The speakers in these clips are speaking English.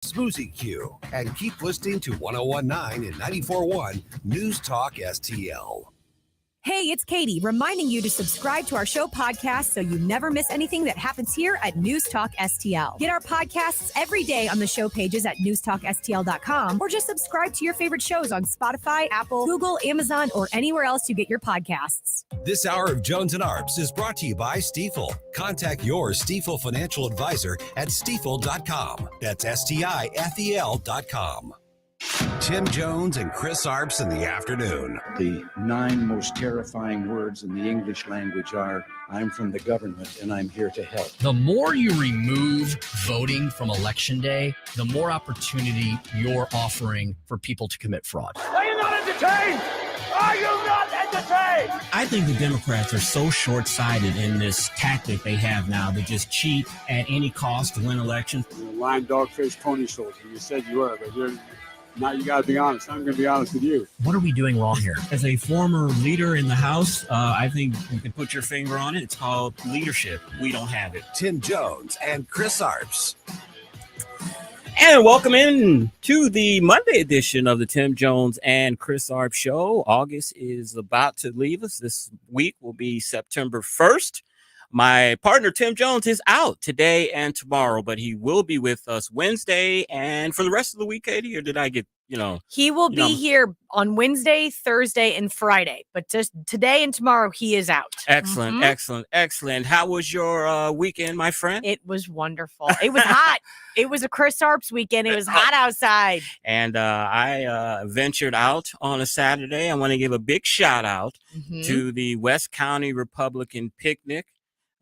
Smoozy Q, and keep listening to 1019 and 941 News Talk STL. Hey, it's Katie, reminding you to subscribe to our show podcast so you never miss anything that happens here at News Talk STL. Get our podcasts every day on the show pages at newstalkstl.com, or just subscribe to your favorite shows on Spotify, Apple, Google, Amazon, or anywhere else you get your podcasts. This hour of Jones and Arps is brought to you by Stifel. Contact your Stifel financial advisor at stifel.com. That's STIFEL.com. Tim Jones and Chris Arps in the afternoon. The 9 most terrifying words in the English language are, I'm from the government and I'm here to help. The more you remove voting from Election Day, the more opportunity you're offering for people to commit fraud. Are you not entertained? Are you not entertained? I think the Democrats are so short-sighted in this tactic they have now to just cheat at any cost to win elections. You're a lying dog-faced pony soldier. You said you were, but now you got to be honest. I'm going to be honest with you. What are we doing wrong here? As a former leader in the House, I think you can put your finger on it. It's called leadership. We don't have it. Tim Jones and Chris Arps. And welcome in to the Monday edition of the Tim Jones and Chris Arps Show. August is about to leave us. This week will be September 1st. My partner, Tim Jones, is out today and tomorrow, but he will be with us Wednesday and for the rest of the week, Katie, or did I get, He will be here on Wednesday, Thursday, and Friday, but just today and tomorrow, he is out. Excellent, excellent. How was your weekend, my friend? It was wonderful. It was hot. It was a Chris Arps weekend. It was hot outside. And I ventured out on a Saturday. I want to give a big shout out to the West County Republican Picnic.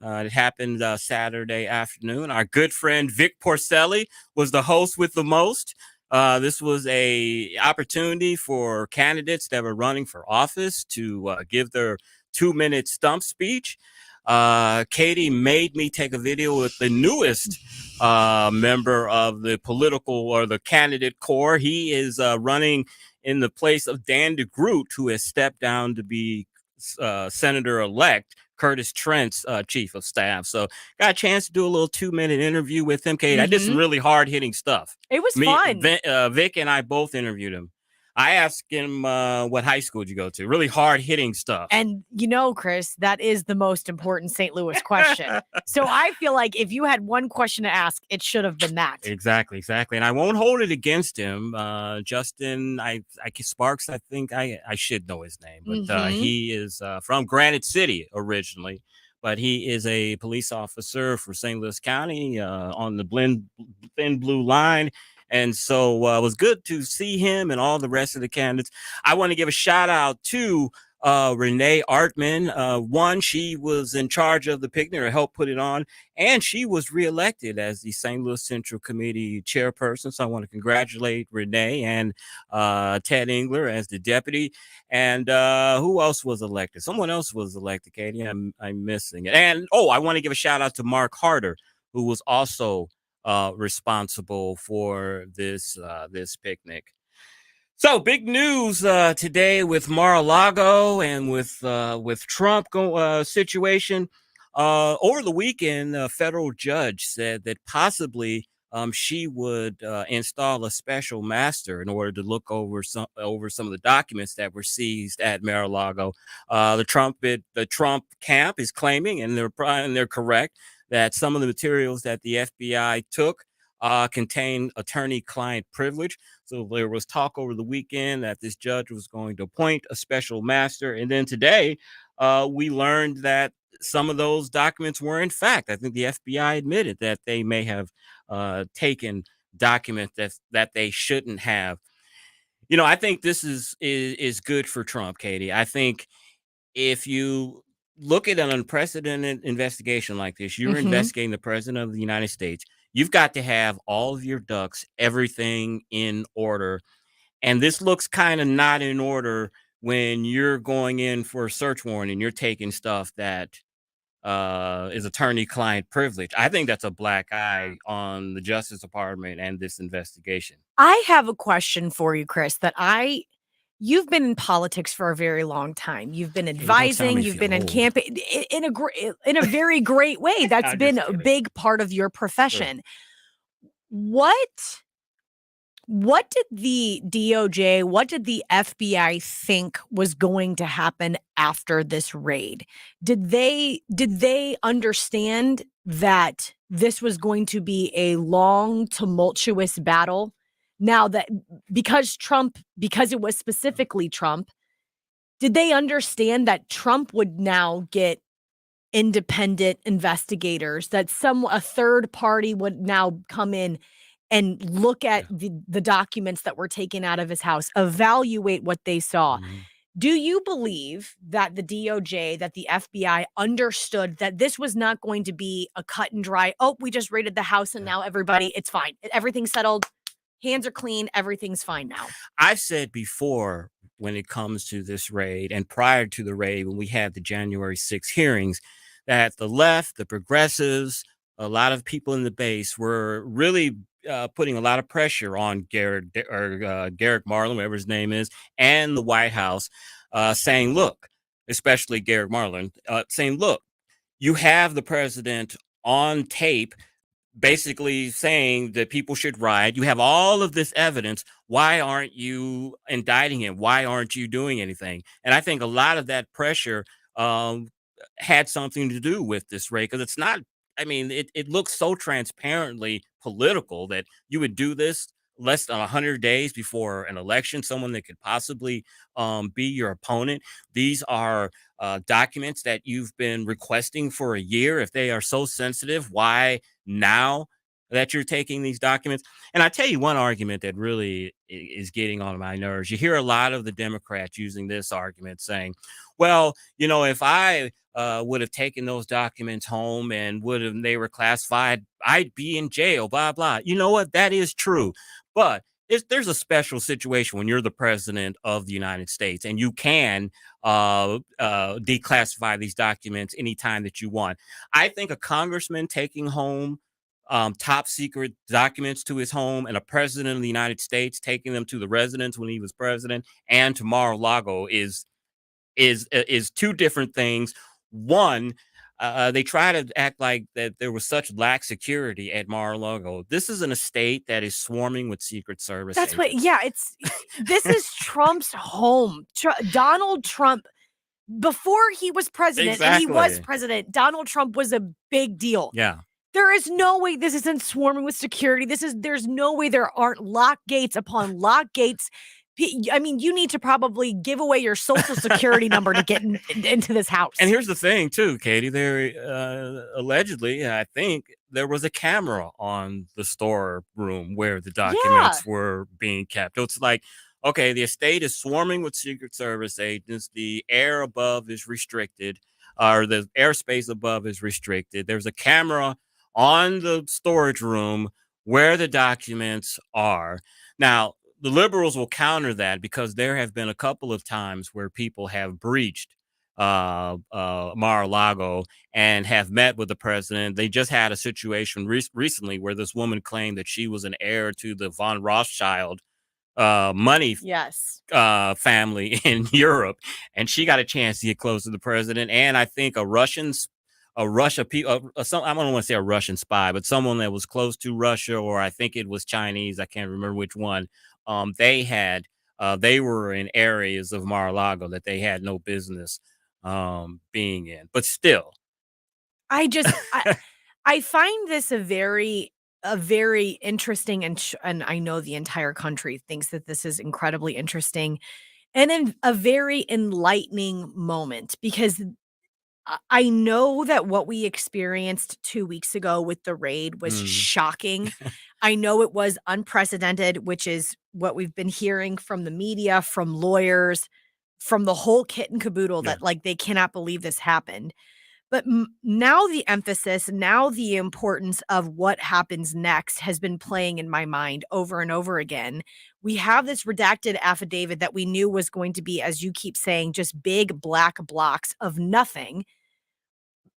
It happened Saturday afternoon. Our good friend Vic Porcelli was the host with the most. This was a opportunity for candidates that were running for office to give their 2-minute stump speech. Katie made me take a video with the newest member of the political or the candidate corps. He is running in the place of Dan DeGroot, who has stepped down to be Senator-elect Curtis Trent's chief of staff. So got a chance to do a little 2-minute interview with him, Kate. I did some really hard-hitting stuff. It was fun. Vic and I both interviewed him. I asked him, what high school did you go to? Really hard-hitting stuff. And Chris, that is the most important St. Louis question. So I feel like if you had one question to ask, it should have been that. Exactly. And I won't hold it against him. Justin, Sparks, I think I should know his name, but he is from Granite City originally. But he is a police officer for St. Louis County on the thin blue line. And so it was good to see him and all the rest of the candidates. I want to give a shout out to Renee Artman. One, she was in charge of the picnic or helped put it on, and she was reelected as the St. Louis Central Committee chairperson. So I want to congratulate Renee and Ted Engler as the deputy. And who else was elected? Someone else was elected, Katie. I'm missing it. And I want to give a shout out to Mark Harder, who was also responsible for this picnic. So big news today with Mar-a-Lago and with Trump situation. Over the weekend, a federal judge said that possibly she would install a special master in order to look over some of the documents that were seized at Mar-a-Lago. The Trump camp is claiming, and they're correct, that some of the materials that the FBI took contain attorney-client privilege. So there was talk over the weekend that this judge was going to appoint a special master. And then today, we learned that some of those documents were in fact. I think the FBI admitted that they may have taken documents that they shouldn't have. I think this is good for Trump, Katie. I think if you look at an unprecedented investigation like this, you're investigating the president of the United States. You've got to have all of your ducks, everything in order. And this looks kind of not in order when you're going in for a search warrant and you're taking stuff that is attorney-client privilege. I think that's a black eye on the Justice Department and this investigation. I have a question for you, Chris, you've been in politics for a very long time. You've been advising, you've been in campaign in a very great way. That's been a big part of your profession. Sure. What What did the DOJ, what did the FBI think was going to happen after this raid? Did they understand that this was going to be a long, tumultuous battle? Now that because it was specifically Trump, did they understand that Trump would now get independent investigators, that a third party would now come in and look at the documents that were taken out of his house, evaluate what they saw? Mm-hmm. Do you believe that the DOJ, that the FBI understood that this was not going to be a cut and dry, oh, we just raided the house and now it's fine. Everything's settled. Hands are clean. Everything's fine now. I've said before, when it comes to this raid and prior to the raid, when we had the January 6th hearings, that the left, the progressives, a lot of people in the base were really putting a lot of pressure on Garrett Marlin, whatever his name is, and the White House, saying, look, especially Garrett Marlin, saying, look, you have the president on tape basically saying that people should riot. You have all of this evidence. Why aren't you indicting him? Why aren't you doing anything? And I think a lot of that pressure had something to do with this raid, because it's not, I mean, it looks so transparently political that you would do this less than 100 days before an election, someone that could possibly be your opponent. These are documents that you've been requesting for a year. If they are so sensitive, why now that you're taking these documents? And I tell you one argument that really is getting on my nerves. You hear a lot of the Democrats using this argument, saying, well, if I would have taken those documents home and they were classified, I'd be in jail, blah, blah. You know what? That is true. But there's a special situation when you're the president of the United States and you can declassify these documents anytime that you want. I think a congressman taking home top secret documents to his home, and a president of the United States taking them to the residence when he was president and to Mar-a-Lago is two different things. One, they try to act like that there was such lax security at Mar-a-Lago. This is an estate that is swarming with Secret Service. That's agents. this is Trump's home. Donald Trump, before he was president, and he was president, Donald Trump was a big deal. Yeah. There is no way this isn't swarming with security. There's no way there aren't lock gates upon lock gates. I mean, you need to probably give away your social security number to get into this house. And here's the thing, too, Katie. There allegedly, I think, there was a camera on the storeroom where the documents were being kept. So it's like, okay, the estate is swarming with Secret Service agents. The air above is restricted, or the airspace above is restricted. There's a camera on the storage room where the documents are. Now, the liberals will counter that because there have been a couple of times where people have breached Mar-a-Lago and have met with the president. They just had a situation recently where this woman claimed that she was an heir to the von Rothschild money family in Europe, and she got a chance to get close to the president. And I think I don't want to say a Russian spy, but someone that was close to Russia, or I think it was Chinese. I can't remember which one. They were in areas of Mar-a-Lago that they had no business being in, but still. I find this a very interesting, and I know the entire country thinks that this is incredibly interesting and a very enlightening moment, because I know that what we experienced 2 weeks ago with the raid was shocking. I know it was unprecedented, which is what we've been hearing from the media, from lawyers, from the whole kit and caboodle, that like they cannot believe this happened. But now the emphasis, now the importance of what happens next has been playing in my mind over and over again. We have this redacted affidavit that we knew was going to be, as you keep saying, just big black blocks of nothing.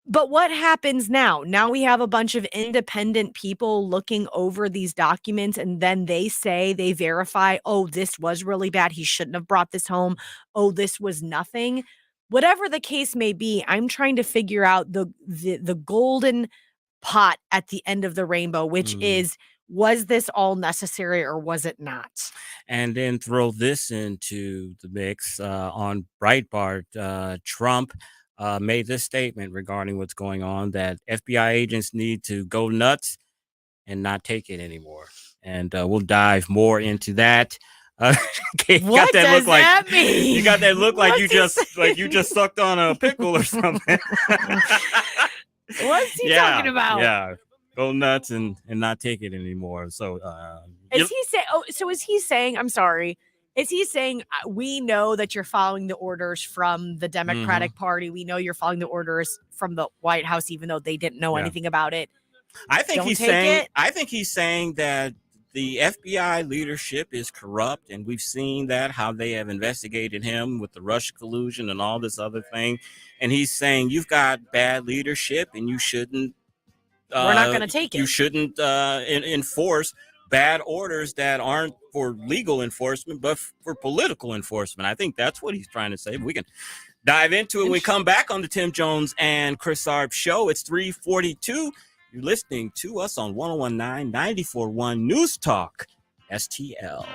But what happens now? Now we have a bunch of independent people looking over these documents, and then they verify, oh, this was really bad. He shouldn't have brought this home. Oh, this was nothing. Whatever the case may be, I'm trying to figure out the golden pot at the end of the rainbow, which is, Was this all necessary or was it not? And then throw this into the mix on Breitbart. Trump made this statement regarding what's going on, that FBI agents need to go nuts and not take it anymore. And we'll dive more into that. What does that mean? You got that look like you just sucked on a pickle or something. What's he talking about? Yeah, go nuts and not take it anymore. So is he saying, I'm sorry, is he saying we know that you're following the orders from the Democratic Party? We know you're following the orders from the White House, even though they didn't know anything about it. I think he's saying that the FBI leadership is corrupt, and we've seen that, how they have investigated him with the Russia collusion and all this other thing. And he's saying you've got bad leadership, and you shouldn't. We're not going to take it. You shouldn't enforce bad orders that aren't for legal enforcement, but for political enforcement. I think that's what he's trying to say. We can dive into it when we come back on the Tim Jones and Chris Arps show. It's 3:42. You're listening to us on 101.9, 94.1 News Talk, STL.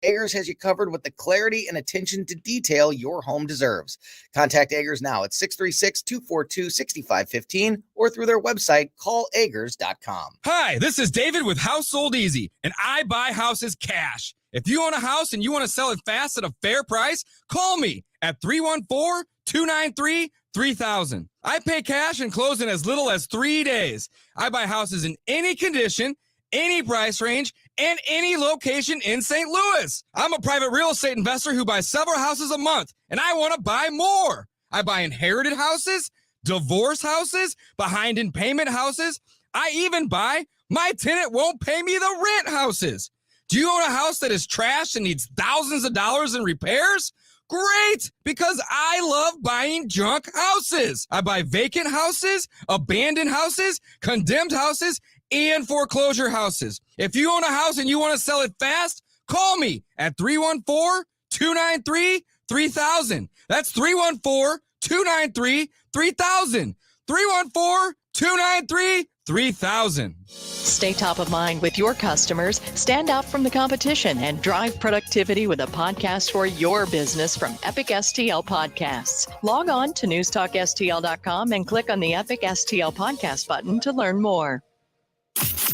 Eggers has you covered with the clarity and attention to detail your home deserves. Contact Eggers now at 636-242-6515 or through their website, callaggers.com. Hi, this is David with Household Easy, and I buy houses cash. If you own a house and you want to sell it fast at a fair price, call me at 314-293-3000. I pay cash and close in as little as 3 days. I buy houses in any condition, any price range, and any location in St. Louis. I'm a private real estate investor who buys several houses a month, and I want to buy more. I buy inherited houses, divorce houses, behind in payment houses. I even buy my tenant won't pay me the rent houses. Do you own a house that is trashed and needs thousands of dollars in repairs? Great, because I love buying junk houses. I buy vacant houses, abandoned houses, condemned houses, and foreclosure houses. If you own a house and you want to sell it fast, call me at 314-293-3000. That's 314-293-3000. 314-293-3000. Stay top of mind with your customers, stand out from the competition, and drive productivity with a podcast for your business from Epic STL Podcasts. Log on to newstalkstl.com and click on the Epic STL Podcast button to learn more.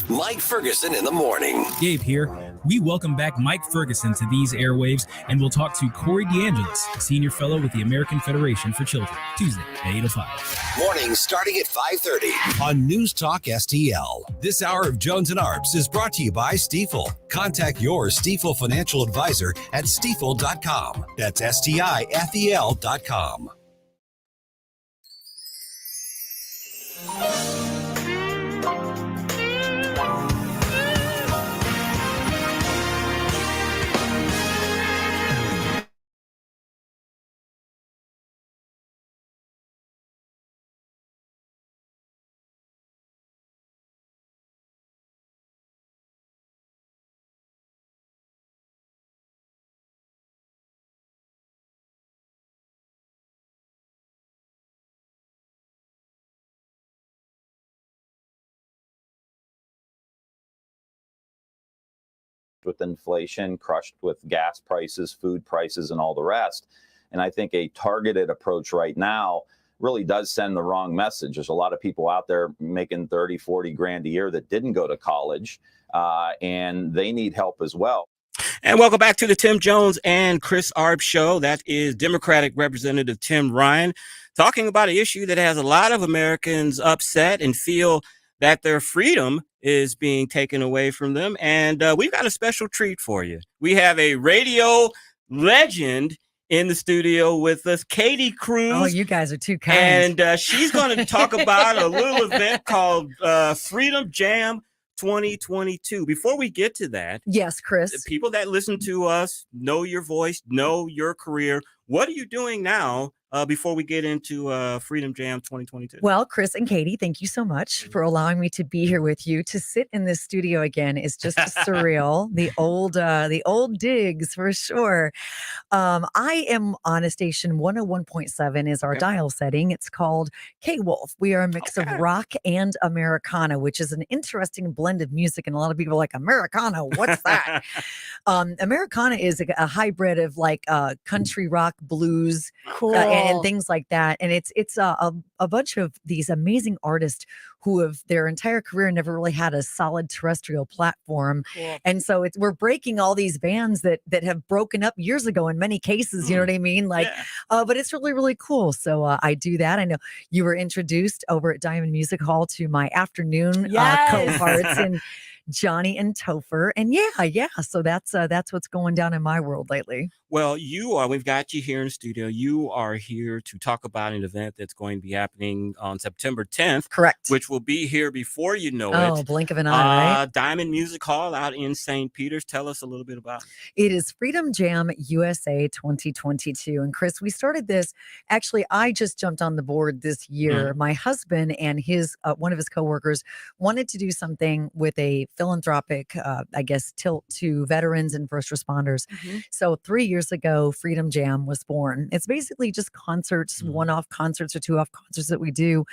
Mike Ferguson in the morning. Gabe here. We welcome back Mike Ferguson to these airwaves, and we'll talk to Corey DeAngelis, Senior Fellow with the American Federation for Children, Tuesday at 8 to 5. Mornings starting at 5:30 on News Talk STL. This hour of Jones and Arps is brought to you by Stifel. Contact your Stifel financial advisor at stifel.com. That's STIFEL.com. with inflation, crushed with gas prices, food prices, and all the rest. And I think a targeted approach right now really does send the wrong message. There's a lot of people out there making 30, 40 grand a year that didn't go to college, and they need help as well. And welcome back to the Tim Jones and Chris Arps show. That is Democratic Representative Tim Ryan talking about an issue that has a lot of Americans upset and feel that their freedom is being taken away from them. And we've got a special treat for you. We have a radio legend in the studio with us, Katie Cruz. Oh, you guys are too kind. And she's going to talk about a little event called Freedom Jam 2022. Before we get to that, yes, Chris, the people that listen to us know your voice, know your career. What are you doing now before we get into Freedom Jam 2022? Well, Chris and Katie, thank you so much for allowing me to be here with you. To sit in this studio again is just surreal. The old digs for sure. I am on a station 101.7 is our dial setting. It's called K-Wolf. We are a mix of rock and Americana, which is an interesting blend of music. And a lot of people are like, Americana, what's that? Americana is a hybrid of like country rock, blues, Cool. and things like that. And it's a bunch of these amazing artists who have their entire career never really had a solid terrestrial platform. Cool. And so we're breaking all these bands that have broken up years ago in many cases, you know what I mean? Like, but it's really, really cool. So I do that. I know you were introduced over at Diamond Music Hall to my afternoon co-parts and Johnny and Topher. And yeah. So that's what's going down in my world lately. Well, we've got you here in the studio. You are here to talk about an event that's going to be happening on September 10th. Correct. Which will be here before you know it. Oh, blink of an eye, right? Diamond Music Hall out in St. Peter's. Tell us a little bit about it. It is Freedom Jam USA 2022. And Chris, we started this. Actually, I just jumped on the board this year. My husband and his one of his coworkers wanted to do something with a philanthropic, tilt to veterans and first responders. So 3 years ago, Freedom Jam was born. It's basically just concerts, one-off concerts or two-off concerts that we do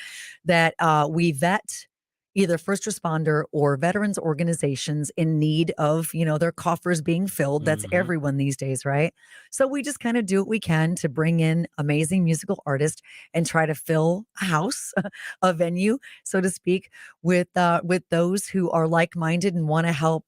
that we vet either first responder or veterans organizations in need of, their coffers being filled. That's everyone these days, right? So we just kind of do what we can to bring in amazing musical artists and try to fill a house, a venue, so to speak, with those who are like-minded and want to help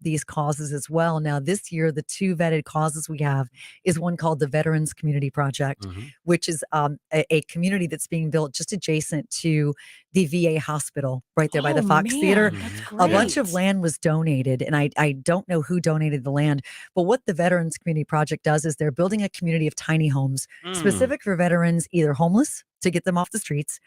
these causes as well. Now, this year, the two vetted causes we have is one called the Veterans Community Project, which is a community that's being built just adjacent to the VA hospital right there by the Fox Theater. A bunch of land was donated, and I don't know who donated the land, but what the Veterans Community Project does is they're building a community of tiny homes specific for veterans, either homeless to get them off the streets,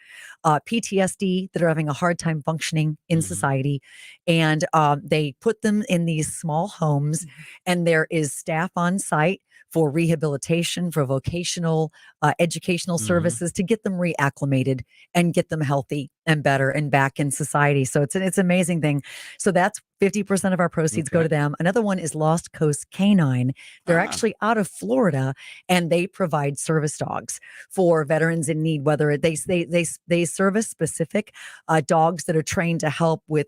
PTSD that are having a hard time functioning in society. And they put them in these small homes, and there is staff on site for rehabilitation, for vocational, educational services to get them reacclimated and get them healthy and better and back in society. So it's an amazing thing. So that's 50% of our proceeds go to them. Another one is Lost Coast Canine. They're actually out of Florida, and they provide service dogs for veterans in need. Whether they service specific dogs that are trained to help with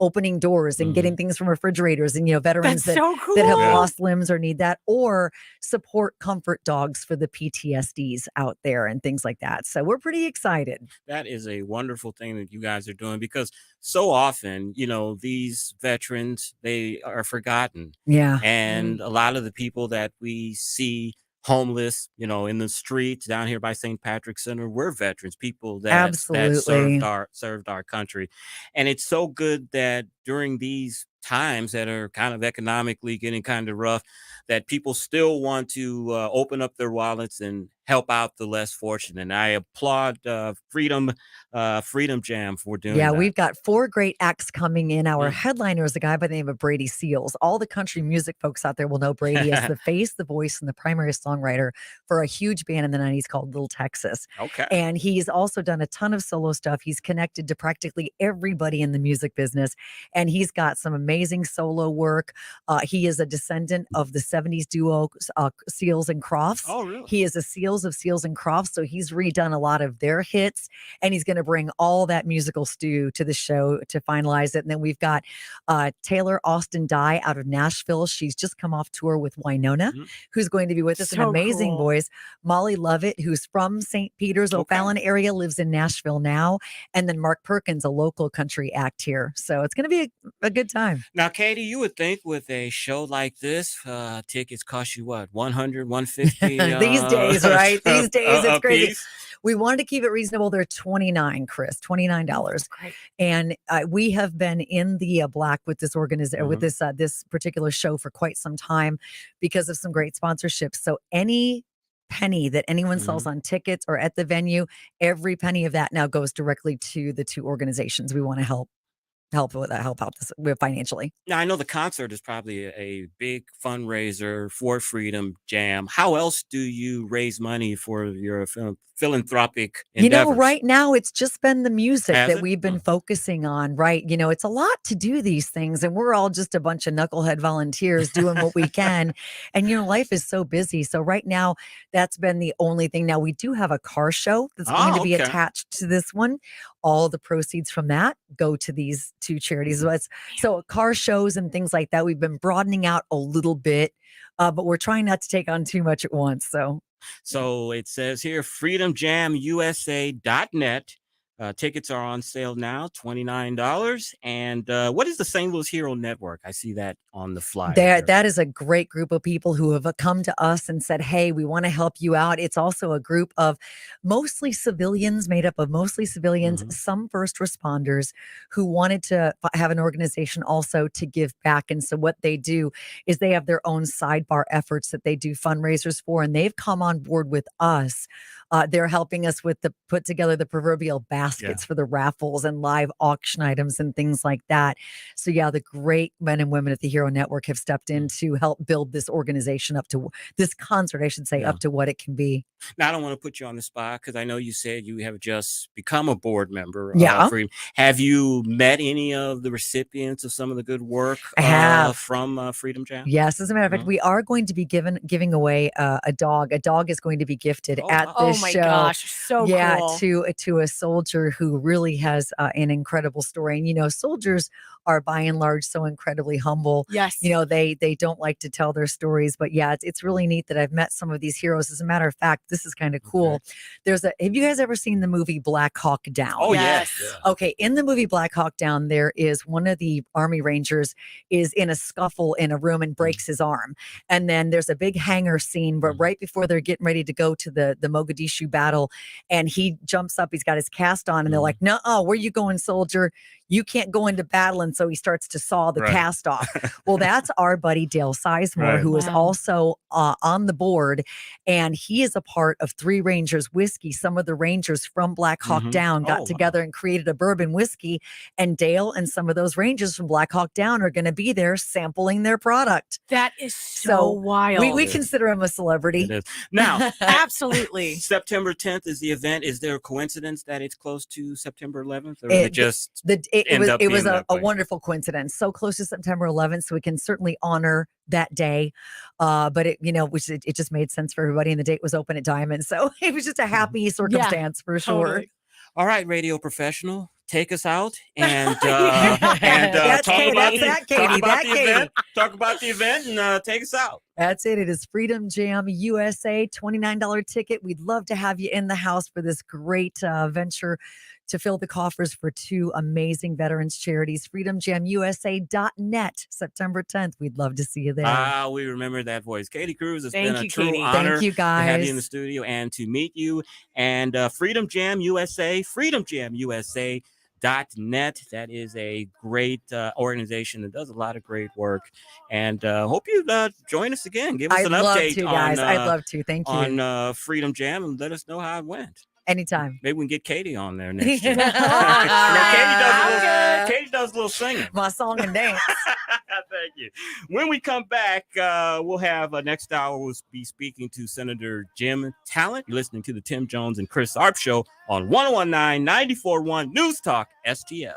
opening doors and getting things from refrigerators, and veterans that have lost limbs or need that, or support comfort dogs for the PTSDs out there and things like that. So we're pretty excited. That is a wonderful thing that you guys are doing, because so often, these veterans, they are forgotten. Yeah. And a lot of the people that we see homeless, in the streets down here by St. Patrick's Center, we're veterans, people that served our country. And it's so good that during these times that are kind of economically getting kind of rough, that people still want to open up their wallets and help out the less fortunate. And I applaud Freedom Jam for doing that. Yeah, we've got 4 great acts coming in. Our headliner is a guy by the name of Brady Seals. All the country music folks out there will know Brady as the face, the voice, and the primary songwriter for a huge band in the 90s called Little Texas. Okay. And he's also done a ton of solo stuff. He's connected to practically everybody in the music business, and he's got some amazing solo work. He is a descendant of the 70s duo Seals and Crofts. Oh, really? He is a Seals of Seals and Crofts, so he's redone a lot of their hits, and he's going to bring all that musical stew to the show to finalize it. And then we've got Taylor Austin Dye out of Nashville. She's just come off tour with Winona, who's going to be with us. An amazing voice. Molly Lovett, who's from St. Peter's, O'Fallon area, lives in Nashville now. And then Mark Perkins, a local country act here. So it's going to be a good time. Now, Katie, you would think with a show like this, tickets cost you what, 100, 150? These days, right? These days, it's crazy. Piece? We wanted to keep it reasonable. They're $29, Chris, $29. Great. And we have been in the black with this organization, with this particular show for quite some time because of some great sponsorships. So any penny that anyone sells on tickets or at the venue, every penny of that now goes directly to the 2 organizations we want to help out this with financially. Now, I know the concert is probably a big fundraiser for Freedom Jam. How else do you raise money for your philanthropic endeavors? Right now it's just been the music that we've been Hmm. focusing on, right? It's a lot to do these things, and we're all just a bunch of knucklehead volunteers doing what we can. And life is so busy. So right now that's been the only thing. Now we do have a car show that's going to be attached to this one. All the proceeds from that go to these 2 charities. So car shows and things like that, we've been broadening out a little bit, but we're trying not to take on too much at once. So it says here, freedomjamusa.net. Tickets are on sale now, $29. And what is the St. Louis Hero Network? I see that on the flyer. That is a great group of people who have come to us and said, hey, we want to help you out. It's also a group of mostly civilians, some first responders who wanted to have an organization also to give back. And so what they do is they have their own sidebar efforts that they do fundraisers for, and they've come on board with us. They're helping us with put together the proverbial baskets for the raffles and live auction items and things like that. So the great men and women at the Hero Network have stepped in to help build this organization up to this concert, I should say, up to what it can be. Now, I don't want to put you on the spot because I know you said you have just become a board member. Have you met any of the recipients of some of the good work from Freedom Jam? Yes, as a matter of fact, we are going to be giving away a dog. A dog is going to be gifted at this show. Oh my gosh, so cool. To a soldier who really has an incredible story. And soldiers are by and large so incredibly humble. Yes. They don't like to tell their stories, but it's really neat that I've met some of these heroes. As a matter of fact, this is kind of cool. Have you guys ever seen the movie Black Hawk Down? Oh, yes. Okay. In the movie Black Hawk Down, there is one of the Army Rangers is in a scuffle in a room and breaks his arm. And then there's a big hangar scene where right before they're getting ready to go to the Mogadishu battle, and he jumps up, he's got his cast on, and they're like, "No, where you going, soldier? You can't go into battle." And so he starts to saw the cast off. Well, that's our buddy Dale Sizemore, who is also on the board. And he is a part of Three Rangers Whiskey. Some of the Rangers from Black Hawk Down got together and created a bourbon whiskey. And Dale and some of those Rangers from Black Hawk Down are going to be there sampling their product. That is so wild. We consider him a celebrity. It is. Now, absolutely. September 10th is the event. Is there a coincidence that it's close to September 11th? Or is it just... it was a wonderful coincidence. So close to September 11th, so we can certainly honor that day. But it just made sense for everybody, and the date was open at Diamond, so it was just a happy circumstance for sure. Totally. All right, radio professional, take us out and talk about the event and take us out. That's it. It is Freedom Jam USA, $29 ticket. We'd love to have you in the house for this great venture to fill the coffers for two amazing veterans charities. FreedomJamUSA.net, September 10th. We'd love to see you there. We remember that voice. Katie Cruz, it's been a true Katie. honor Thank you, guys. to have you in the studio and to meet you. And Freedom Jam USA, FreedomJamUSA.net. That is a great organization that does a lot of great work. And hope you join us again. Give us an update I'd love to. Thank you. On Freedom Jam and let us know how it went. Anytime. Maybe we can get Katie on there next year. Katie does a little singing. My song and dance. Thank you. When we come back, we'll have next hour, we'll be speaking to Senator Jim Talent. You're listening to the Tim Jones and Chris Arps Show on 1019 94.1 News Talk STL.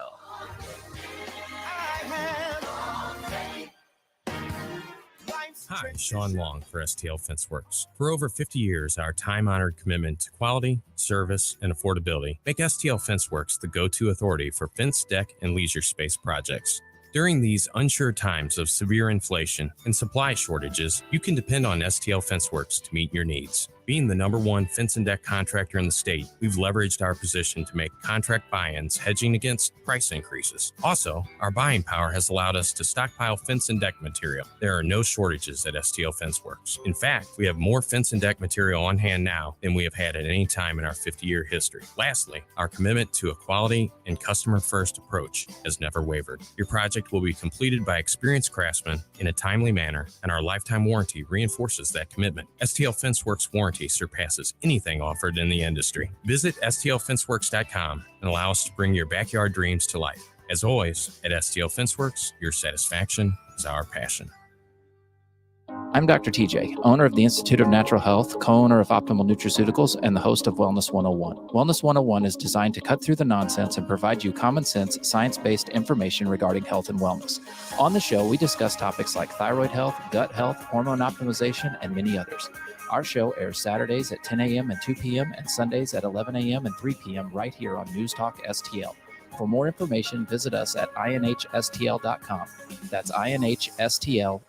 Hi, Sean Long for STL Fenceworks. For over 50 years, our time-honored commitment to quality, service, and affordability make STL Fenceworks the go-to authority for fence, deck, and leisure space projects. During these unsure times of severe inflation and supply shortages, you can depend on STL Fenceworks to meet your needs. Being the #1 fence and deck contractor in the state, we've leveraged our position to make contract buy-ins hedging against price increases. Also, our buying power has allowed us to stockpile fence and deck material. There are no shortages at STL Fenceworks. In fact, we have more fence and deck material on hand now than we have had at any time in our 50-year history. Lastly, our commitment to a quality and customer-first approach has never wavered. Your project will be completed by experienced craftsmen in a timely manner, and our lifetime warranty reinforces that commitment. STL Fenceworks warranty surpasses anything offered in the industry. Visit stlfenceworks.com and allow us to bring your backyard dreams to life. As always, at STL Fenceworks, your satisfaction is our passion. I'm Dr. TJ, owner of the Institute of Natural Health, co-owner of Optimal Nutraceuticals, and the host of Wellness 101. Wellness 101 is designed to cut through the nonsense and provide you common sense, science-based information regarding health and wellness. On the show, we discuss topics like thyroid health, gut health, hormone optimization, and many others. Our show airs Saturdays at 10 a.m. and 2 p.m. and Sundays at 11 a.m. and 3 p.m. right here on News Talk STL. For more information, visit us at inhstl.com. That's inhstl.com.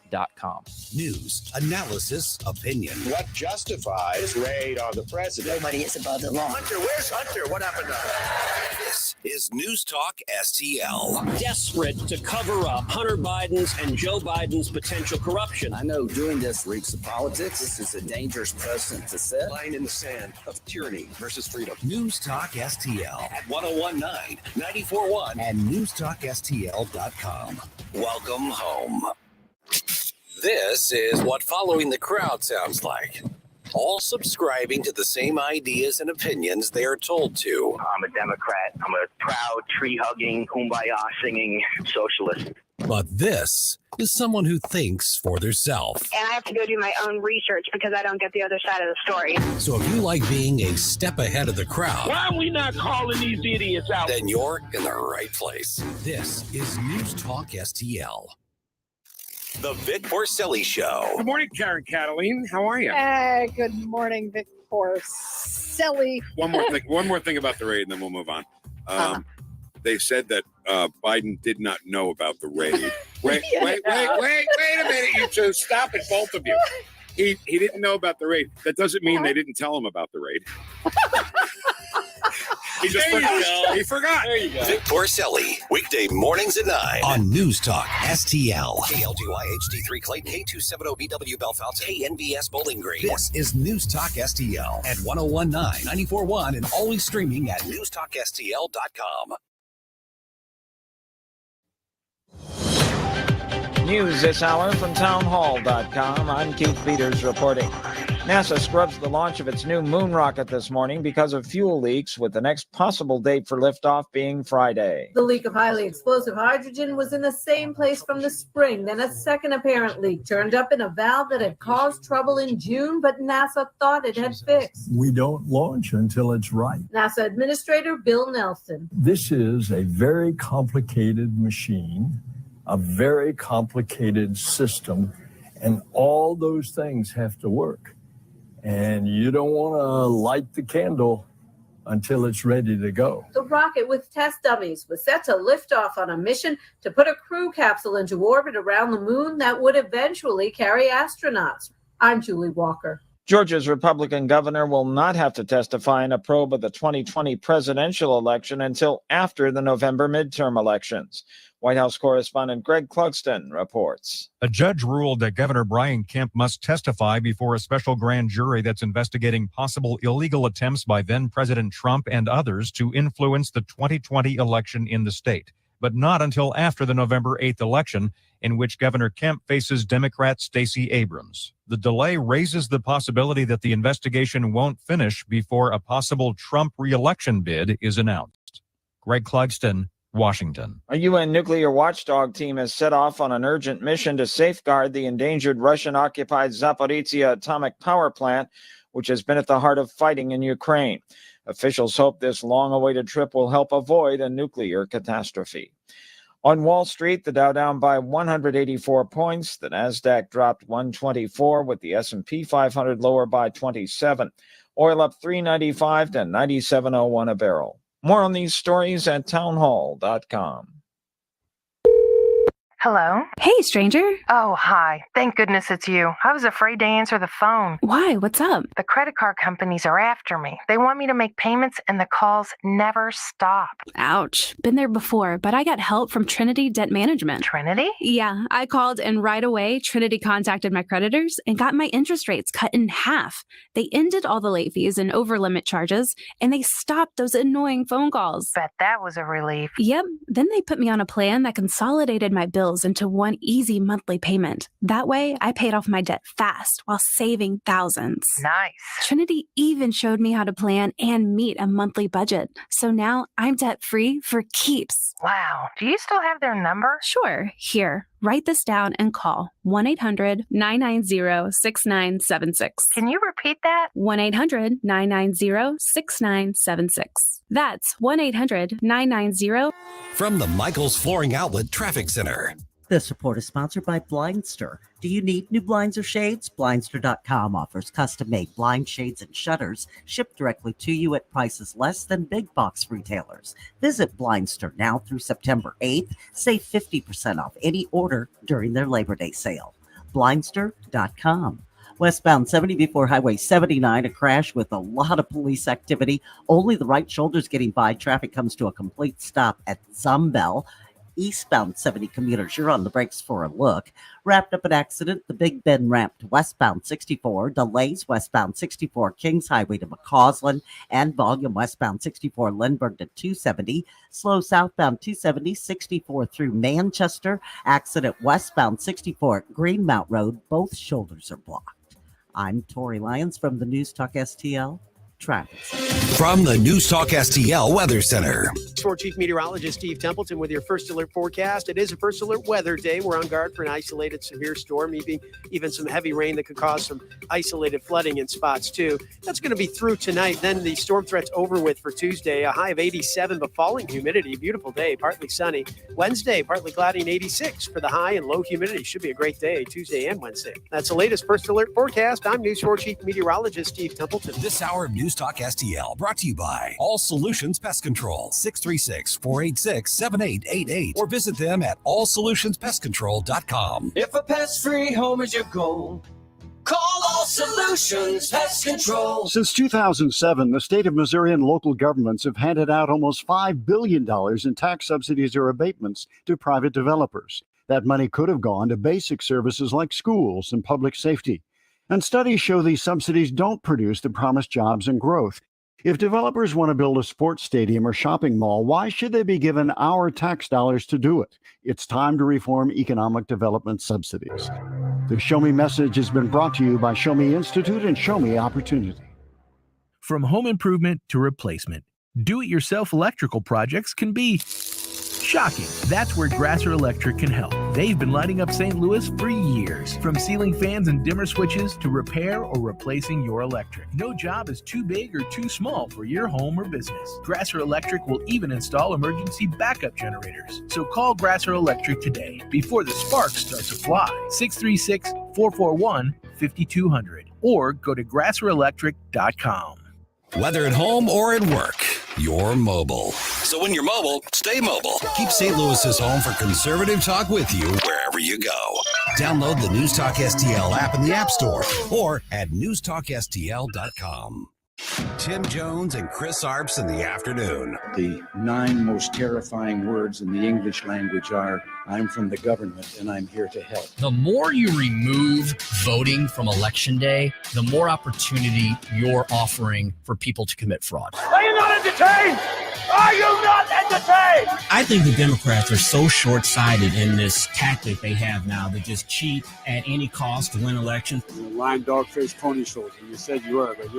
News, analysis, opinion. What justifies raid on the president? Nobody is above the law. Hunter, where's Hunter? What happened to her? This is News Talk STL. Desperate to cover up Hunter Biden's and Joe Biden's potential corruption. I know doing this reeks of politics. This is a dangerous precedent to set. Line in the sand of tyranny versus freedom. News Talk STL at 1019 94.1 and newstalkstl.com. Welcome home. This is what following the crowd sounds like. All subscribing to the same ideas and opinions they are told to. I'm a Democrat. I'm a proud, tree-hugging, kumbaya-singing socialist. But this is someone who thinks for themselves. And I have to go do my own research because I don't get the other side of the story. So if you like being a step ahead of the crowd, why are we not calling these idiots out? Then you're in the right place. This is News Talk STL. The Vic Porcelli Show. Good morning, Karen Cataline. How are you? Good morning, Vic Porcelli. One more thing about the raid, and then we'll move on. They said that Biden did not know about the raid. Wait a minute, you two. Stop it, both of you. He didn't know about the raid. That doesn't mean they didn't tell him about the raid. He just forgot. He forgot. There you go. Vic Porcelli, weekday mornings at 9 on News Talk STL. KLGY HD3 Clayton, K270BW Belfast, KNBS Bowling Green. This is News Talk STL at 1019 94.1 and always streaming at newstalkstl.com. News this hour from townhall.com. I'm Keith Peters reporting. NASA scrubs the launch of its new moon rocket this morning because of fuel leaks, with the next possible date for liftoff being Friday. The leak of highly explosive hydrogen was in the same place from the spring. Then a second apparent leak turned up in a valve that had caused trouble in June, but NASA thought it had fixed. We don't launch until it's right. NASA Administrator Bill Nelson. This is a very complicated machine, a very complicated system, and all those things have to work. And you don't want to light the candle until it's ready to go. The rocket with test dummies was set to lift off on a mission to put a crew capsule into orbit around the moon that would eventually carry astronauts. I'm Julie Walker. Georgia's Republican governor will not have to testify in a probe of the 2020 presidential election until after the November midterm elections. White House correspondent Greg Clugston reports. A judge ruled that Governor Brian Kemp must testify before a special grand jury that's investigating possible illegal attempts by then-President Trump and others to influence the 2020 election in the state, but not until after the November 8th election, in which Governor Kemp faces Democrat Stacey Abrams. The delay raises the possibility that the investigation won't finish before a possible Trump re-election bid is announced. Greg Clugston, Washington. A UN nuclear watchdog team has set off on an urgent mission to safeguard the endangered Russian-occupied Zaporizhzhia atomic power plant, which has been at the heart of fighting in Ukraine. Officials hope this long-awaited trip will help avoid a nuclear catastrophe. On Wall Street, the Dow down by 184 points. The Nasdaq dropped 124, with the S&P 500 lower by 27. Oil up $3.95 to $97.01 a barrel. More on these stories at townhall.com. Hello? Hey, stranger. Oh, hi. Thank goodness it's you. I was afraid to answer the phone. Why? What's up? The credit card companies are after me. They want me to make payments and the calls never stop. Ouch. Been there before, but I got help from Trinity Debt Management. Trinity? Yeah, I called and right away Trinity contacted my creditors and got my interest rates cut in half. They ended all the late fees and over-limit charges, and they stopped those annoying phone calls. Bet that was a relief. Yep. Then they put me on a plan that consolidated my bills into one easy monthly payment. That way, I paid off my debt fast while saving thousands. Nice. Trinity even showed me how to plan and meet a monthly budget. So now I'm debt-free for keeps. Wow. Do you still have their number? Sure. Here, write this down and call 1-800-990-6976. Can you repeat that? 1-800-990-6976. That's 1-800-990. From the Michaels Flooring Outlet Traffic Center. This report is sponsored by Blindster. Do you need new blinds or shades? Blindster.com offers custom-made blind shades and shutters shipped directly to you at prices less than big box retailers. Visit Blindster now through September 8th. Save 50% off any order during their Labor Day sale. Blindster.com. Westbound 70 before Highway 79, a crash with a lot of police activity. Only the right shoulder's getting by. Traffic comes to a complete stop at Zumbel. Eastbound 70 commuters, you're on the brakes for a look. Wrapped up an accident, the Big Bend ramp to westbound 64, delays westbound 64 Kings Highway to McCausland, and volume westbound 64 Lindbergh to 270, slow southbound 270, 64 through Manchester, accident westbound 64 at Greenmount Road, both shoulders are blocked. I'm Tori Lyons from the News Talk STL Traffic Center. From the News Talk STL Weather Center. For Chief Meteorologist Steve Templeton with your first alert forecast. It is a first alert weather day. We're on guard for an isolated severe storm, even some heavy rain that could cause some isolated flooding in spots too. That's going to be through tonight. Then the storm threat's over with for Tuesday. A high of 87, but falling humidity. Beautiful day, partly sunny. Wednesday, partly cloudy and 86 for the high, and low humidity. Should be a great day Tuesday and Wednesday. That's the latest first alert forecast. I'm News 4 Chief Meteorologist Steve Templeton. This hour of News Talk STL brought to you by All Solutions Pest Control, 636-486-7888, or visit them at allsolutionspestcontrol.com. If a pest-free home is your goal, call All Solutions Pest Control. Since 2007, the state of Missouri and local governments have handed out almost $5 billion in tax subsidies or abatements to private developers. That money could have gone to basic services like schools and public safety. And studies show these subsidies don't produce the promised jobs and growth. If developers want to build a sports stadium or shopping mall, why should they be given our tax dollars to do it? It's time to reform economic development subsidies. The Show Me message has been brought to you by Show Me Institute and Show Me Opportunity. From home improvement to replacement, do-it-yourself electrical projects can be shocking. That's where Grasser Electric can help. They've been lighting up St. Louis for years. From ceiling fans and dimmer switches to repair or replacing your electric. No job is too big or too small for your home or business. Grasser Electric will even install emergency backup generators. So call Grasser Electric today before the sparks start to fly. 636-441-5200 or go to grasserelectric.com. Whether at home or at work, you're mobile. So when you're mobile, stay mobile. Keep St. Louis's home for conservative talk with you wherever you go. Download the News Talk STL app in the App Store or at newstalkstl.com. Tim Jones and Chris Arps in the afternoon. The 9 most terrifying words in the English language are, I'm from the government and I'm here to help. The more you remove voting from Election Day, the more opportunity you're offering for people to commit fraud. Are you not entertained? Are you not entertained? I think the Democrats are so short-sighted in this tactic they have now to just cheat at any cost to win elections. You're a lying dog-faced pony soldier. You said you were, but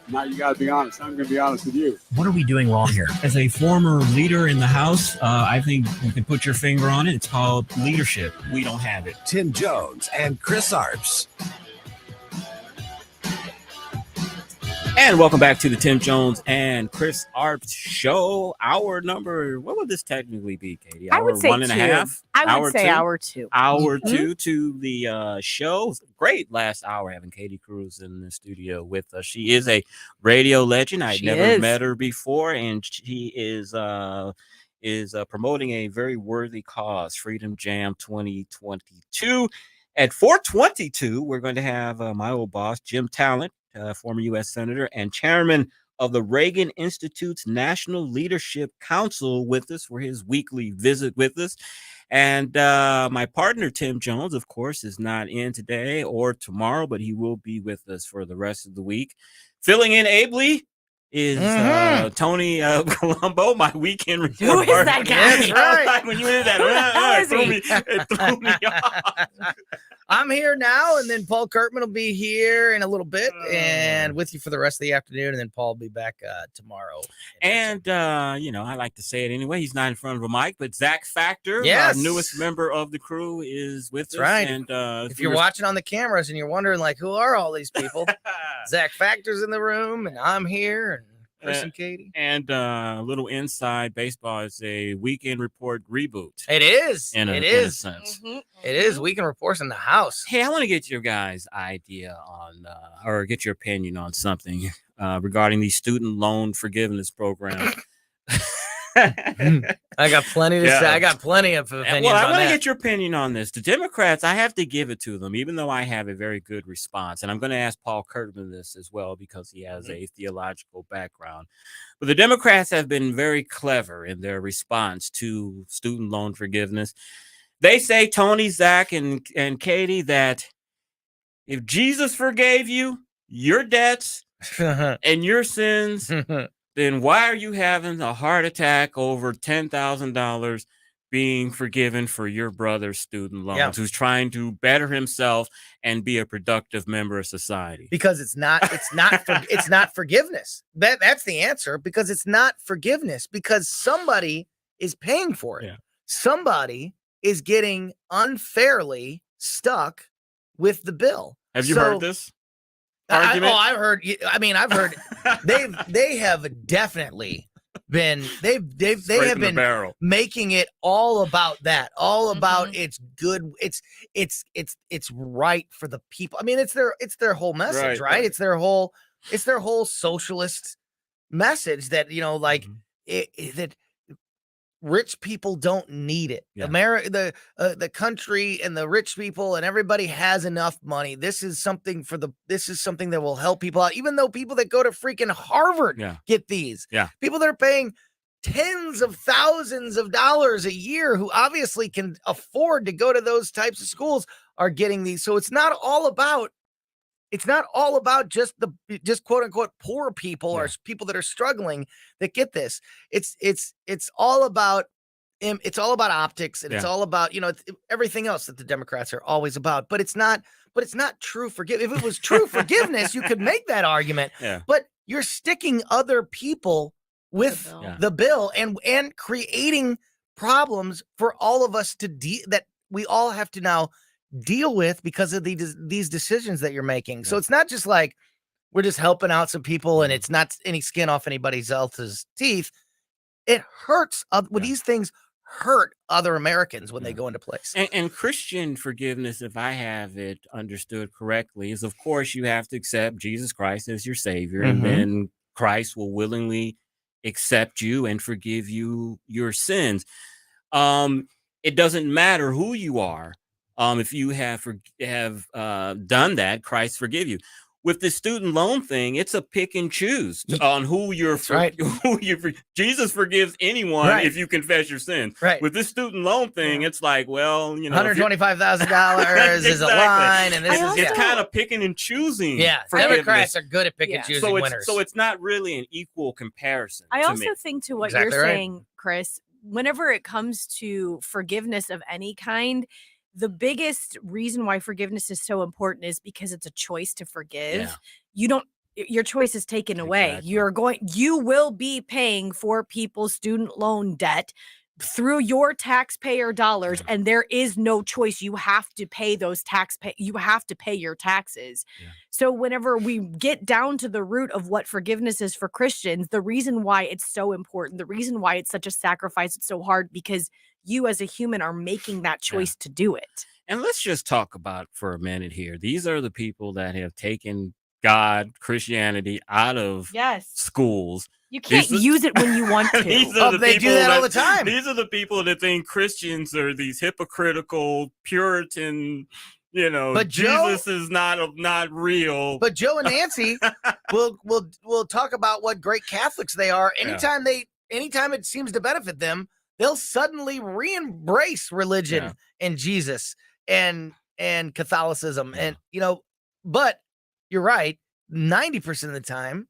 now you got to be honest. I'm going to be honest with you. What are we doing wrong here? As a former leader in the House, I think you can put your finger on it. It's called leadership. We don't have it. Tim Jones and Chris Arps. And welcome back to the Tim Jones and Chris Arps show. Hour number, what would this technically be, Katie? I would say 1.5? I would say hour two. Hour two to the show. Great last hour having Katie Cruz in the studio with us. She is a radio legend. I'd never met her before, and she is promoting a very worthy cause, Freedom Jam 2022. At 4:22, we're going to have my old boss, Jim Talent, former U.S. Senator and chairman of the Reagan Institute's National Leadership Council, with us for his weekly visit with us. And my partner, Tim Jones, of course, is not in today or tomorrow, but he will be with us for the rest of the week. Filling in ably is Tony Colombo, my weekend reporter. Who is that guy? That's right. When you did that, it threw me off. I'm here now, and then Paul Kurtman will be here in a little bit and with you for the rest of the afternoon, and then Paul will be back tomorrow. And, I like to say it anyway. He's not in front of a mic, but Zach Factor, yes, our newest member of the crew, is with us. Right. And if you're watching on the cameras and you're wondering, like, who are all these people? Zach Factor's in the room, and I'm here, and Chris and Katie. And a little inside baseball is a weekend report reboot. It is. In a sense. Mm-hmm. It is. Weekend reports in the house. Hey, I want to get your guys' idea on, or get your opinion on something regarding the student loan forgiveness program. I got plenty to say. I got plenty of opinions. Well, I want to get your opinion on this. The Democrats, I have to give it to them, even though I have a very good response. And I'm going to ask Paul Kurtman this as well, because he has a theological background. But the Democrats have been very clever in their response to student loan forgiveness. They say, Tony, Zach, and Katie, that if Jesus forgave you your debts and your sins, then why are you having a heart attack over $10,000 being forgiven for your brother's student loans, who's trying to better himself and be a productive member of society? Because it's not forgiveness. That's the answer, because it's not forgiveness, because somebody is paying for it. Yeah. Somebody is getting unfairly stuck with the bill. Have you heard this? I've heard. I mean, I've heard they have definitely been they have been making it all about that, all about it's good, it's right for the people. I mean, it's their whole message, right? It's their whole socialist message that that rich people don't need it. Yeah. America, the country and the rich people and everybody has enough money. This is something that will help people out. Even though people that go to freaking Harvard get these. Yeah. People that are paying tens of thousands of dollars a year, who obviously can afford to go to those types of schools, are getting these. So it's not all about just quote unquote poor people or people that are struggling that get this. It's all about it's all about optics, and it's all about, everything else that the Democrats are always about. But it's not true forgiveness. If it was true forgiveness, you could make that argument. Yeah. But you're sticking other people with the bill and creating problems for all of us that we all have to now deal with because of these decisions that you're making. So it's not just like we're just helping out some people and it's not any skin off anybody else's teeth. It hurts. These things hurt other Americans when they go into place. And Christian forgiveness, if I have it understood correctly, is of course you have to accept Jesus Christ as your Savior, and then Christ will willingly accept you and forgive you your sins. It doesn't matter who you are. If you have done that, Christ forgive you. With the student loan thing, it's a pick and choose on who you're Jesus forgives anyone if you confess your sins. Right. With this student loan thing, it's like, well, $125,000 is a line, and it's kind of picking and choosing. Yeah, Democrats are good at picking and choosing winners. So it's not really an equal comparison. I also me. think to what you're saying, Chris, whenever it comes to forgiveness of any kind, the biggest reason why forgiveness is so important is because it's a choice to forgive. Yeah. Your choice is taken away. You will be paying for people's student loan debt through your taxpayer dollars, and there is no choice. You have to pay you have to pay your taxes. Yeah. So whenever we get down to the root of what forgiveness is for Christians, the reason why it's so important, the reason why it's such a sacrifice, it's so hard, because you as a human are making that choice to do it. And let's just talk about for a minute here. These are the people that have taken God, Christianity out of schools. You can't use it when you want to. They do that all the time. These are the people that think Christians are these hypocritical, Puritan, but Jesus is not real. But Joe and Nancy will talk about what great Catholics they are. Anytime it seems to benefit them, they'll suddenly re-embrace religion and Jesus and Catholicism. And, but you're right. 90% of the time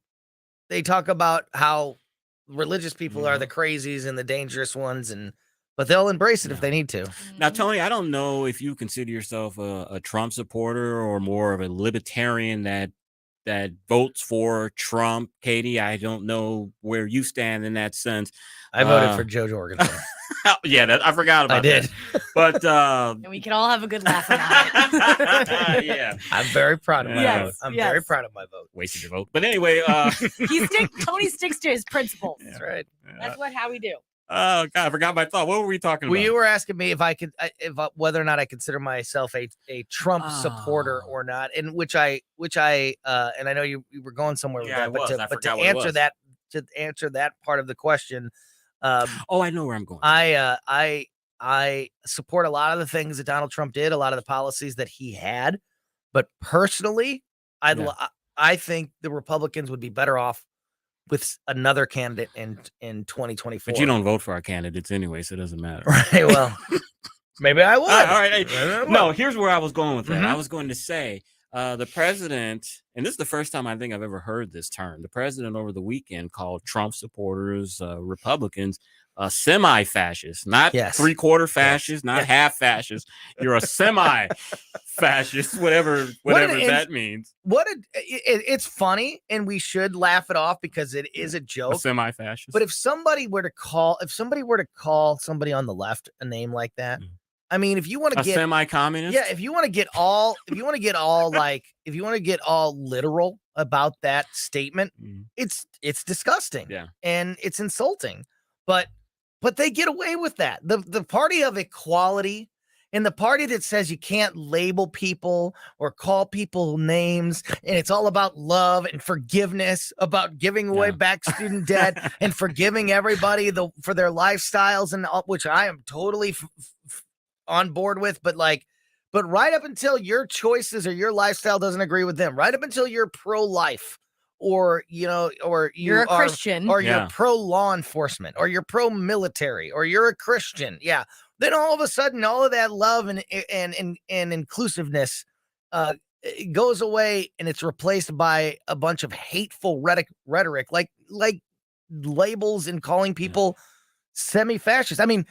they talk about how religious people are the crazies and the dangerous ones, but they'll embrace it if they need to. Now, Tony, I don't know if you consider yourself a Trump supporter or more of a libertarian that votes for Trump. Katie, I don't know where you stand in that sense. I voted for Joe Jorgensen. I forgot about that. But and we can all have a good laugh about it. Yeah. I'm very proud of my vote. I'm very proud of my vote. Wasted your vote. But anyway, Tony sticks to his principles. That's right. That's how we do. Oh God, I forgot my thought. What were we talking about? Well, you were asking me whether or not I consider myself a Trump supporter or not, and which I and I know you were going somewhere with that, but to answer that part of the question, I know where I'm going. I support a lot of the things that Donald Trump did, a lot of the policies that he had, but personally, I think the Republicans would be better off with another candidate in 2024. But you don't vote for our candidates anyway, so it doesn't matter. Right. Well, maybe I would. All right. No, here's where I was going with that. I was going to say the president, and this is the first time I think I've ever heard this term. The president over the weekend called Trump supporters, Republicans, semi-fascist, not three-quarter fascist, not half fascist. You're a semi-fascist, whatever that means. It's funny, and we should laugh it off because it is a joke. A semi-fascist. But if somebody were to call somebody on the left a name like that, I mean, if you want to get semi-communist, if you want to get all literal about that statement, it's disgusting, and it's insulting. But they get away with that. The party of equality and the party that says you can't label people or call people names, and it's all about love and forgiveness, about giving away back student debt and forgiving everybody for their lifestyles, and all, which I am totally on board with. But right up until your choices or your lifestyle doesn't agree with them, right up until you're pro-life, or you're a Christian, or you're pro law enforcement, or you're pro military, or you're a Christian, then all of a sudden all of that love and inclusiveness goes away, and it's replaced by a bunch of hateful rhetoric, like labels and calling people semi-fascist. I mean,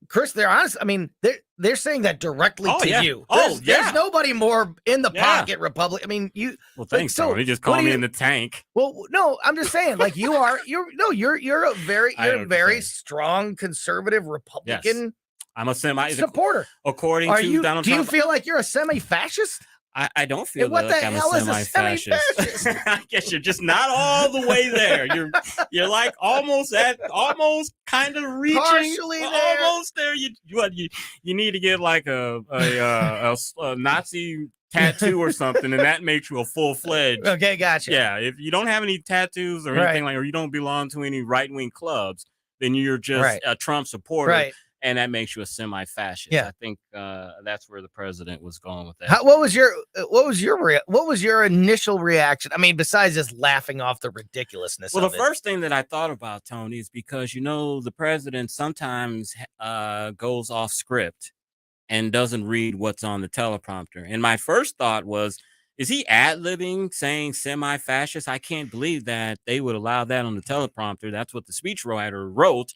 Chris, they're honest. I mean, they're saying that directly to you. There's nobody more in the pocket Republican. I mean, you. Well, thanks, Tony. Just call me in the tank. Well, no, I'm just saying, like you're a very strong conservative Republican. Yes. I'm a supporter. According to Donald Trump. Do you feel like you're a semi-fascist? I don't feel what like the I'm hell a is semi-fascist. I guess you're just not all the way there. You're like almost kind of reaching, partially there. Almost there. You need to get like a Nazi tattoo or something, and that makes you a full-fledged. Okay, gotcha. Yeah, if you don't have any tattoos or anything or you don't belong to any right-wing clubs, then you're just a Trump supporter. Right. And that makes you a semi-fascist. Yeah. I think that's where the president was going with that. What was your initial reaction? I mean, besides just laughing off the ridiculousness. Well, the first thing that I thought about, Tony, is because the president sometimes goes off script and doesn't read what's on the teleprompter. And my first thought was, is he ad-libbing, saying semi-fascist? I can't believe that they would allow that on the teleprompter. That's what the speechwriter wrote.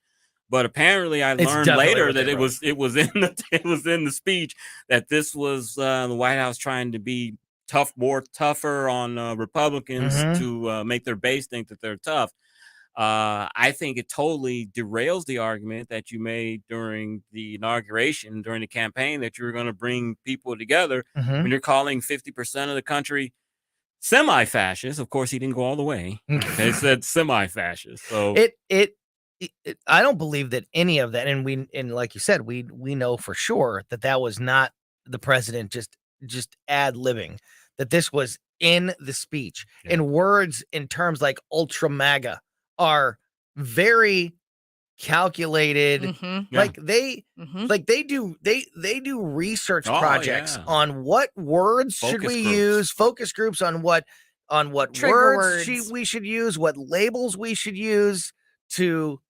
But apparently, I learned later that it was in the speech that this was the White House trying to be tougher on Republicans to make their base think that they're tough. I think it totally derails the argument that you made during the inauguration, during the campaign, that you were going to bring people together when you're calling 50% of the country semi-fascist. Of course, he didn't go all the way. They said semi-fascist. So I don't believe that any of that, and like you said, we know for sure that was not the president just ad-libbing, that this was in the speech. And words in terms like ultra MAGA are very calculated. Like they do research projects on what words should we use, focus groups on what words we should use, what labels we should use to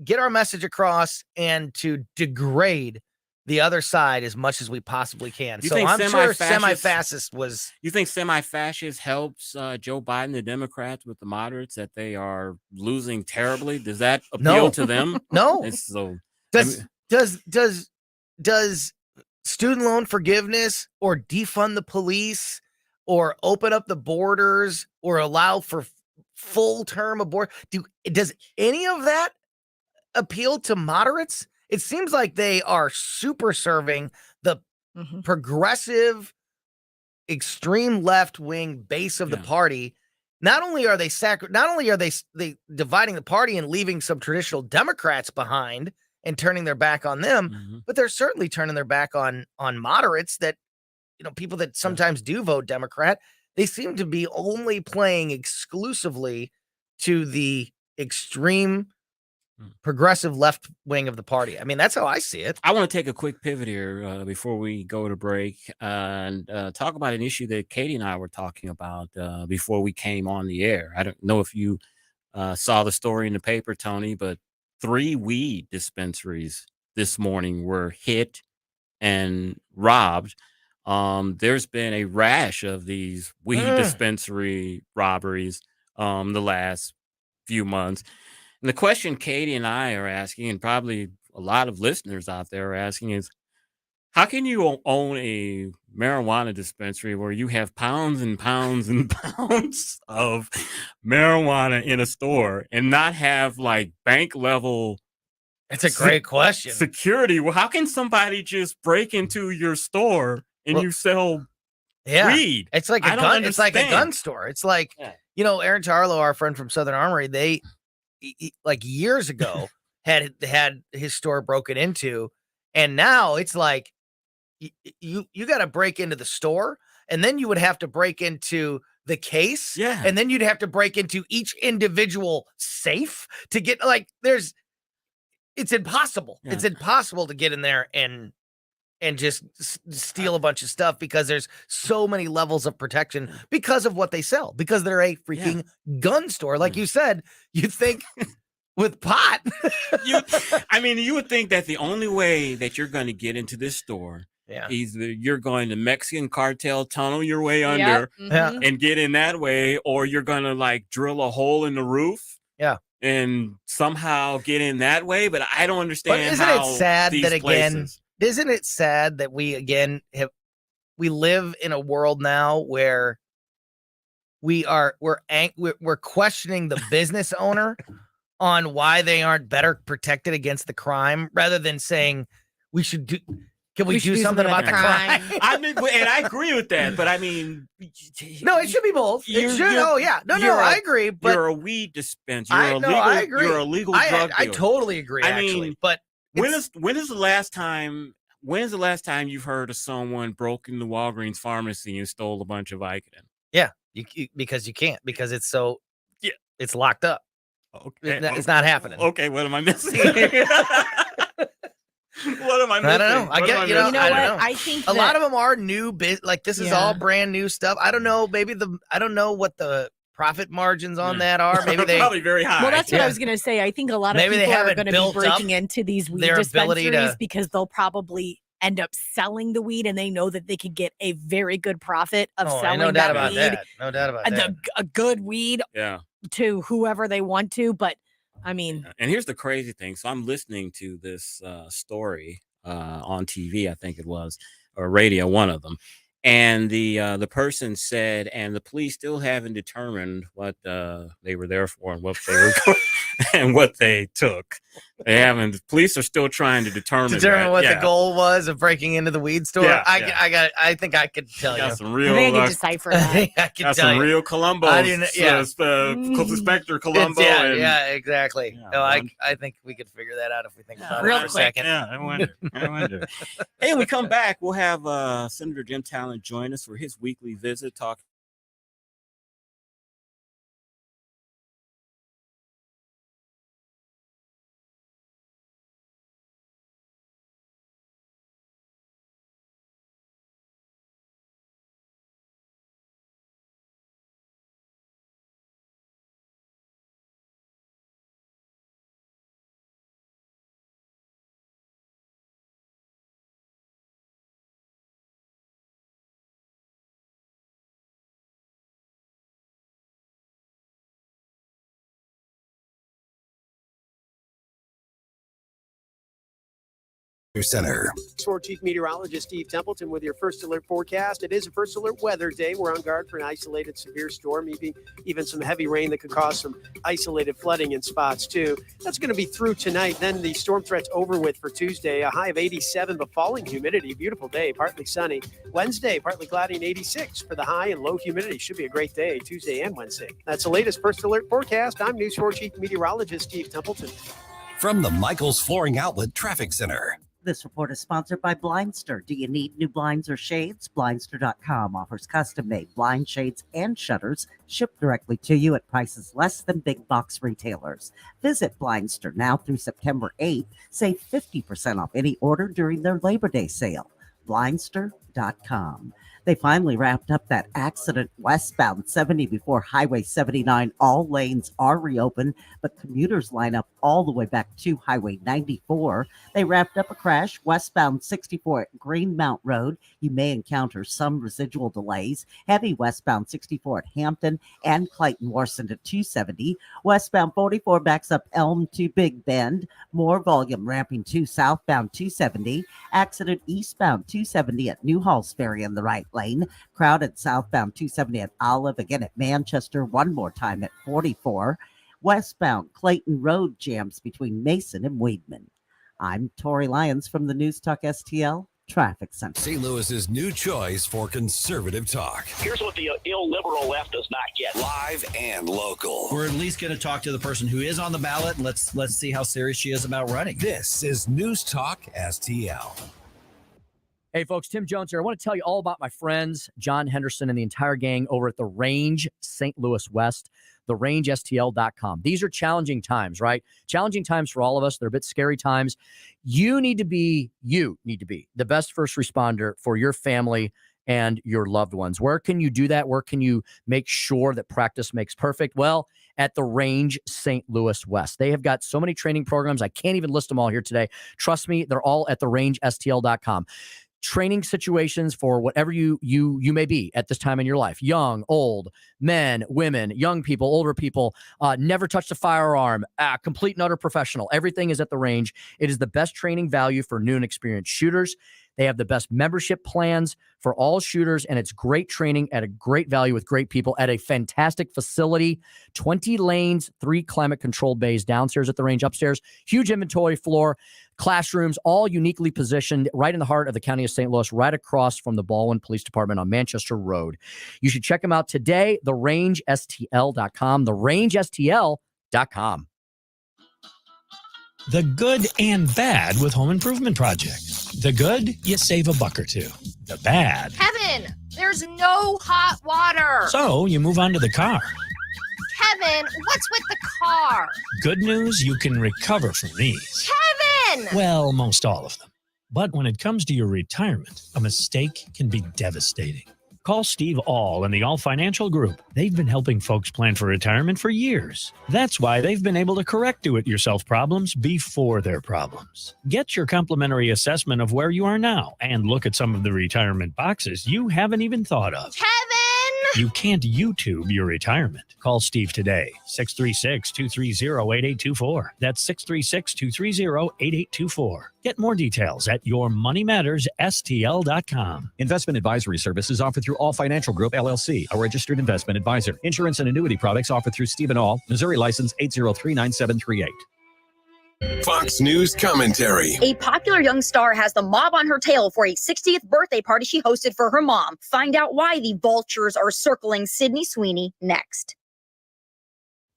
get our message across and to degrade the other side as much as we possibly can. So I'm sure semi-fascist was. You think semi-fascist helps Joe Biden, the Democrats, with the moderates, that they are losing terribly? Does that appeal to them? No. So does student loan forgiveness or defund the police or open up the borders or allow for full-term abortion, does any of that appeal to moderates? It seems like they are super serving the progressive, extreme left-wing base of the party. Not only are they dividing the party and leaving some traditional Democrats behind and turning their back on them, but they're certainly turning their back on moderates, that people that sometimes do vote Democrat. They seem to be only playing exclusively to the extreme progressive left wing of the party. I mean, that's how I see it. I want to take a quick pivot here before we go to break and talk about an issue that Katie and I were talking about before we came on the air. I don't know if you saw the story in the paper, Tony, but 3 weed dispensaries this morning were hit and robbed. There's been a rash of these weed dispensary robberies the last few months. And the question Katie and I are asking, and probably a lot of listeners out there are asking, is how can you own a marijuana dispensary where you have pounds and pounds and pounds of marijuana in a store and not have like bank level? That's a great question. Security. Well, how can somebody just break into your store and you sell weed? It's like a gun. It's like a gun store. It's like, Aaron Tarlow, our friend from Southern Armory, they like years ago had his store broken into, and now it's like you got to break into the store, and then you would have to break into the case, and then you'd have to break into each individual safe to get it's impossible. It's impossible to get in there and just steal a bunch of stuff, because there's so many levels of protection because of what they sell, because they're a freaking gun store. Like you said, you think with pot. You would think that the only way that you're going to get into this store, either you're going to Mexican cartel tunnel your way under and get in that way, or you're going to like drill a hole in the roof and somehow get in that way. But I don't understand. But isn't how it sad these that again? places, Isn't it sad that we again we live in a world now where we're questioning the business owner on why they aren't better protected against the crime, rather than saying we should do. Can we do something about the crime? I mean, and I agree with that, but I mean, no, it should be both. It should. Oh yeah, no, I agree. But you're a weed dispenser. I agree. You're a legal drug dealer. I totally agree. I actually, mean, but when is the last time? When's the last time you've heard of someone broke into Walgreens pharmacy and stole a bunch of Vicodin? Yeah, because you can't, because it's so it's locked up. Okay, it's not happening. Okay, what am I missing? What am I missing? I don't know. I get I don't know. I think a lot of them are new. Like this is all brand new stuff. I don't know. Maybe I don't know what the profit margins on that are. Maybe they probably very high. Well, that's what I was going to say. I think a lot of people are going to be breaking into these weed dispensaries because they'll probably end up selling the weed, and they know that they could get a very good profit of selling no doubt about weed. That. No doubt about that. A good weed to whoever they want to. But I mean, and here's the crazy thing. So I'm listening to this story on TV, I think it was, or radio, one of them. And the person said, and the police still haven't determined what they were there for and what they were and what they took. They haven't. The police are still trying to determine what the goal was of breaking into the weed store. I think I could tell you. Some real. I can decipher that. I can got tell some you. real Columbo. Inspector Columbo. Exactly. No, I think we could figure that out if we think about it for a second. Yeah, I wonder. Hey, when we come back, we'll have Senator Jim Talent join us for his weekly visit. Talk. Center. Sword Chief Meteorologist Steve Templeton with your first alert forecast. It is a first alert weather day. We're on guard for an isolated severe storm, maybe even some heavy rain that could cause some isolated flooding in spots too. That's going to be through tonight. Then the storm threat's over with for Tuesday. A high of 87, but falling humidity. Beautiful day, partly sunny. Wednesday, partly cloudy and 86 for the high, and low humidity. Should be a great day Tuesday and Wednesday. That's the latest first alert forecast. I'm News 4 Chief Meteorologist Steve Templeton. From the Michaels Flooring Outlet Traffic Center. This report is sponsored by Blindster. Do you need new blinds or shades? Blindster.com offers custom-made blind shades and shutters shipped directly to you at prices less than big box retailers. Visit Blindster now through September 8th. Save 50% off any order during their Labor Day sale. Blindster.com. They finally wrapped up that accident westbound 70 before Highway 79. All lanes are reopened, but commuters line up all the way back to Highway 94. They wrapped up a crash westbound 64 at Greenmount Road. You may encounter some residual delays. Heavy westbound 64 at Hampton and Clayton Warson to 270. Westbound 44 backs up Elm to Big Bend. More volume ramping to southbound 270. Accident eastbound 270 at Newhall's Ferry in the right lane. Crowded southbound 270 at Olive, again at Manchester, one more time at 44. Westbound Clayton Road jams between Mason and Weedman. I'm Tori Lyons from the News Talk STL Traffic Center. St. Louis's new choice for conservative talk. Here's what the illiberal left does not get. Live and local. We're at least going to talk to the person who is on the ballot, and let's see how serious she is about running. This is News Talk STL. Hey, folks, Tim Jones here. I want to tell you all about my friends, John Henderson and the entire gang over at The Range St. Louis West, therangestl.com. These are challenging times, right? Challenging times for all of us. They're a bit scary times. You need to be the best first responder for your family and your loved ones. Where can you do that? Where can you make sure that practice makes perfect? Well, at The Range St. Louis West. They have got so many training programs. I can't even list them all here today. Trust me, they're all at therangestl.com. training situations for whatever you may be at this time in your life. Young, old, men, women, young people, older people, never touched a firearm, complete and utter professional. Everything is at the range. It is the best training value for new and experienced shooters. They have the best membership plans for all shooters, and it's great training at a great value with great people at a fantastic facility. 20 lanes, 3 climate-controlled bays downstairs at the range, upstairs, huge inventory floor, classrooms, all uniquely positioned right in the heart of the county of St. Louis, right across from the Baldwin Police Department on Manchester Road. You should check them out today, therangestl.com, therangestl.com. The good and bad with home improvement projects. The good, you save a buck or two. The bad. Kevin, there's no hot water. So you move on to the car. Kevin, what's with the car? Good news, you can recover from these. Kevin! Well, most all of them. But when it comes to your retirement, a mistake can be devastating. Call Steve All and the All Financial Group. They've been helping folks plan for retirement for years. That's why they've been able to correct do-it-yourself problems before they're problems. Get your complimentary assessment of where you are now and look at some of the retirement boxes you haven't even thought of. Kevin! You can't YouTube your retirement. Call Steve today, 636-230-8824. That's 636-230-8824. Get more details at yourmoneymattersstl.com. Investment advisory services offered through All Financial Group, LLC, a registered investment advisor. Insurance and annuity products offered through Stephen All, Missouri license 8039738. Fox News commentary. A popular young star has the mob on her tail for a 60th birthday party she hosted for her mom. Find out why the vultures are circling Sydney Sweeney next.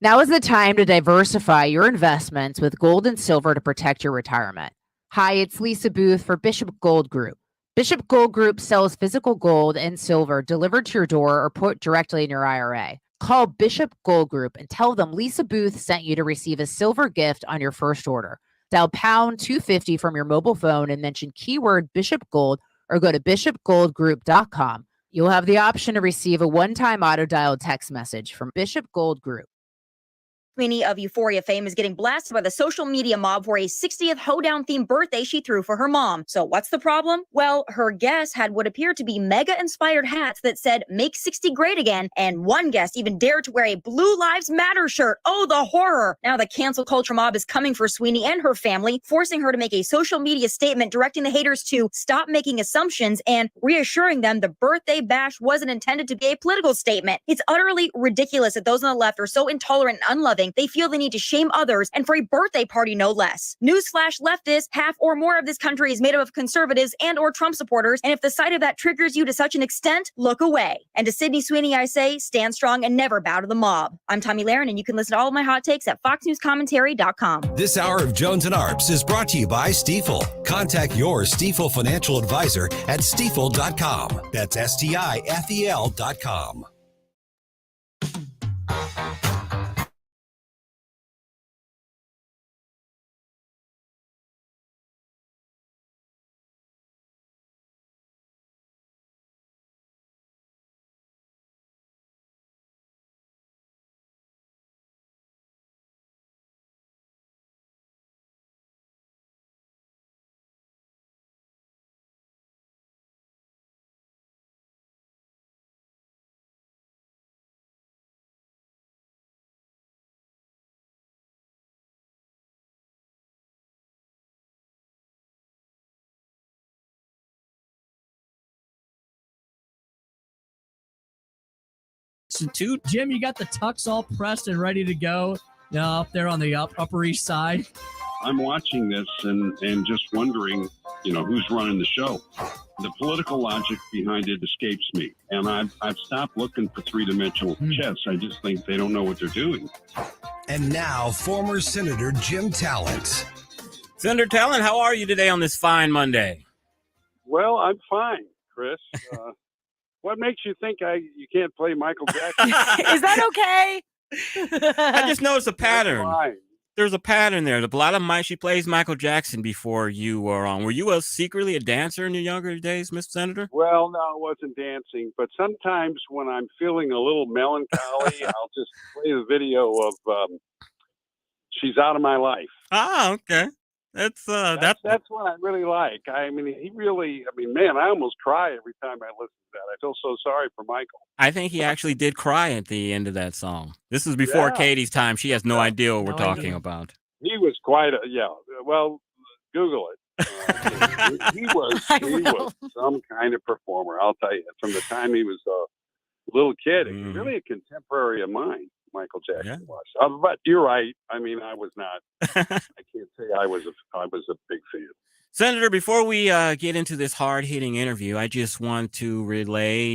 Now is the time to diversify your investments with gold and silver to protect your retirement. Hi, it's Lisa Booth for Bishop Gold Group. Bishop Gold Group sells physical gold and silver delivered to your door or put directly in your IRA. Call Bishop Gold Group and tell them Lisa Booth sent you to receive a silver gift on your first order. Dial pound 250 from your mobile phone and mention keyword Bishop Gold or go to bishopgoldgroup.com. You'll have the option to receive a one-time auto-dialed text message from Bishop Gold Group. Sweeney of Euphoria fame is getting blasted by the social media mob for a 60th hoedown-themed birthday she threw for her mom. So what's the problem? Well, her guest had what appeared to be mega-inspired hats that said, "Make 60 great again," and one guest even dared to wear a Blue Lives Matter shirt. Oh, the horror! Now the cancel culture mob is coming for Sweeney and her family, forcing her to make a social media statement directing the haters to stop making assumptions and reassuring them the birthday bash wasn't intended to be a political statement. It's utterly ridiculous that those on the left are so intolerant and unloving they feel they need to shame others, and for a birthday party no less. Newsflash, leftists, half or more of this country is made up of conservatives and or Trump supporters, and if the sight of that triggers you to such an extent, look away. And to Sydney Sweeney, I say, stand strong and never bow to the mob. I'm Tommy Lahren, and you can listen to all of my hot takes at foxnewscommentary.com. This hour of Jones and Arps is brought to you by Stifel. Contact your Stifel financial advisor at stifel.com. That's STIFEL.com. Jim, you got the tux all pressed and ready to go up there on the Upper East Side. I'm watching this and just wondering, who's running the show. The political logic behind it escapes me, and I've stopped looking for three-dimensional chess. I just think they don't know what they're doing. And now, former Senator Jim Talent. Senator Talent, how are you today on this fine Monday? Well, I'm fine, Chris. What makes you think you can't play Michael Jackson? Is that okay? I just noticed a pattern. Fine. There's a pattern there. A lot of she plays Michael Jackson before you were on. Were you secretly a dancer in your younger days, Mr. Senator? Well, no, I wasn't dancing. But sometimes when I'm feeling a little melancholy, I'll just play the video of She's Out of My Life. Ah, okay. That's That's what I really like. I mean, man, I almost cry every time I listen to that. I feel so sorry for Michael. I think he actually did cry at the end of that song. This is before Yeah. Katie's time. She has no idea what we're talking idea. about. He was quite well, Google it. He was some kind of performer. I'll tell you. From the time he was a little kid, really a contemporary of mine, Michael Jackson was. But you're right. I mean, I was not. I can't say I was a big fan. Senator, before we get into this hard-hitting interview, I just want to relay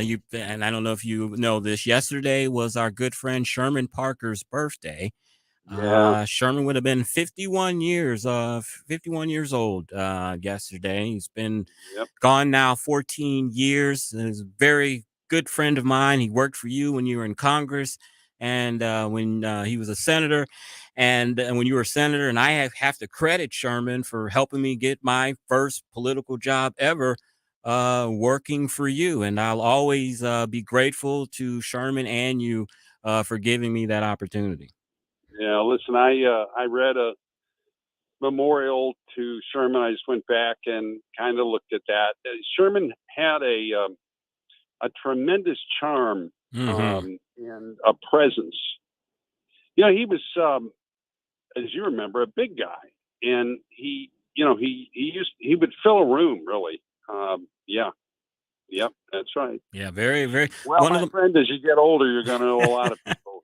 you, and I don't know if you know this. Yesterday was our good friend Sherman Parker's birthday. Yeah. Sherman would have been 51 years old yesterday. He's been gone now 14 years. He's a very good friend of mine. He worked for you when you were in Congress and when he was a senator. And when you were a senator, and I have to credit Sherman for helping me get my first political job ever working for you. And I'll always be grateful to Sherman and you for giving me that opportunity. Yeah, listen, I read a memorial to Sherman. I just went back and kind of looked at that. Sherman had a tremendous charm and a presence. You know, he was, as you remember, a big guy, and he would fill a room really. Yep, that's right. Yeah, very, very. Well, my friend, as you get older, you're going to know a lot of people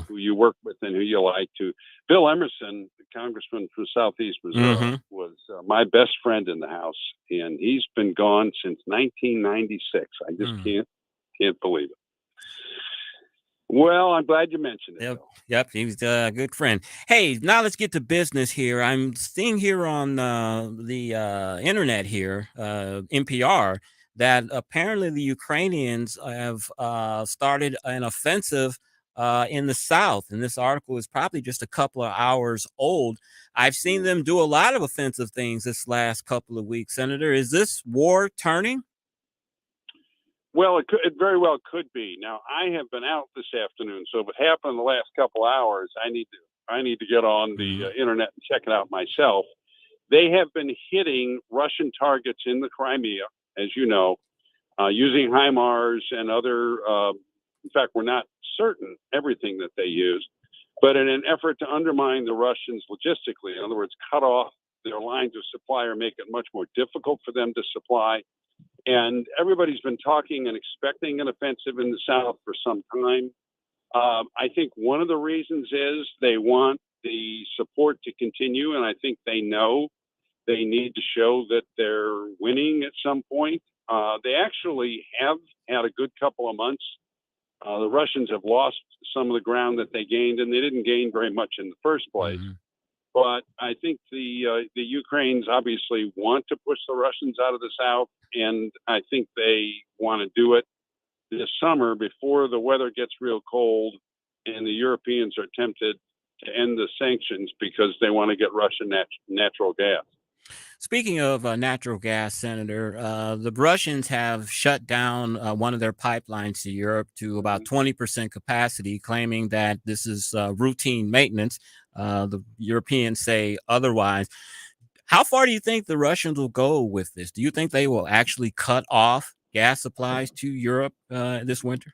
who you work with and who you like to. Bill Emerson, the congressman from Southeast Missouri, was my best friend in the House, and he's been gone since 1996. I just can't believe it. Well, I'm glad you mentioned it. Yep, he was a good friend. Hey, now let's get to business here. I'm seeing here on the internet here, NPR, that apparently the Ukrainians have started an offensive in the South. And this article is probably just a couple of hours old. I've seen them do a lot of offensive things this last couple of weeks. Senator, is this war turning? Well, it very well could be. Now, I have been out this afternoon, so if it happened in the last couple hours, I need to get on the internet and check it out myself. They have been hitting Russian targets in the Crimea, as you know, using HIMARS and other. In fact, we're not certain everything that they used, but in an effort to undermine the Russians logistically, in other words, cut off their lines of supply or make it much more difficult for them to supply. And everybody's been talking and expecting an offensive in the South for some time. I think one of the reasons is they want the support to continue, and I think they know they need to show that they're winning at some point. They actually have had a good couple of months. The Russians have lost some of the ground that they gained, and they didn't gain very much in the first place. But I think the Ukrainians obviously want to push the Russians out of the South, and I think they want to do it this summer before the weather gets real cold and the Europeans are tempted to end the sanctions because they want to get Russian natural gas. Speaking of natural gas, Senator, the Russians have shut down one of their pipelines to Europe to about 20% capacity, claiming that this is routine maintenance. The Europeans say otherwise. How far do you think the Russians will go with this? Do you think they will actually cut off gas supplies to Europe this winter?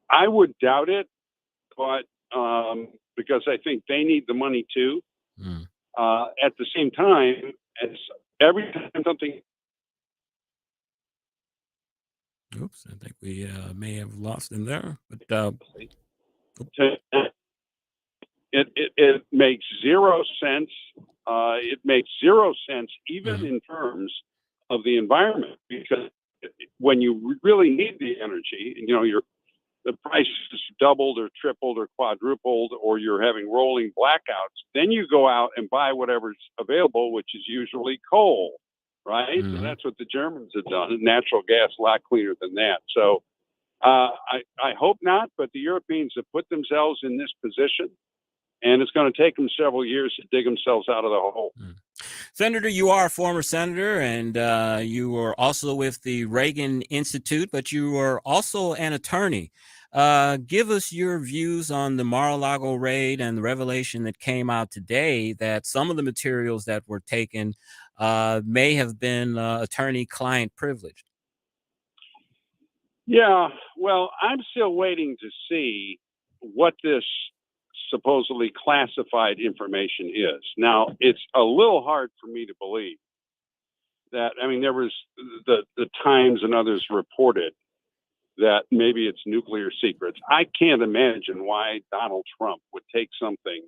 I would doubt it, but because I think they need the money too. At the same time, as every time something. Oops, I think we may have lost him there. But it makes zero sense. It makes zero sense even in terms of the environment, because when you really need the energy, you know, the price is doubled or tripled or quadrupled, or you're having rolling blackouts, then you go out and buy whatever's available, which is usually coal, right? And that's what the Germans have done. And natural gas, a lot cleaner than that. So I hope not, but the Europeans have put themselves in this position, and it's going to take them several years to dig themselves out of the hole. Senator, you are a former senator, and you were also with the Reagan Institute, but you were also an attorney. Give us your views on the Mar-a-Lago raid and the revelation that came out today that some of the materials that were taken may have been attorney-client privileged. Yeah, well, I'm still waiting to see what this supposedly classified information is. Now, it's a little hard for me to believe that. I mean, there was the Times and others reported that maybe it's nuclear secrets. I can't imagine why Donald Trump would take something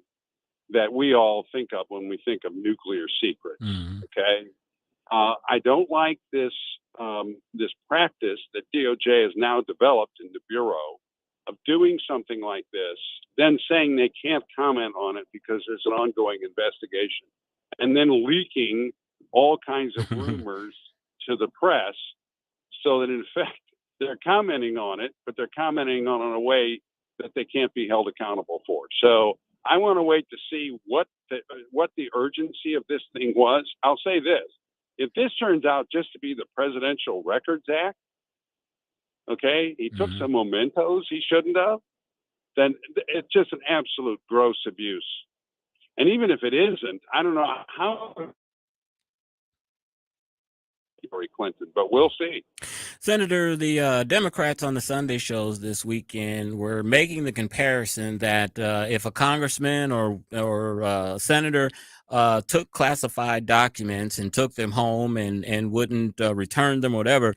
that we all think of when we think of nuclear secrets. Okay. I don't like this this practice that DOJ has now developed in the Bureau of doing something like this, then saying they can't comment on it because there's an ongoing investigation, and then leaking all kinds of rumors to the press so that, in effect, they're commenting on it, but they're commenting on it in a way that they can't be held accountable for. So I want to wait to see what the urgency of this thing was. I'll say this. If this turns out just to be the Presidential Records Act, okay, he took some mementos he shouldn't have, then it's just an absolute gross abuse. And even if it isn't, I don't know how Hillary Clinton, but we'll see. Senator, the Democrats on the Sunday shows this weekend were making the comparison that if a congressman or senator took classified documents and took them home and wouldn't return them or whatever,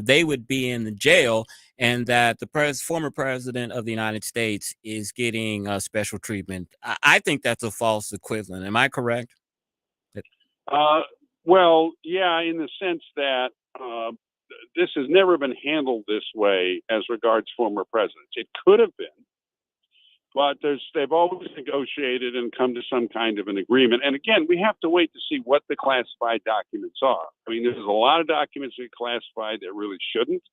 they would be in the jail, and that the former president of the United States is getting special treatment. I think that's a false equivalent. Am I correct? Well, yeah, in the sense that this has never been handled this way as regards former presidents. It could have been, but they've always negotiated and come to some kind of an agreement. And again, we have to wait to see what the classified documents are. I mean, there's a lot of documents that are classified that really shouldn't.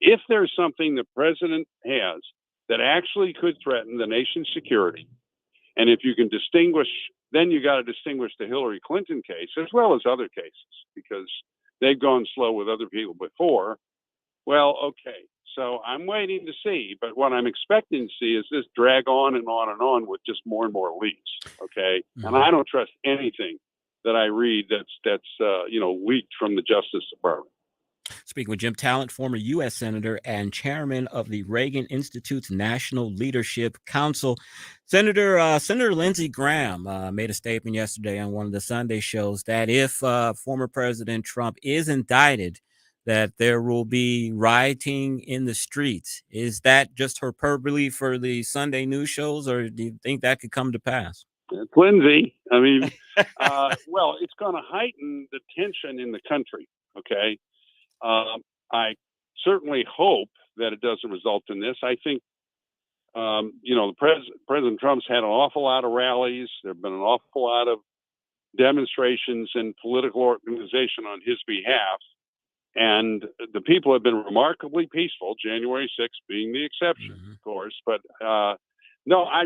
If there's something the president has that actually could threaten the nation's security, and if you can distinguish, then you got to distinguish the Hillary Clinton case as well as other cases, because they've gone slow with other people before. Well, okay. So I'm waiting to see, but what I'm expecting to see is this drag on and on and on with just more and more leaks. Okay. And I don't trust anything that I read that's leaked from the Justice Department. Speaking with Jim Talent, former U.S. Senator and chairman of the Reagan Institute's National Leadership Council. Senator Lindsey Graham made a statement yesterday on one of the Sunday shows that if former President Trump is indicted, that there will be rioting in the streets. Is that just hyperbole for the Sunday news shows, or do you think that could come to pass? It's Lindsey. I mean, well, it's going to heighten the tension in the country. Okay. I certainly hope that it doesn't result in this. I think, President Trump's had an awful lot of rallies. There have been an awful lot of demonstrations and political organization on his behalf. And the people have been remarkably peaceful, January 6th being the exception, of course. But no, I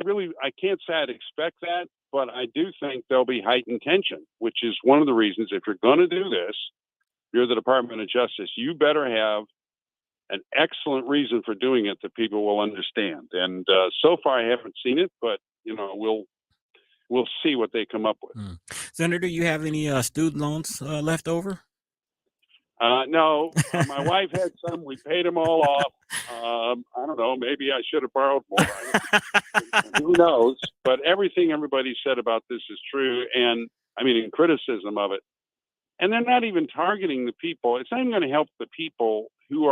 can't say I'd expect that, but I do think there'll be heightened tension, which is one of the reasons, if you're going to do this, you're the Department of Justice, you better have an excellent reason for doing it that people will understand. And so far, I haven't seen it, but we'll see what they come up with. Senator, do you have any student loans left over? No, my wife had some. We paid them all off. I don't know. Maybe I should have borrowed more. Who knows? But everything everybody said about this is true, and I mean, in criticism of it. And they're not even targeting the people. It's not even going to help the people who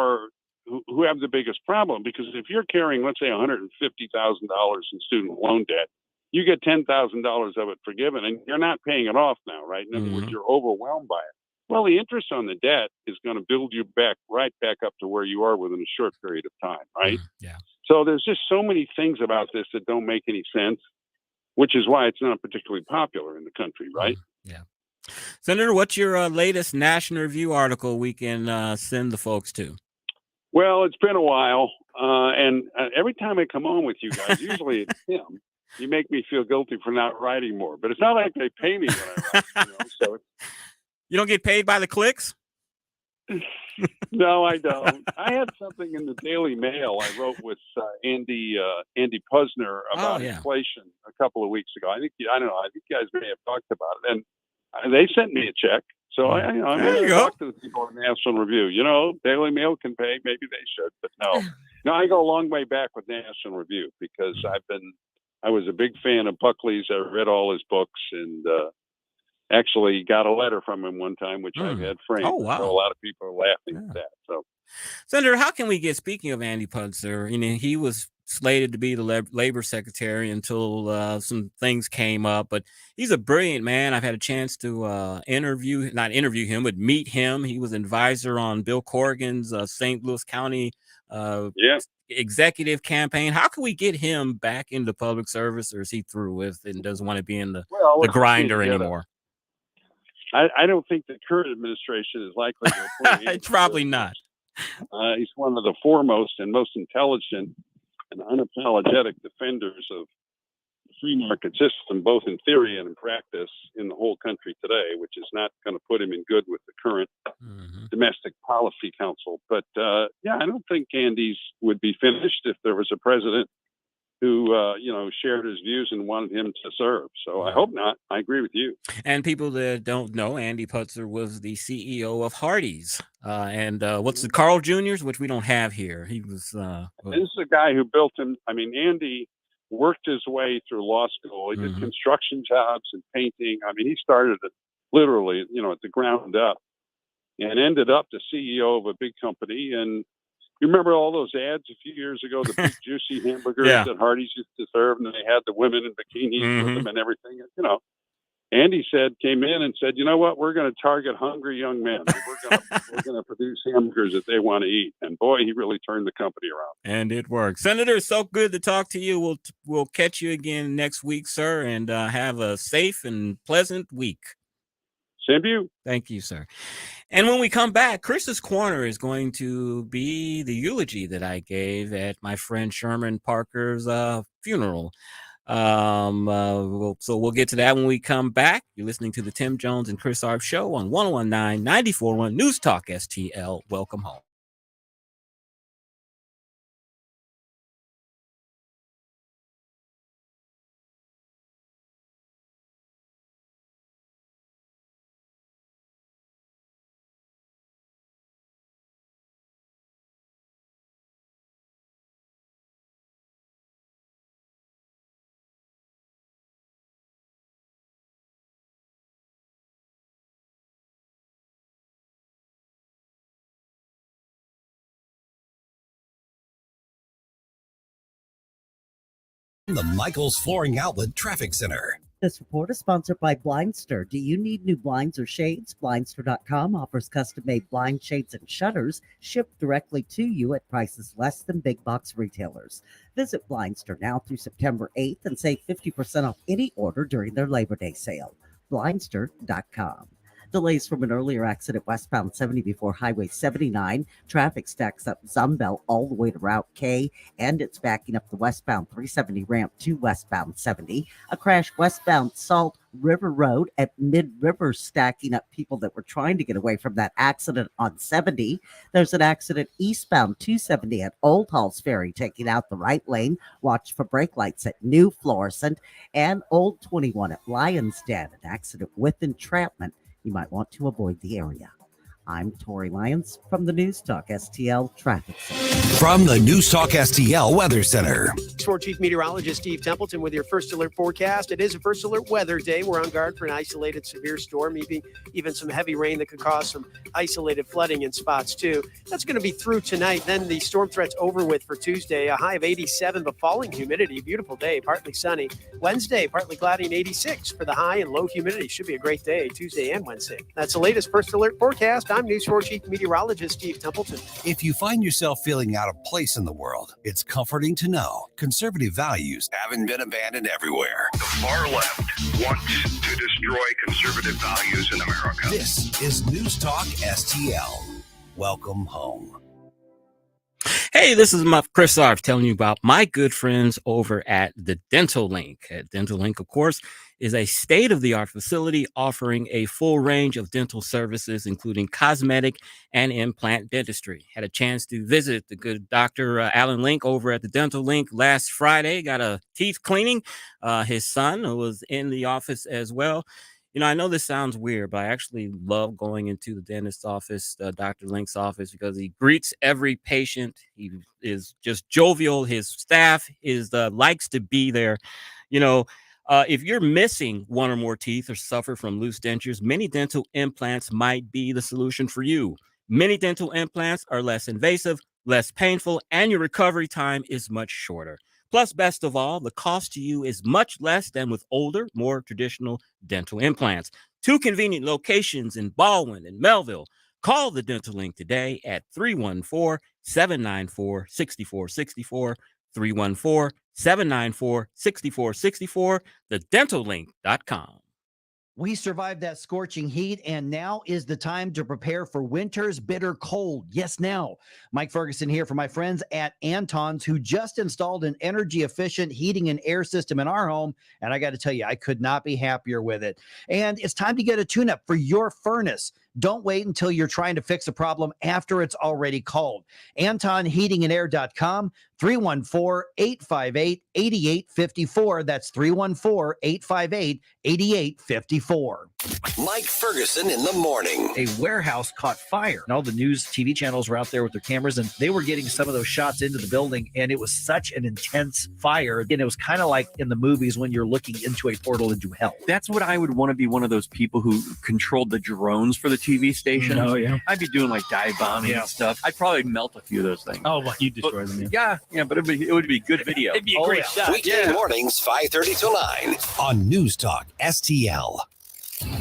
have the biggest problem, because if you're carrying, let's say, $150,000 in student loan debt, you get $10,000 of it forgiven, and you're not paying it off now, right? In other words, you're overwhelmed by it. Well, the interest on the debt is going to build you right back up to where you are within a short period of time, right? Yeah. So there's just so many things about this that don't make any sense, which is why it's not particularly popular in the country, right? Yeah. Senator, what's your latest National Review article we can send the folks to? Well, it's been a while, and every time I come on with you guys, usually it's him. You make me feel guilty for not writing more, but it's not like they pay me when I write. So you don't get paid by the clicks? No, I don't. I had something in the Daily Mail I wrote with Andy Puzner about inflation a couple of weeks ago. I think you guys may have talked about it, and they sent me a check. So I'm going to talk to the people at National Review. Daily Mail can pay. Maybe they should, but no. No, I go a long way back with National Review because I was a big fan of Buckley's. I read all his books and actually got a letter from him one time, which I've had framed. Oh, wow. So a lot of people are laughing at that. So, Senator, how can we get, speaking of Andy Putzer, he was slated to be the labor secretary until some things came up, but he's a brilliant man. I've had a chance to not interview him, but meet him. He was an advisor on Bill Corrigan's St. Louis County executive campaign. How can we get him back into public service, or is he through with and doesn't want to be in the grinder anymore? I don't think the current administration is likely to appoint him. Probably not. He's one of the foremost and most intelligent and unapologetic defenders of the free market system, both in theory and in practice, in the whole country today, which is not going to put him in good with the current domestic policy council. But I don't think Andy's would be finished if there was a president who shared his views and wanted him to serve. So I hope not. I agree with you. And people that don't know, Andy Putzer was the CEO of Hardee's and what's the Carl Jr.'s, which we don't have here. He was. This is a guy who built him. I mean, Andy worked his way through law school. He did construction jobs and painting. I mean, he started it literally, at the ground up, and ended up the CEO of a big company. And you remember all those ads a few years ago, the big juicy hamburgers that Hardee's used to serve, and they had the women in bikinis with them and everything. Andy came in and said, you know what, we're going to target hungry young men. We're going to produce hamburgers that they want to eat. And boy, he really turned the company around. And it worked. Senator, so good to talk to you. We'll catch you again next week, sir, and have a safe and pleasant week. Same to you. Thank you, sir. And when we come back, Chris's Corner is going to be the eulogy that I gave at my friend Sherman Parker's funeral. So we'll get to that when we come back. You're listening to the Tim Jones and Chris Arps show on 101.9 94.1 News Talk STL. Welcome home. The Michaels Flooring Outlet Traffic Center. This report is sponsored by Blindster. Do you need new blinds or shades? Blindster.com offers custom-made blind shades and shutters shipped directly to you at prices less than big box retailers. Visit Blindster now through September 8th and save 50% off any order during their Labor Day sale. Blindster.com. Delays from an earlier accident westbound 70 before Highway 79. Traffic stacks up Zumbelt all the way to Route K, and it's backing up the westbound 370 ramp to westbound 70. A crash westbound Salt River Road at Mid-River, stacking up people that were trying to get away from that accident on 70. There's an accident eastbound 270 at Old Halls Ferry, taking out the right lane. Watch for brake lights at New Florissant and Old 21 at Lions Den. An accident with entrapment. You might want to avoid the area. I'm Tori Lyons from the News Talk STL Traffic Center. From the News Talk STL Weather Center. For Chief Meteorologist Steve Templeton with your first alert forecast. It is a first alert weather day. We're on guard for an isolated severe storm, maybe even some heavy rain that could cause some isolated flooding in spots too. That's going to be through tonight. Then the storm threat's over with for Tuesday. A high of 87, but falling humidity. Beautiful day, partly sunny. Wednesday, partly cloudy and 86 for the high, and low humidity. Should be a great day Tuesday and Wednesday. That's the latest first alert forecast. I'm News 4 Chief Meteorologist Steve Templeton. If you find yourself feeling out of place in the world, it's comforting to know conservative values haven't been abandoned everywhere. The far left wants to destroy conservative values in America. This is News Talk STL. Welcome home. Hey, this is Chris Arps telling you about my good friends over at the Dental Link. Dental Link, of course, is a state-of-the-art facility offering a full range of dental services, including cosmetic and implant dentistry. Had a chance to visit the good Dr. Alan Link over at the Dental Link last Friday. Got a teeth cleaning. His son was in the office as well. You know, I know this sounds weird, but I actually love going into the dentist's office, Dr. Link's office, because he greets every patient. He is just jovial. His staff likes to be there. You know, if you're missing one or more teeth or suffer from loose dentures, mini dental implants might be the solution for you. Mini dental implants are less invasive, less painful, and your recovery time is much shorter. Plus, best of all, the cost to you is much less than with older, more traditional dental implants. 2 convenient locations in Baldwin and Melville. Call the Dental Link today at 314-794-6464, 314-794-6464, thedentallink.com. We survived that scorching heat, and now is the time to prepare for winter's bitter cold. Yes, now. Mike Ferguson here for my friends at Anton's, who just installed an energy-efficient heating and air system in our home, and I got to tell you, I could not be happier with it. And it's time to get a tune-up for your furnace. Don't wait until you're trying to fix a problem after it's already called. AntonHeatingandAir.com, 314-858-8854. That's 314-858-8854. Mike Ferguson in the morning. A warehouse caught fire, and all the news TV channels were out there with their cameras, and they were getting some of those shots into the building, and it was such an intense fire. And it was kind of like in the movies when you're looking into a portal into hell. That's what I would want to be, one of those people who controlled the drones for the TV station. Oh, yeah. I'd be doing like dive bombing and stuff. I'd probably melt a few of those things. Oh, well, you destroy them. Yeah, but it would be good video. It'd be a great shot. Weekday mornings, 5:30 till 9 on News Talk STL.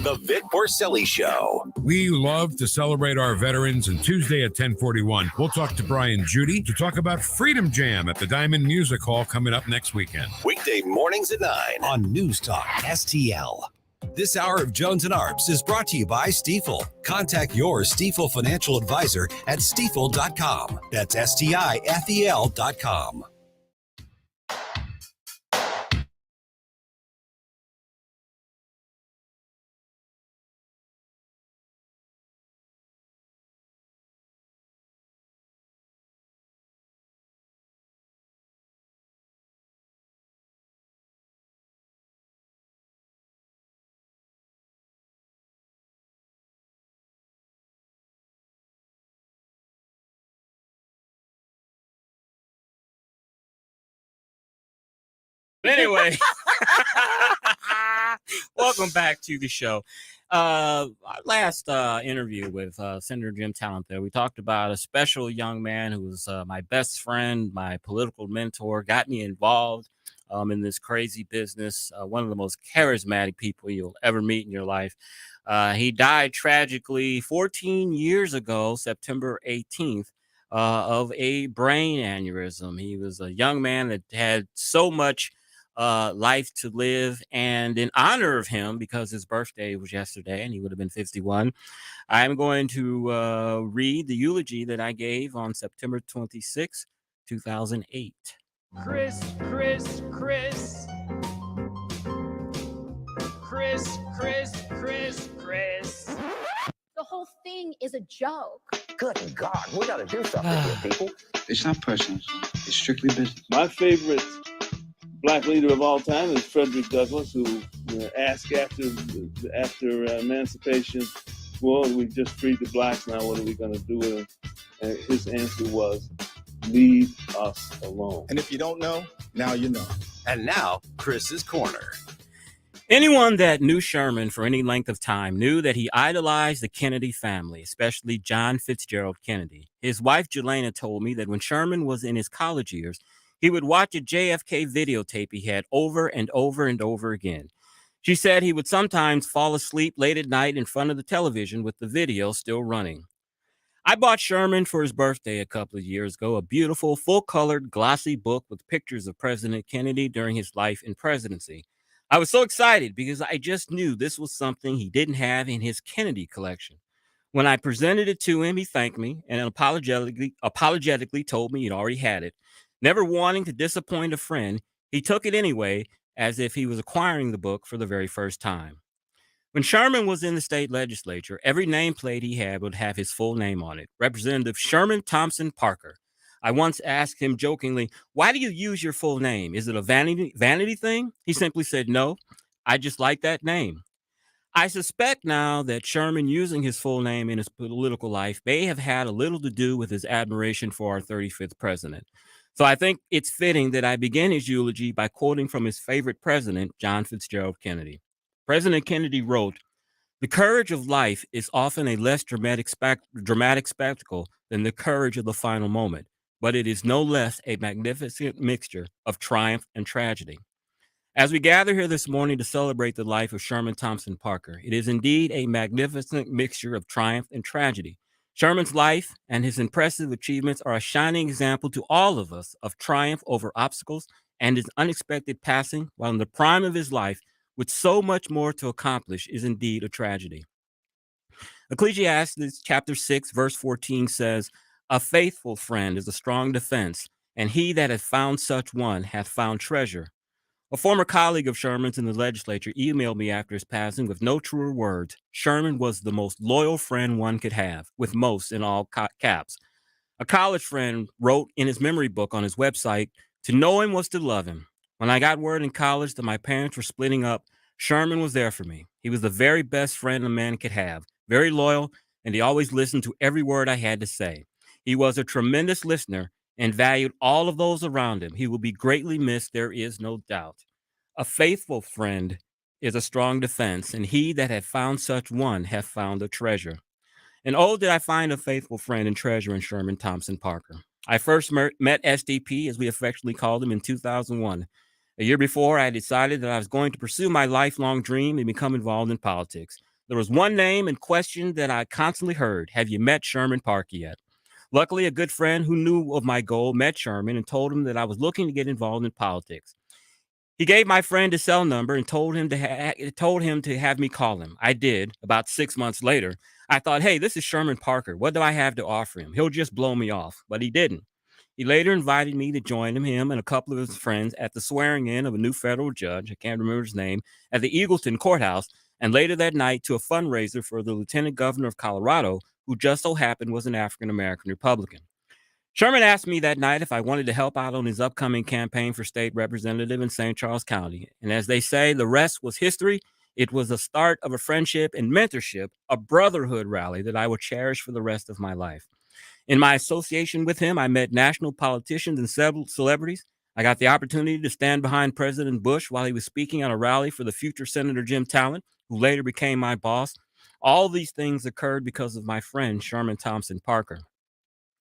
The Vic Porcelli Show. We love to celebrate our veterans, and Tuesday at 10:41, we'll talk to Brian Judy to talk about Freedom Jam at the Diamond Music Hall coming up next weekend. Weekday mornings at 9 on News Talk STL. This hour of Jones and Arps is brought to you by Stifel. Contact your Stifel financial advisor at stifel.com. That's STIFEL.com. Anyway, welcome back to the show. Our last interview with Senator Jim Talent there, we talked about a special young man who was my best friend, my political mentor, got me involved in this crazy business, one of the most charismatic people you'll ever meet in your life. He died tragically 14 years ago, September 18th. Of a brain aneurysm. He was a young man that had so much life to live, and in honor of him, because his birthday was yesterday and he would have been 51, I'm going to read the eulogy that I gave on September 26, 2008. Chris. The whole thing is a joke. Good God, we got to do something here, people. It's not personal. It's strictly business. My favorite black leader of all time is Frederick Douglass, who asked after emancipation, well, we just freed the blacks, now what are we going to do with them? And his answer was, leave us alone. And if you don't know, now you know. And now, Chris's Corner. Anyone that knew Sherman for any length of time knew that he idolized the Kennedy family, especially John Fitzgerald Kennedy. His wife, Jelena, told me that when Sherman was in his college years, he would watch a JFK videotape he had over and over and over again. She said he would sometimes fall asleep late at night in front of the television with the video still running. I bought Sherman for his birthday a couple of years ago, a beautiful, full-colored, glossy book with pictures of President Kennedy during his life and presidency. I was so excited because I just knew this was something he didn't have in his Kennedy collection. When I presented it to him, he thanked me and apologetically told me he'd already had it. Never wanting to disappoint a friend, he took it anyway, as if he was acquiring the book for the very first time. When Sherman was in the state legislature, every nameplate he had would have his full name on it, Representative Sherman Thompson Parker. I once asked him jokingly, "Why do you use your full name? Is it a vanity thing?" He simply said, "No, I just like that name." I suspect now that Sherman using his full name in his political life may have had a little to do with his admiration for our 35th president. So I think it's fitting that I begin his eulogy by quoting from his favorite president, John Fitzgerald Kennedy. President Kennedy wrote, "The courage of life is often a less dramatic spectacle than the courage of the final moment, but it is no less a magnificent mixture of triumph and tragedy." As we gather here this morning to celebrate the life of Sherman Thompson Parker, it is indeed a magnificent mixture of triumph and tragedy. Sherman's life and his impressive achievements are a shining example to all of us of triumph over obstacles, and his unexpected passing, while in the prime of his life, with so much more to accomplish, is indeed a tragedy. Ecclesiastes chapter 6, verse 14 says, "A faithful friend is a strong defense, and he that hath found such one hath found treasure." A former colleague of Sherman's in the legislature emailed me after his passing with no truer words. Sherman was the most loyal friend one could have, with most in all caps. A college friend wrote in his memory book on his website, "To know him was to love him. When I got word in college that my parents were splitting up, Sherman was there for me. He was the very best friend a man could have, very loyal, and he always listened to every word I had to say. He was a tremendous listener and valued all of those around him. He will be greatly missed, there is no doubt. A faithful friend is a strong defense, and he that hath found such one hath found a treasure." And oh, did I find a faithful friend and treasure in Sherman Thompson Parker. I first met SDP, as we affectionately called him, in 2001. A year before, I had decided that I was going to pursue my lifelong dream and become involved in politics. There was one name and question that I constantly heard: "Have you met Sherman Parker yet?" Luckily, a good friend who knew of my goal met Sherman and told him that I was looking to get involved in politics. He gave my friend his cell number and told him to have me call him. I did. About 6 months later, I thought, "Hey, this is Sherman Parker. What do I have to offer him? He'll just blow me off." But he didn't. He later invited me to join him and a couple of his friends at the swearing in of a new federal judge, I can't remember his name, at the Eagleton Courthouse, and later that night to a fundraiser for the Lieutenant Governor of Colorado, who just so happened was an African-American Republican. Sherman asked me that night if I wanted to help out on his upcoming campaign for state representative in St. Charles County. And as they say, the rest was history. It was the start of a friendship and mentorship, a brotherhood rally that I will cherish for the rest of my life. In my association with him, I met national politicians and several celebrities. I got the opportunity to stand behind President Bush while he was speaking at a rally for the future Senator Jim Talent, who later became my boss. All these things occurred because of my friend, Sherman Thompson Parker.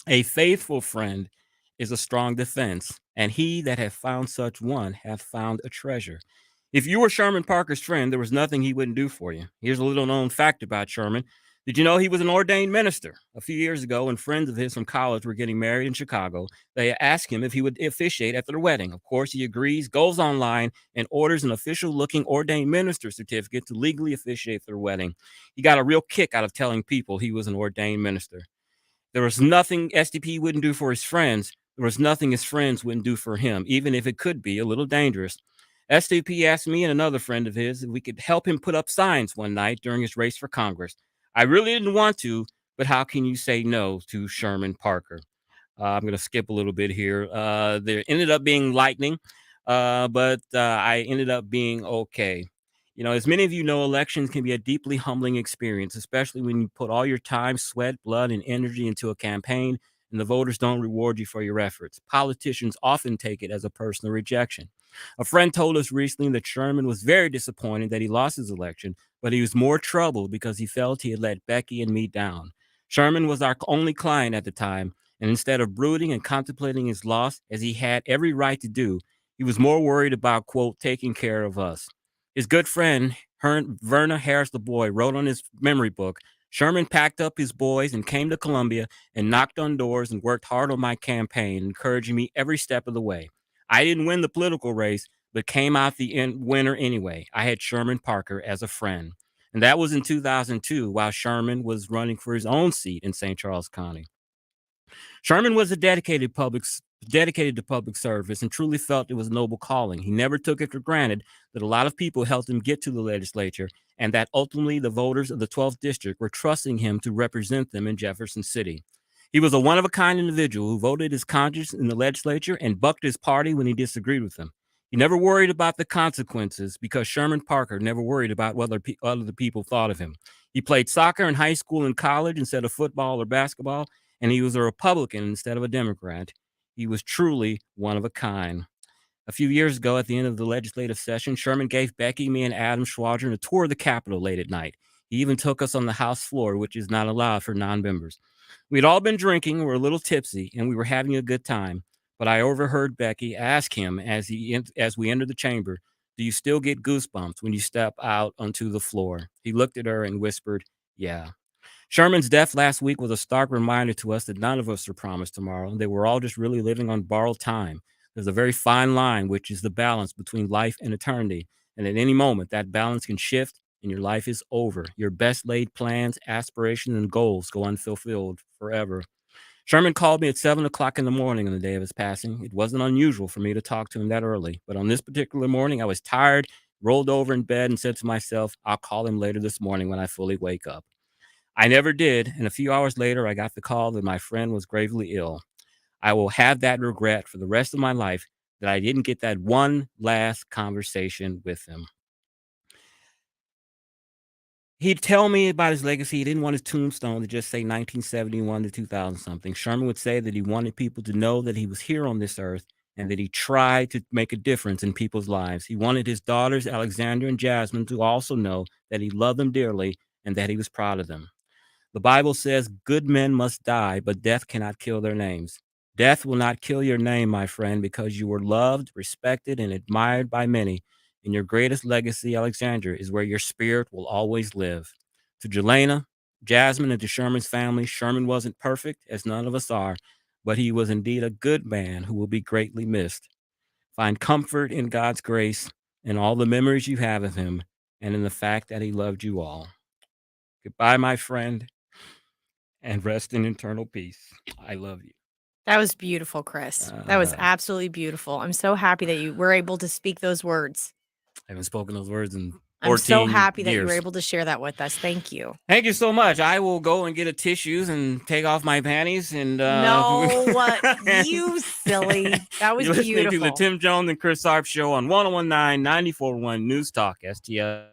A faithful friend is a strong defense, and he that hath found such one hath found a treasure. If you were Sherman Parker's friend, there was nothing he wouldn't do for you. Here's a little known fact about Sherman. Did you know he was an ordained minister? A few years ago, when friends of his from college were getting married in Chicago, they asked him if he would officiate at their wedding. Of course, he agrees, goes online, and orders an official-looking ordained minister certificate to legally officiate their wedding. He got a real kick out of telling people he was an ordained minister. There was nothing SDP wouldn't do for his friends. There was nothing his friends wouldn't do for him, even if it could be a little dangerous. SDP asked me and another friend of his if we could help him put up signs one night during his race for Congress. I really didn't want to, but how can you say no to Sherman Parker? I'm going to skip a little bit here. There ended up being lightning, but I ended up being okay. You know, as many of you know, elections can be a deeply humbling experience, especially when you put all your time, sweat, blood, and energy into a campaign and the voters don't reward you for your efforts. Politicians often take it as a personal rejection. A friend told us recently that Sherman was very disappointed that he lost his election, but he was more troubled because he felt he had let Becky and me down. Sherman was our only client at the time, and instead of brooding and contemplating his loss, as he had every right to do, he was more worried about, quote, taking care of us. His good friend, Verna Harris the Boy, wrote on his memory book, "Sherman packed up his boys and came to Columbia and knocked on doors and worked hard on my campaign, encouraging me every step of the way. I didn't win the political race, but came out the winner anyway. I had Sherman Parker as a friend." And that was in 2002 while Sherman was running for his own seat in St. Charles County. Sherman was dedicated to public service and truly felt it was a noble calling. He never took it for granted that a lot of people helped him get to the legislature and that ultimately the voters of the 12th district were trusting him to represent them in Jefferson City. He was a one-of-a-kind individual who voted his conscience in the legislature and bucked his party when he disagreed with them. He never worried about the consequences because Sherman Parker never worried about what other people thought of him. He played soccer in high school and college instead of football or basketball, and he was a Republican instead of a Democrat. He was truly one of a kind. A few years ago, at the end of the legislative session, Sherman gave Becky, me, and Adam Schwadron a tour of the Capitol late at night. He even took us on the House floor, which is not allowed for non-members. We'd all been drinking, we were a little tipsy, and we were having a good time. But I overheard Becky ask him as we entered the chamber, "Do you still get goosebumps when you step out onto the floor?" He looked at her and whispered, "Yeah." Sherman's death last week was a stark reminder to us that none of us are promised tomorrow, and that we're all just really living on borrowed time. There's a very fine line, which is the balance between life and eternity. And at any moment, that balance can shift and your life is over. Your best laid plans, aspirations, and goals go unfulfilled forever. Sherman called me at 7 o'clock in the morning on the day of his passing. It wasn't unusual for me to talk to him that early, but on this particular morning, I was tired, rolled over in bed, and said to myself, I'll call him later this morning when I fully wake up. I never did, and a few hours later, I got the call that my friend was gravely ill. I will have that regret for the rest of my life that I didn't get that one last conversation with him. He'd tell me about his legacy. He didn't want his tombstone to just say 1971 to 2000 something. Sherman would say that he wanted people to know that he was here on this earth and that he tried to make a difference in people's lives. He wanted his daughters, Alexandra and Jasmine, to also know that he loved them dearly and that he was proud of them. The Bible says good men must die, but death cannot kill their names. Death will not kill your name, my friend, because you were loved, respected, and admired by many. And your greatest legacy, Alexandra, is where your spirit will always live. To Jelena, Jasmine, and to Sherman's family, Sherman wasn't perfect, as none of us are, but he was indeed a good man who will be greatly missed. Find comfort in God's grace and all the memories you have of him, and in the fact that he loved you all. Goodbye, my friend, and rest in eternal peace. I love you. That was beautiful, Chris. That was absolutely beautiful. I'm so happy that you were able to speak those words. I haven't spoken those words in 14 I'm so happy years. that you were able to share that with us. Thank you. Thank you so much. I will go and get a tissues and take off my panties and no, what you silly. That was You're listening beautiful. to the Tim Jones and Chris Arps show on 1019 94.1 News Talk STL.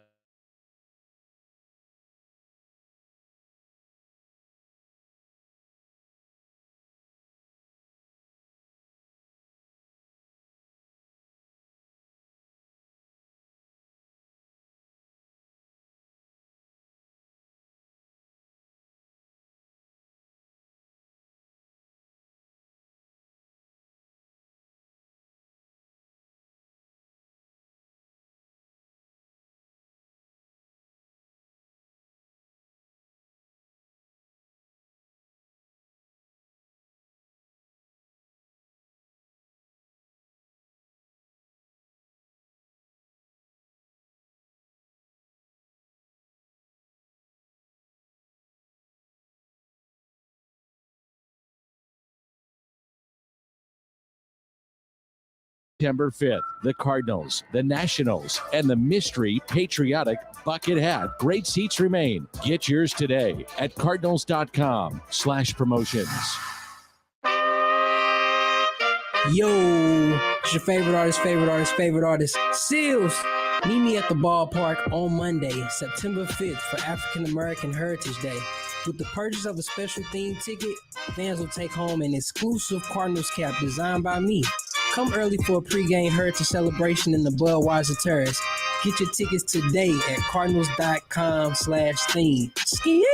September 5th, the Cardinals, the Nationals, and the mystery patriotic bucket hat. Great seats remain. Get yours today at cardinals.com/promotions. Yo, it's your favorite artist, Seals. Meet me at the ballpark on Monday, September 5th for African American Heritage Day. With the purchase of a special themed ticket, fans will take home an exclusive Cardinals cap designed by me. Come early for a pregame Heritage celebration in the Budweiser Terrace. Get your tickets today at cardinals.com/theme. Ski!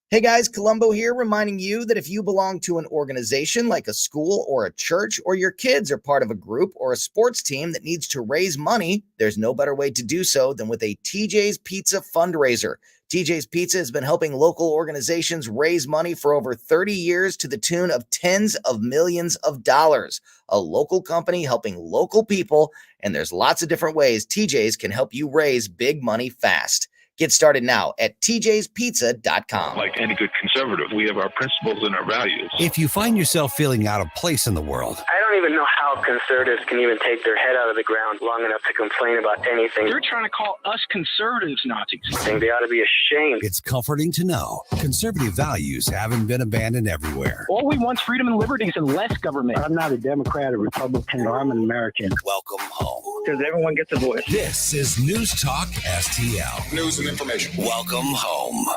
Hey guys, Columbo here, reminding you that if you belong to an organization like a school or a church, or your kids are part of a group or a sports team that needs to raise money, there's no better way to do so than with a TJ's Pizza fundraiser. TJ's Pizza has been helping local organizations raise money for over 30 years to the tune of tens of millions of dollars. A local company helping local people, and there's lots of different ways TJ's can help you raise big money fast. Get started now at tjspizza.com. Like any good conservative, we have our principles and our values. If you find yourself feeling out of place in the world, I don't even know how conservatives can even take their head out of the ground long enough to complain about anything. They're trying to call us conservatives Nazis. I think they ought to be ashamed. it's comforting to know conservative values haven't been abandoned everywhere. All we want is freedom and liberties and less government. I'm not a Democrat or Republican, or I'm an American. Welcome home. Because everyone gets a voice. This is News Talk STL. News and information. Welcome home.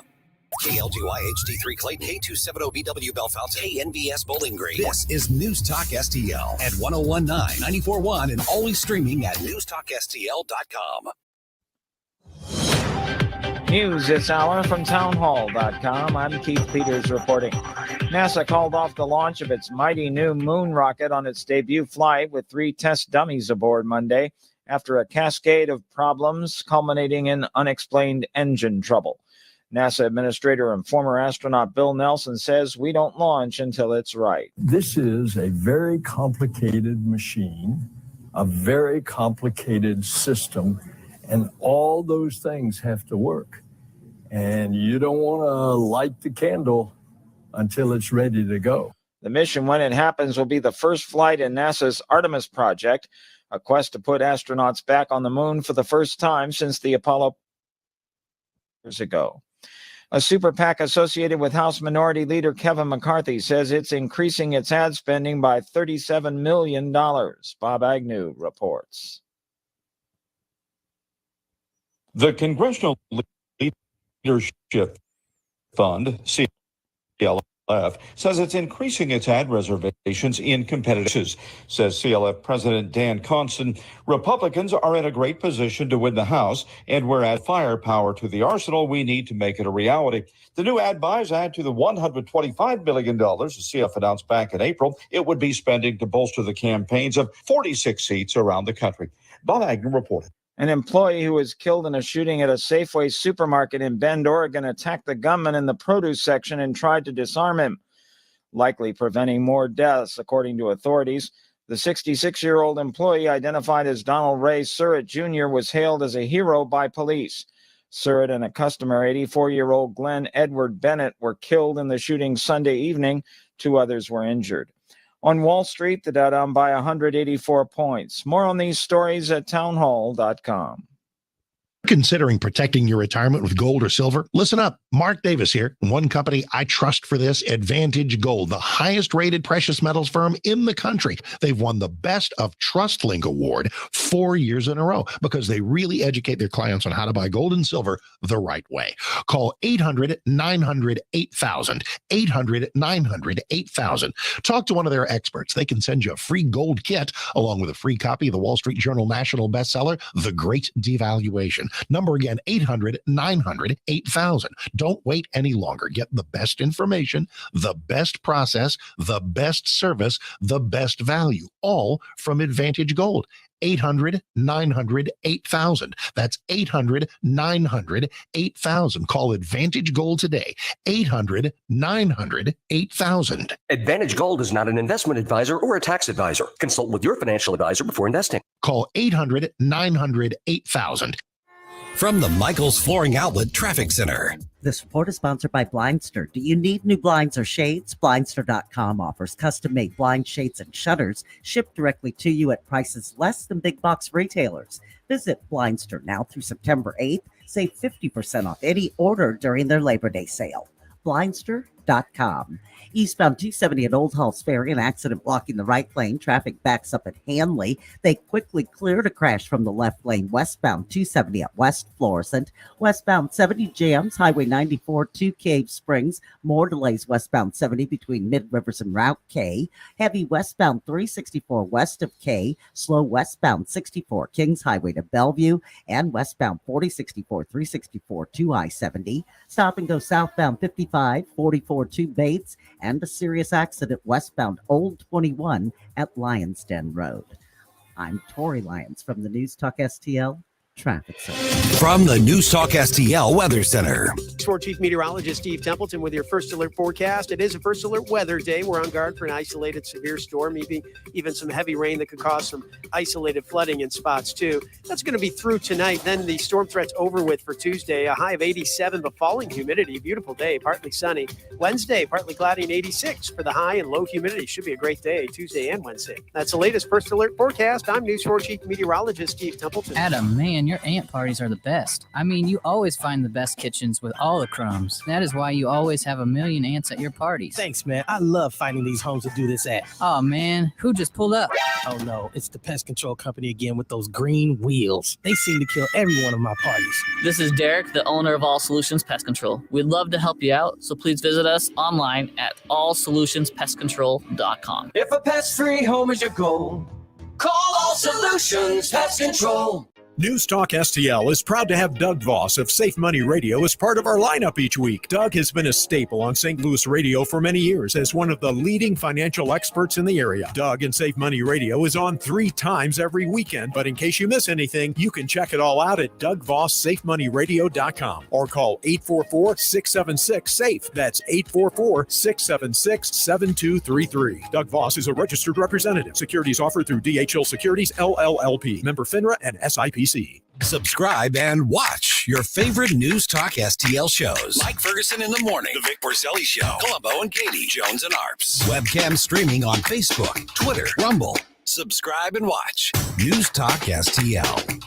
KLGY HD3 Clayton, K270BW Belfast, KNBS Bowling Green. This is News Talk STL at 1019, 94.1, and always streaming at newstalkstl.com. News this hour from townhall.com. I'm Keith Peters reporting. NASA called off the launch of its mighty new moon rocket on its debut flight with 3 test dummies aboard Monday after a cascade of problems culminating in unexplained engine trouble. NASA Administrator and former astronaut Bill Nelson says we don't launch until it's right. This is a very complicated machine, a very complicated system, and all those things have to work. And you don't want to light the candle until it's ready to go. The mission, when it happens, will be the first flight in NASA's Artemis project, a quest to put astronauts back on the moon for the first time since the Apollo years ago. A super PAC associated with House Minority Leader Kevin McCarthy says it's increasing its ad spending by $37 million. Bob Agnew reports. The Congressional Leadership Fund, CLF, says it's increasing its ad reservations in competitive, says CLF President Dan Constant. Republicans are in a great position to win the House, and we're adding firepower to the arsenal. We need to make it a reality. The new ad buys add to the $125 million the CLF announced back in April it would be spending to bolster the campaigns of 46 seats around the country. Bob Agnew reported. An employee who was killed in a shooting at a Safeway supermarket in Bend, Oregon, attacked the gunman in the produce section and tried to disarm him, likely preventing more deaths, according to authorities. The 66-year-old employee, identified as Donald Ray Surratt Jr., was hailed as a hero by police. Surratt and a customer, 84-year-old Glenn Edward Bennett, were killed in the shooting Sunday evening. 2 others were injured. On Wall Street, the Dow down by 184 points. More on these stories at townhall.com. Considering protecting your retirement with gold or silver? Listen up. Mark Davis here. One company I trust for this, Advantage Gold, the highest rated precious metals firm in the country. They've won the Best of TrustLink Award 4 years in a row because they really educate their clients on how to buy gold and silver the right way. Call 800-900-8000, 800-900-8000. Talk to one of their experts. They can send you a free gold kit along with a free copy of the Wall Street Journal national bestseller, The Great Devaluation. Number again, 800-900-8000. Don't wait any longer. Get the best information, the best process, the best service, the best value, all from Advantage Gold. 800-900-8000. That's 800-900-8000. Call Advantage Gold today. 800-900-8000. Advantage Gold is not an investment advisor or a tax advisor. Consult with your financial advisor before investing. Call 800-900-8000. From the Michaels Flooring Outlet Traffic Center. This report is sponsored by Blindster. Do you need new blinds or shades? Blindster.com offers custom-made blind shades and shutters shipped directly to you at prices less than big box retailers. Visit Blindster now through September 8th. Save 50% off any order during their Labor Day sale. Blindster, Eastbound 270 at Old Halls Ferry, an accident blocking the right lane. Traffic backs up at Hanley. They quickly cleared a crash from the left lane. Westbound 270 at West Florissant. Westbound 70 jams. Highway 94 to Cave Springs. More delays westbound 70 between Mid Rivers and Route K. Heavy westbound 364 west of K. Slow westbound 64 Kings Highway to Bellevue. And westbound 4064 364 to I-70. Stop and go southbound 55 44 to Bates. And a serious accident westbound Old 21 at Lions Den Road. I'm Tori Lyons from the News Talk STL Traffic Center. From the News Talk STL Weather Center. Sport Chief Meteorologist Steve Templeton with your first alert forecast. It is a first alert weather day. We're on guard for an isolated severe storm, maybe even some heavy rain that could cause some isolated flooding in spots too. That's going to be through tonight. Then the storm threat's over with for Tuesday. A high of 87, but falling humidity. Beautiful day, partly sunny. Wednesday, partly cloudy and 86 for the high and low humidity. Should be a great day Tuesday and Wednesday. That's the latest first alert forecast. I'm News 4 Chief Meteorologist Steve Templeton. Adam, man, your aunt parties are the best. I mean, you always find the best kitchens with all the crumbs. That is why you always have a million aunts at your parties. Thanks, man. I love finding these homes to do this at. Oh, man, who just pulled up? Oh, no, it's the pest control company again with those green wheels. They seem to kill every one of my parties. This is Derek, the owner of All Solutions Pest Control. We'd love to help you out, so please visit us online at allsolutionspestcontrol.com. If a pest-free home is your goal, call All Solutions Pest Control. News Talk STL is proud to have Doug Voss of Safe Money Radio as part of our lineup each week. Doug has been a staple on St. Louis radio for many years as one of the leading financial experts in the area. Doug and Safe Money Radio is on 3 times every weekend, but in case you miss anything, you can check it all out at DougVossSafeMoneyRadio.com or call 844-676-SAFE. That's 844-676-7233. Doug Voss is a registered representative. Securities offered through DHL Securities, LLLP. Member FINRA and SIPC. Subscribe and watch your favorite News Talk STL shows. Mike Ferguson in the morning, The Vic Porcelli Show, Columbo and Katie, Jones and Arps. Webcam streaming on Facebook, Twitter, Rumble. Subscribe and watch News Talk STL.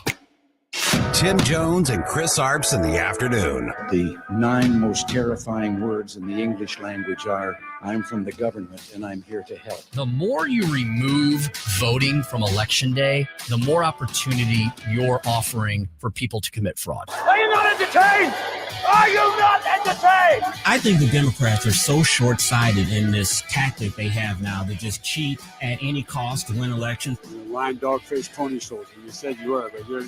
Tim Jones and Chris Arps in the afternoon. The 9 most terrifying words in the English language are, I'm from the government and I'm here to help. The more you remove voting from election day, the more opportunity you're offering for people to commit fraud. Are you not entertained? Are you not entertained? I think the Democrats are so short-sighted in this tactic they have now to just cheat at any cost to win elections. You're a lying dog-faced pony soldier. You said you were, but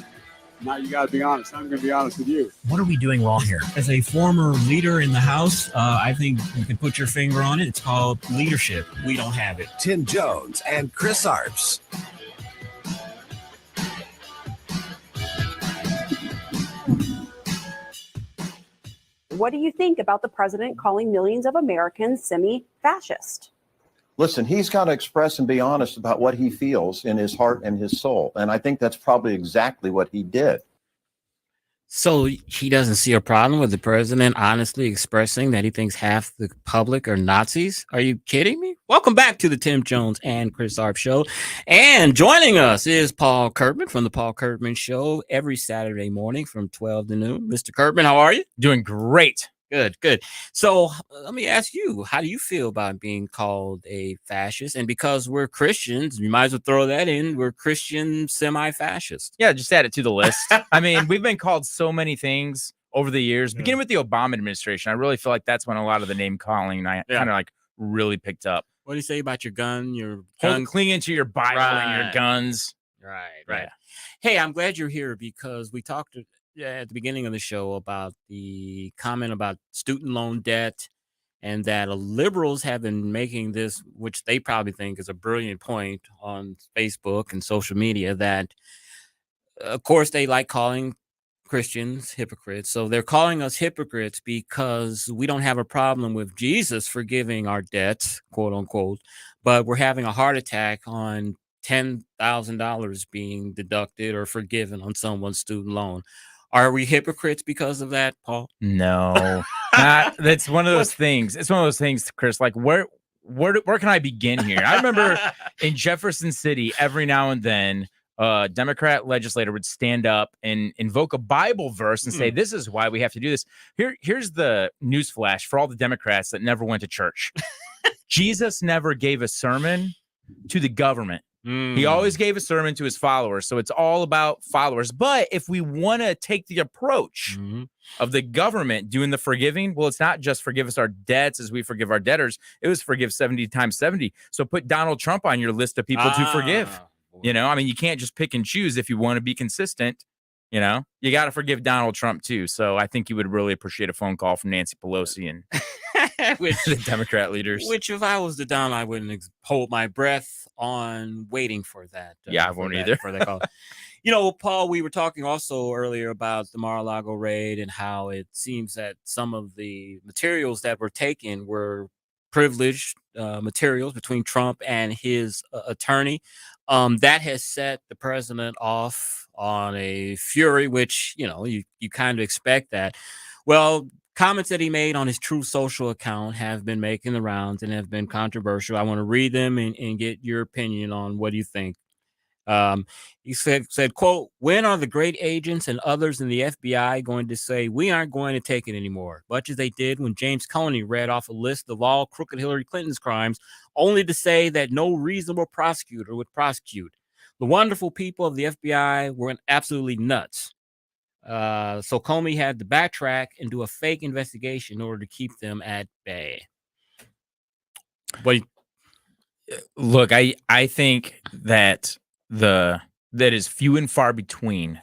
now you got to be honest. I'm going to be honest with you. What are we doing wrong here? As a former leader in the House, I think you can put your finger on it. It's called leadership. We don't have it. Tim Jones and Chris Arps. What do you think about the president calling millions of Americans semi-fascist? Listen, he's got to express and be honest about what he feels in his heart and his soul. And I think that's probably exactly what he did. So he doesn't see a problem with the president honestly expressing that he thinks half the public are Nazis? Are you kidding me? Welcome back to the Tim Jones and Chris Arp Show. And joining us is Paul Kurtman from the Paul Kurtman Show every Saturday morning from 12 to noon. Mr. Kurtman, how are you? Doing great. Good. So let me ask you, how do you feel about being called a fascist? And because we're Christians, you might as well throw that in. We're Christian semi-fascist. Yeah, just add it to the list. I mean, we've been called so many things over the years, beginning with the Obama administration. I really feel like that's when a lot of the name calling kind of like really picked up. What do you say about your gun? Clinging to your Bible and your guns. Right. Yeah. Hey, I'm glad you're here because we talked at the beginning of the show about the comment about student loan debt and that liberals have been making this, which they probably think is a brilliant point on Facebook and social media, that of course they like calling Christians hypocrites. So they're calling us hypocrites because we don't have a problem with Jesus forgiving our debts, quote unquote, but we're having a heart attack on $10,000 being deducted or forgiven on someone's student loan. Are we hypocrites because of that, Paul? No, that's one of those things. It's one of those things, Chris, like where can I begin here? I remember in Jefferson City, every now and then, a Democrat legislator would stand up and invoke a Bible verse and say, this is why we have to do this. Here's the newsflash for all the Democrats that never went to church. Jesus never gave a sermon to the government. He always gave a sermon to his followers. So it's all about followers. But if we want to take the approach of the government doing the forgiving, well, it's not just forgive us our debts as we forgive our debtors. It was forgive 70 times 70. So put Donald Trump on your list of people to forgive. You know, I mean, you can't just pick and choose if you want to be consistent. You know, you got to forgive Donald Trump, too. So I think you would really appreciate a phone call from Nancy Pelosi and the Democrat leaders. Which, if I was the Don, I wouldn't hold my breath on waiting for that. I won't either. For that call. You know, Paul, we were talking also earlier about the Mar-a-Lago raid and how it seems that some of the materials that were taken were privileged materials between Trump and his attorney. That has set the president off on a fury, which, you know, you kind of expect that. Well, comments that he made on his Truth Social account have been making the rounds and have been controversial. I want to read them and get your opinion on what you think. He said, quote, when are the great agents and others in the FBI going to say we aren't going to take it anymore, much as they did when James Comey read off a list of all crooked Hillary Clinton's crimes, only to say that no reasonable prosecutor would prosecute. The wonderful people of the FBI were absolutely nuts. So Comey had to backtrack and do a fake investigation in order to keep them at bay. But look, I think that that is few and far between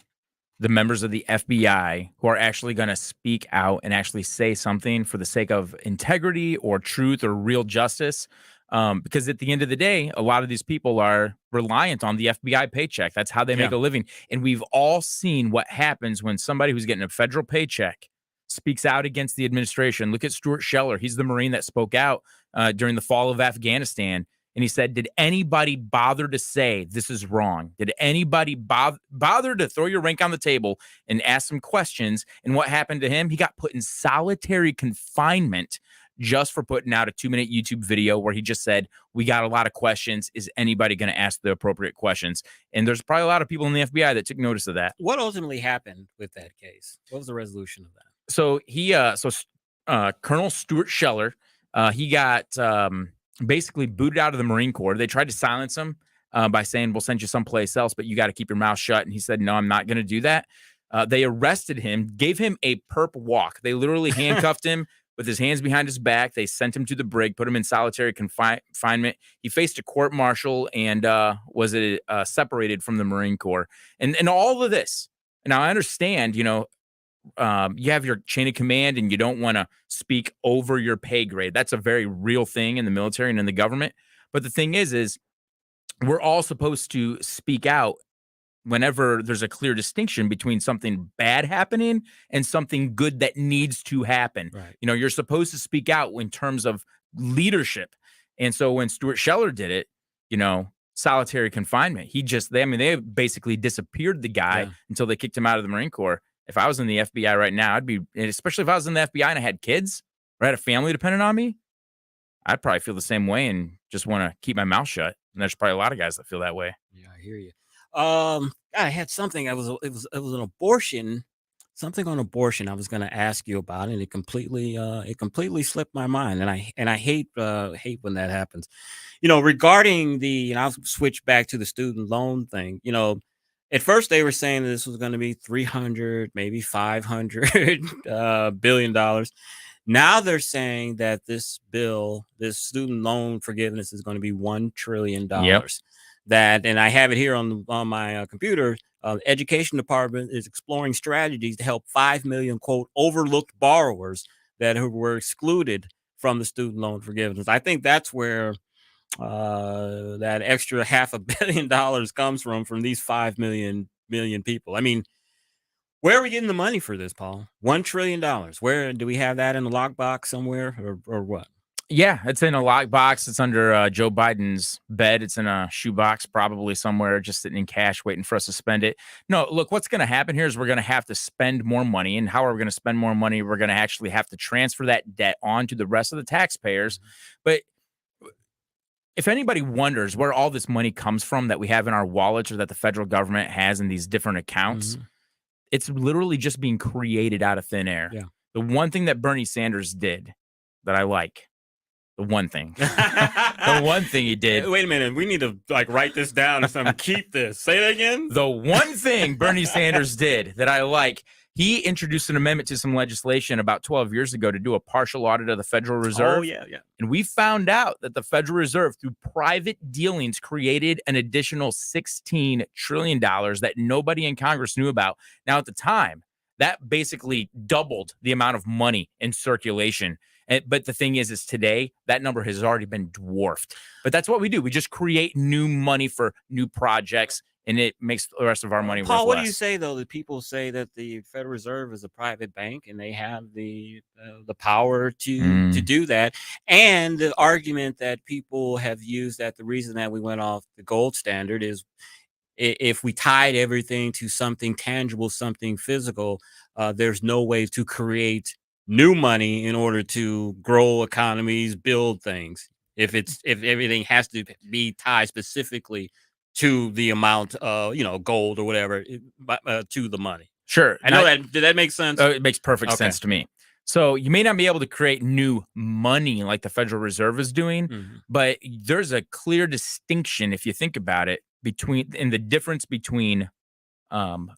the members of the FBI who are actually going to speak out and actually say something for the sake of integrity or truth or real justice. Because at the end of the day, a lot of these people are reliant on the FBI paycheck. That's how they make a living. And we've all seen what happens when somebody who's getting a federal paycheck speaks out against the administration. Look at Stuart Scheller. He's the Marine that spoke out during the fall of Afghanistan. And he said, did anybody bother to say this is wrong? Did anybody bother to throw your rank on the table and ask some questions? And what happened to him? He got put in solitary confinement just for putting out a 2-minute YouTube video where he just said, we got a lot of questions. Is anybody going to ask the appropriate questions? And there's probably a lot of people in the FBI that took notice of that. what ultimately happened with that case? What was the resolution of that? So Colonel Stuart Scheller, he got basically booted out of the Marine Corps. They tried to silence him by saying, we'll send you someplace else, but you got to keep your mouth shut. And he said, no, I'm not going to do that. They arrested him, gave him a perp walk. They literally handcuffed him with his hands behind his back. They sent him to the brig, put him in solitary confinement. He faced a court-martial and was separated from the Marine Corps. And all of this, now I understand, you know, you have your chain of command and you don't want to speak over your pay grade. That's a very real thing in the military and in the government. But the thing is we're all supposed to speak out whenever there's a clear distinction between something bad happening and something good that needs to happen. Right. You know, you're supposed to speak out in terms of leadership. And so when Stuart Scheller did it, you know, solitary confinement, they basically disappeared the guy until they kicked him out of the Marine Corps. If I was in the FBI right now, especially if I was in the FBI and I had kids or had a family dependent on me, I'd probably feel the same way and just want to keep my mouth shut. And there's probably a lot of guys that feel that way. Yeah, I hear you. I had something. It was an abortion, something on abortion. I was going to ask you about, and it completely slipped my mind. And I hate when that happens. You know, regarding and I'll switch back to the student loan thing. You know, at first they were saying that this was going to be $300, maybe $500 billion. Now they're saying that this student loan forgiveness is going to be $1 trillion. Yep. That, and I have it here on my computer. Education department is exploring strategies to help 5 million, quote, overlooked borrowers that were excluded from the student loan forgiveness. I think that's where that extra $500 million comes from these 5 million people. I mean, where are we getting the money for this, Paul? $1 trillion. Where do we have that in a lockbox somewhere or what? Yeah, it's in a lockbox. It's under Joe Biden's bed. It's in a shoebox, probably somewhere, just sitting in cash, waiting for us to spend it. No, look, what's going to happen here is we're going to have to spend more money. And how are we going to spend more money? We're going to actually have to transfer that debt on to the rest of the taxpayers. But if anybody wonders where all this money comes from that we have in our wallets or that the federal government has in these different accounts, it's literally just being created out of thin air. Yeah. The one thing that Bernie Sanders did that I like, the one thing he did. Wait a minute. We need to write this down or something. Keep this. Say it again. The one thing Bernie Sanders did that I like, he introduced an amendment to some legislation about 12 years ago to do a partial audit of the Federal Reserve. Oh, yeah. And we found out that the Federal Reserve, through private dealings, created an additional $16 trillion that nobody in Congress knew about. Now, at the time, that basically doubled the amount of money in circulation. But the thing is today, that number has already been dwarfed. But that's what we do. We just create new money for new projects, and it makes the rest of our money Paul, worth what less. do you say, though, that people say that the Federal Reserve is a private bank and they have the power to do that? And the argument that people have used that the reason that we went off the gold standard is if we tied everything to something tangible, something physical, there's no way to create new money in order to grow economies, build things. If everything has to be tied specifically to the amount of gold or whatever to the money. Sure. I know that. Did that make sense? It makes perfect sense to me. So you may not be able to create new money like the Federal Reserve is doing, but there's a clear distinction, if you think about it, in the difference between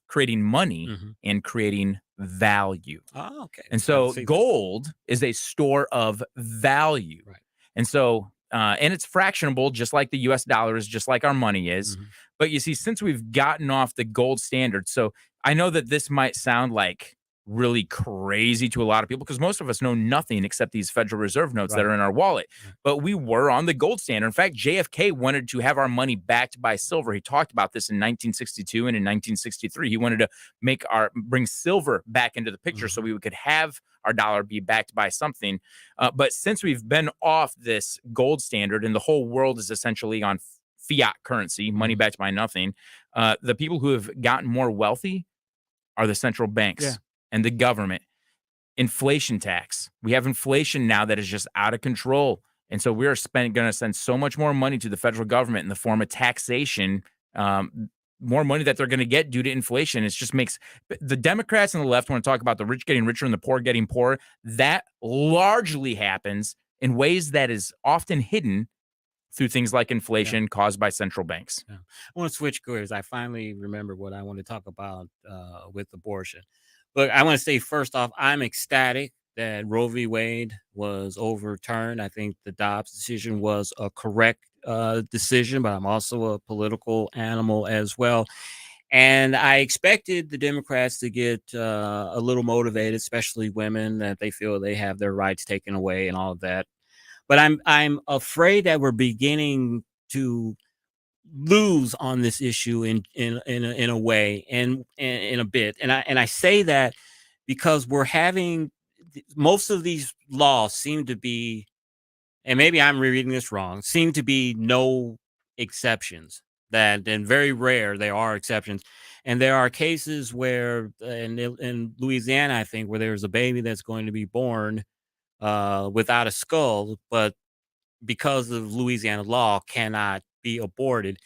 creating money and creating value. Oh, okay. And so gold is a store of value. Right. And so, and it's fractionable, just like the US dollar is, just like our money is. But you see, since we've gotten off the gold standard, so I know that this might sound like really crazy to a lot of people because most of us know nothing except these Federal Reserve notes that are in our wallet. But we were on the gold standard. In fact, JFK wanted to have our money backed by silver. He talked about this in 1962 and in 1963. He wanted to bring silver back into the picture so we could have our dollar be backed by something. But since we've been off this gold standard and the whole world is essentially on fiat currency, money backed by nothing, the people who have gotten more wealthy are the central banks and the government. Inflation tax. We have inflation now that is just out of control. And so we're going to send so much more money to the federal government in the form of taxation, more money that they're going to get due to inflation. It just makes the Democrats and the left want to talk about the rich getting richer and the poor getting poorer. That largely happens in ways that is often hidden through things like inflation caused by central banks. I want to switch gears. I finally remember what I want to talk about with abortion. Look, I want to say first off, I'm ecstatic that Roe v. Wade was overturned. I think the Dobbs decision was a correct decision, but I'm also a political animal as well. And I expected the Democrats to get a little motivated, especially women, that they feel they have their rights taken away and all of that. But I'm afraid that we're beginning to lose on this issue in a way and in a bit. And I say that because we're having most of these laws seem to be, and maybe I'm reading this wrong, seem to be no exceptions. That and very rare there are exceptions. And there are cases where in Louisiana, I think, where there's a baby that's going to be born without a skull, but because of Louisiana law cannot be aborted.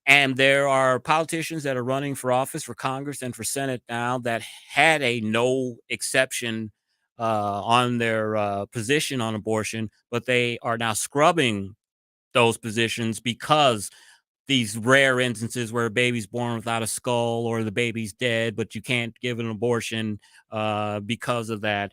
And there are politicians that are running for office, for Congress and for Senate now, that had a no exception on their position on abortion, but they are now scrubbing those positions because these rare instances where a baby's born without a skull or the baby's dead, but you can't give an abortion because of that.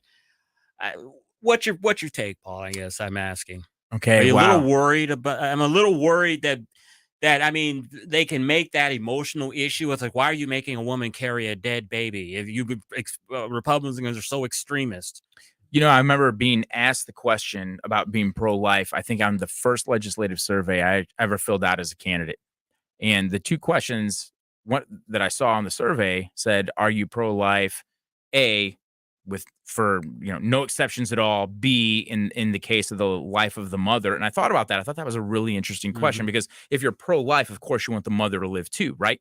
What's your take, Paul? I guess I'm asking. Okay, are you a little worried about? I'm a little worried that I mean they can make that emotional issue. It's like, why are you making a woman carry a dead baby? If you Republicans are so extremist. You know, I remember being asked the question about being pro-life. I think on the first legislative survey I ever filled out as a candidate, and the two questions that I saw on the survey said, "Are you pro-life?" A, for no exceptions at all. B, in the case of the life of the mother. And I thought about that. I thought that was a really interesting question because if you're pro-life, of course you want the mother to live too, right?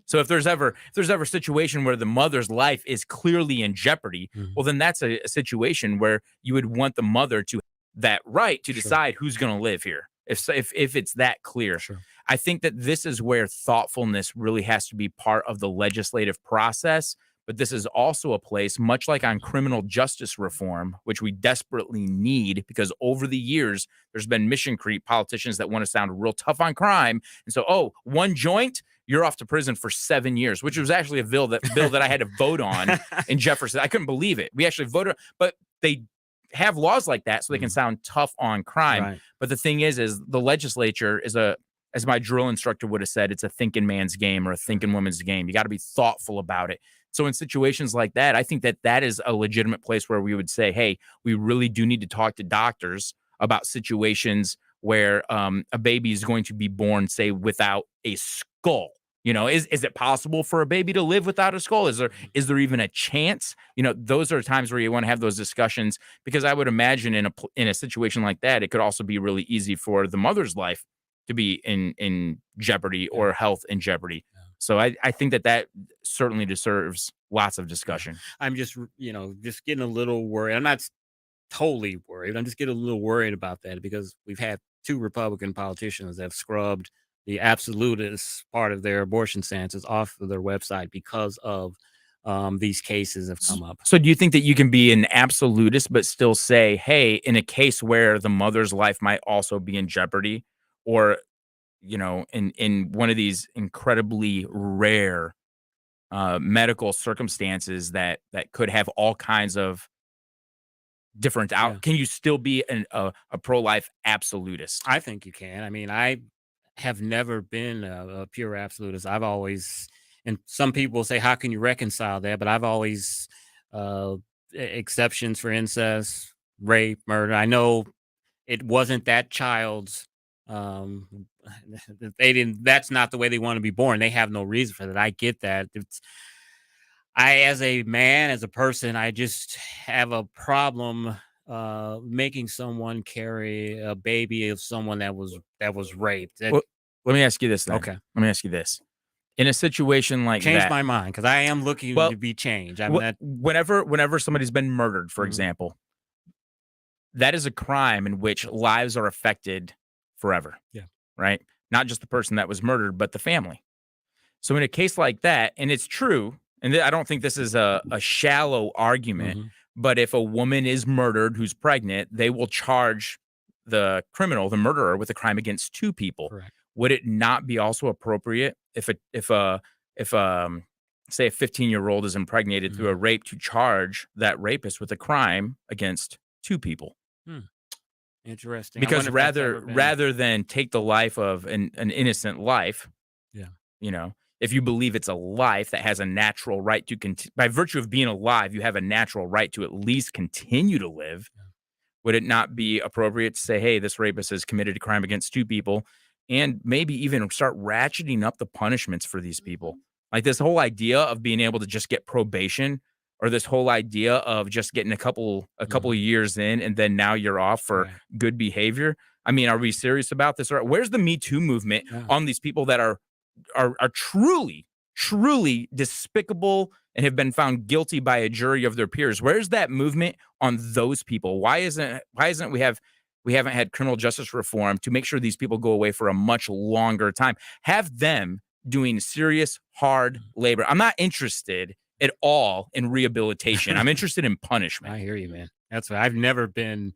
So if there's ever a situation where the mother's life is clearly in jeopardy, well, then that's a situation where you would want the mother to that right to decide who's going to live here. if it's that clear. Sure. I think that this is where thoughtfulness really has to be part of the legislative process. But this is also a place, much like on criminal justice reform, which we desperately need, because over the years, there's been mission creep politicians that want to sound real tough on crime. And so, one joint, you're off to prison for 7 years, which was actually a bill that I had to vote on in Jefferson. I couldn't believe it. We actually voted, but they have laws like that so they can sound tough on crime. Right. But the thing is the legislature is as my drill instructor would have said, it's a thinking man's game or a thinking woman's game. You got to be thoughtful about it. So in situations like that, I think that is a legitimate place where we would say, hey, we really do need to talk to doctors about situations where a baby is going to be born, say, without a skull. Is it possible for a baby to live without a skull? Is there even a chance? Those are times where you want to have those discussions, because I would imagine in a situation like that, it could also be really easy for the mother's life to be in jeopardy or health in jeopardy. So I think that certainly deserves lots of discussion. I'm just getting a little worried. I'm not totally worried. I'm just getting a little worried about that, because we've had 2 Republican politicians that have scrubbed the absolutist part of their abortion stances off of their website because of these cases have come up. So do you think that you can be an absolutist but still say, hey, in a case where the mother's life might also be in jeopardy, or in one of these incredibly rare medical circumstances that could have all kinds of different can you still be a pro-life absolutist? I think you can. I mean, I have never been a pure absolutist. I've always, and some people say, how can you reconcile that? But I've always exceptions for incest, rape, murder. I know it wasn't that child's that's not the way they want to be born. They have no reason for that. I get that. As a man, as a person, I just have a problem making someone carry a baby of someone that was raped. Well, let me ask you this then. Okay. Let me ask you this. In a situation like Change that, my mind, because I am looking to be changed. I mean, whenever somebody's been murdered, for example, that is a crime in which lives are affected forever. Yeah. Right? Not just the person that was murdered, but the family. So in a case like that, and it's true, and I don't think this is a shallow argument, but if a woman is murdered who's pregnant, they will charge the criminal, the murderer, with a crime against 2 people. Correct. Would it not be also appropriate if say a 15-year-old is impregnated through a rape, to charge that rapist with a crime against 2 people? Interesting. Because rather than take the life of an innocent life, if you believe it's a life that has a natural right to by virtue of being alive, you have a natural right to at least continue to live. Would it not be appropriate to say, hey, this rapist has committed a crime against 2 people, and maybe even start ratcheting up the punishments for these people? Like this whole idea of being able to just get probation, or this whole idea of just getting a couple of years in and then now you're off for good behavior. I mean, are we serious about this? Or where's the Me Too movement on these people that are truly despicable and have been found guilty by a jury of their peers? Where's that movement on those people? Why isn't we haven't had criminal justice reform to make sure these people go away for a much longer time? Have them doing serious, hard labor. I'm not interested at all in rehabilitation. I'm interested in punishment. I hear you, man. That's what I've never been,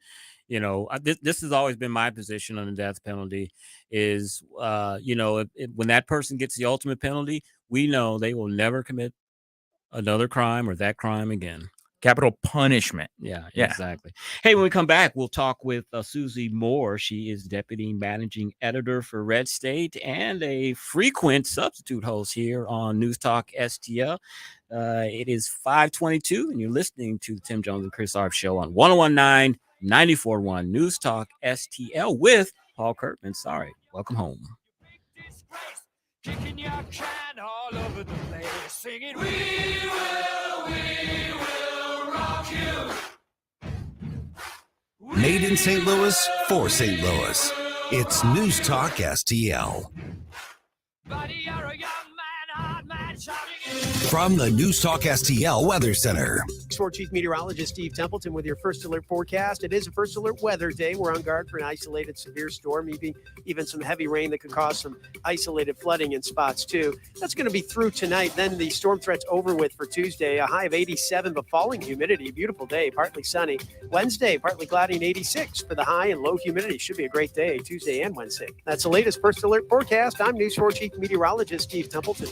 this has always been my position on the death penalty is, when that person gets the ultimate penalty, we know they will never commit another crime or that crime again. Capital punishment. Yeah, exactly. Hey, when we come back, we'll talk with Susie Moore. She is deputy managing editor for Red State and a frequent substitute host here on News Talk STL. It is 5:22, and you're listening to the Tim Jones and Chris Arps show on 101.9, 94.1 News Talk STL with Paul Kurtman. Sorry, welcome home. Kicking your can all over the place, singing, we will rock you. Made in St. Louis for St. Louis. It's News Talk STL. Buddy, you're a young man, hard man, shouting. From the News Talk STL Weather Center. 4 Chief Meteorologist Steve Templeton with your First Alert forecast. It is a First Alert weather day. We're on guard for an isolated severe storm, maybe even some heavy rain that could cause some isolated flooding in spots too. That's going to be through tonight. Then the storm threat's over with for Tuesday. A high of 87, but falling humidity. Beautiful day, partly sunny. Wednesday, partly cloudy and 86 for the high, and low humidity. Should be a great day Tuesday and Wednesday. That's the latest First Alert forecast. I'm News 4 Chief Meteorologist Steve Templeton.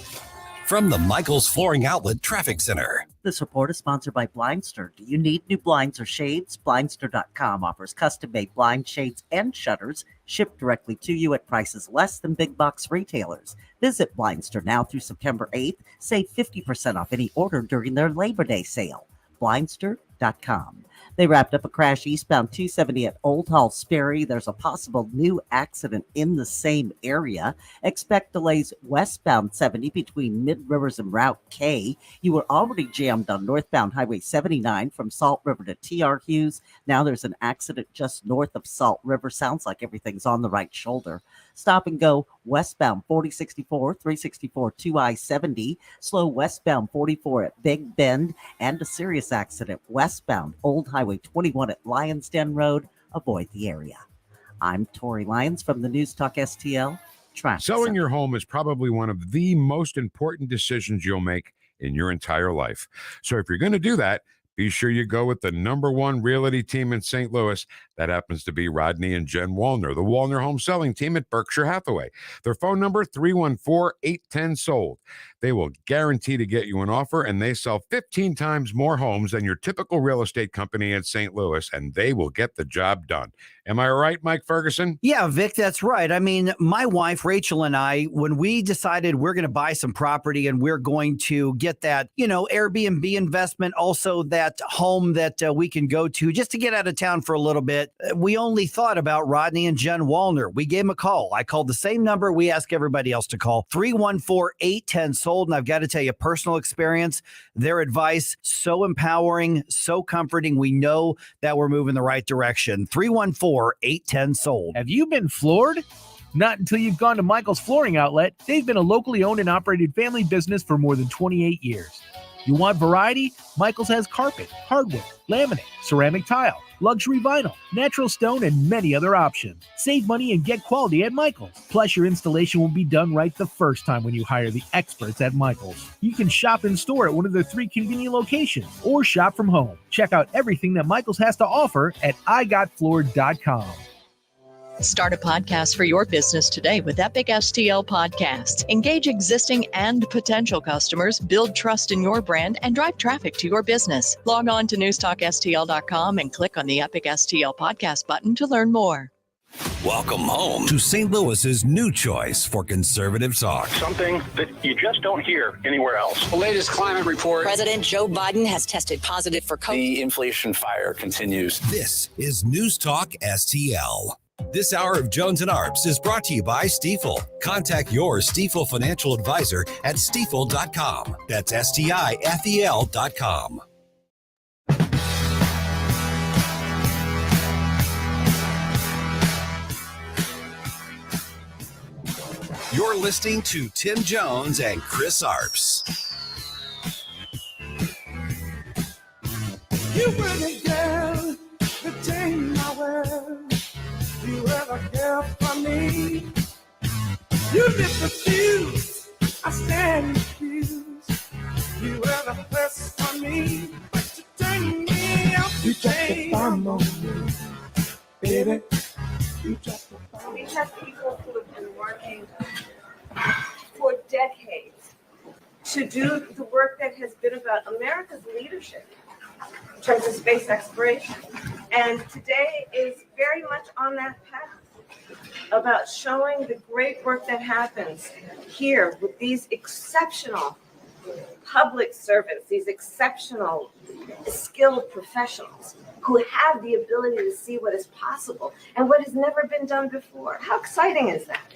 From the Michaels Flooring Outlet Traffic Center. This report is sponsored by Blindster. Do you need new blinds or shades? Blindster.com offers custom-made blind shades and shutters shipped directly to you at prices less than big box retailers. Visit Blindster now through September 8th. Save 50% off any order during their Labor Day sale. Blindster.com. They wrapped up a crash eastbound 270 at Old Hall Sperry. There's a possible new accident in the same area. Expect delays westbound 70 between Mid Rivers and Route K. You were already jammed on northbound Highway 79 from Salt River to T.R. Hughes. Now there's an accident just north of Salt River. Sounds like everything's on the right shoulder. Stop and go westbound 4064, 364 to I-70. Slow westbound 44 at Big Bend. And a serious accident westbound Old Highway 21 at Lions Den Road. Avoid the area. I'm Tori Lyons from the News Talk STL Traffic Selling Center. your home is probably one of the most important decisions you'll make in your entire life. So if you're going to do that, be sure you go with the number one realty team in St. Louis. That happens to be Rodney and Jen Wallner, the Wallner Home Selling Team at Berkshire Hathaway. Their phone number, 314-810-SOLD. They will guarantee to get you an offer, and they sell 15 times more homes than your typical real estate company in St. Louis, and they will get the job done. Am I right, Mike Ferguson? Yeah, Vic, that's right. I mean, my wife, Rachel, and I, when we decided we're going to buy some property and we're going to get that, Airbnb investment, also that home that we can go to just to get out of town for a little bit, we only thought about Rodney and Jen Wallner. We gave them a call. I called the same number we ask everybody else to call, 314-810-SOLD. And I've got to tell you, personal experience, their advice, so empowering, so comforting. We know that we're moving the right direction. 314-810-SOLD. Have you been floored? Not until you've gone to Michael's Flooring Outlet. They've been a locally owned and operated family business for more than 28 years. You want variety? Michael's has carpet, hardwood, laminate, ceramic tile, luxury vinyl, natural stone, and many other options. Save money and get quality at Michael's. Plus, your installation will be done right the first time when you hire the experts at Michael's. You can shop in store at one of their 3 convenient locations or shop from home. Check out everything that Michael's has to offer at igotfloored.com. Start a podcast for your business today with Epic STL Podcasts. Engage existing and potential customers, build trust in your brand, and drive traffic to your business. Log on to newstalkstl.com and click on the Epic STL Podcast button to learn more. Welcome home to St. Louis's new choice for conservative talk. Something that you just don't hear anywhere else. The latest climate report. President Joe Biden has tested positive for COVID. The inflation fire continues. This is News Talk STL. This hour of Jones and Arps is brought to you by Stifel. Contact your Stifel financial advisor at stifel.com. That's STIFEL.com. You're listening to Tim Jones and Chris Arps. You were the girl that changed my world. You ever care for me? You lit the fuse, I stand confused. You ever press for me, but you turn me up. You dropped the bomb on me, baby. You dropped the bomb. We have people who have been working for decades to do the work that has been about America's leadership in terms of space exploration. And today is very much on that path about showing the great work that happens here with these exceptional public servants, these exceptional skilled professionals who have the ability to see what is possible and what has never been done before. How exciting is that?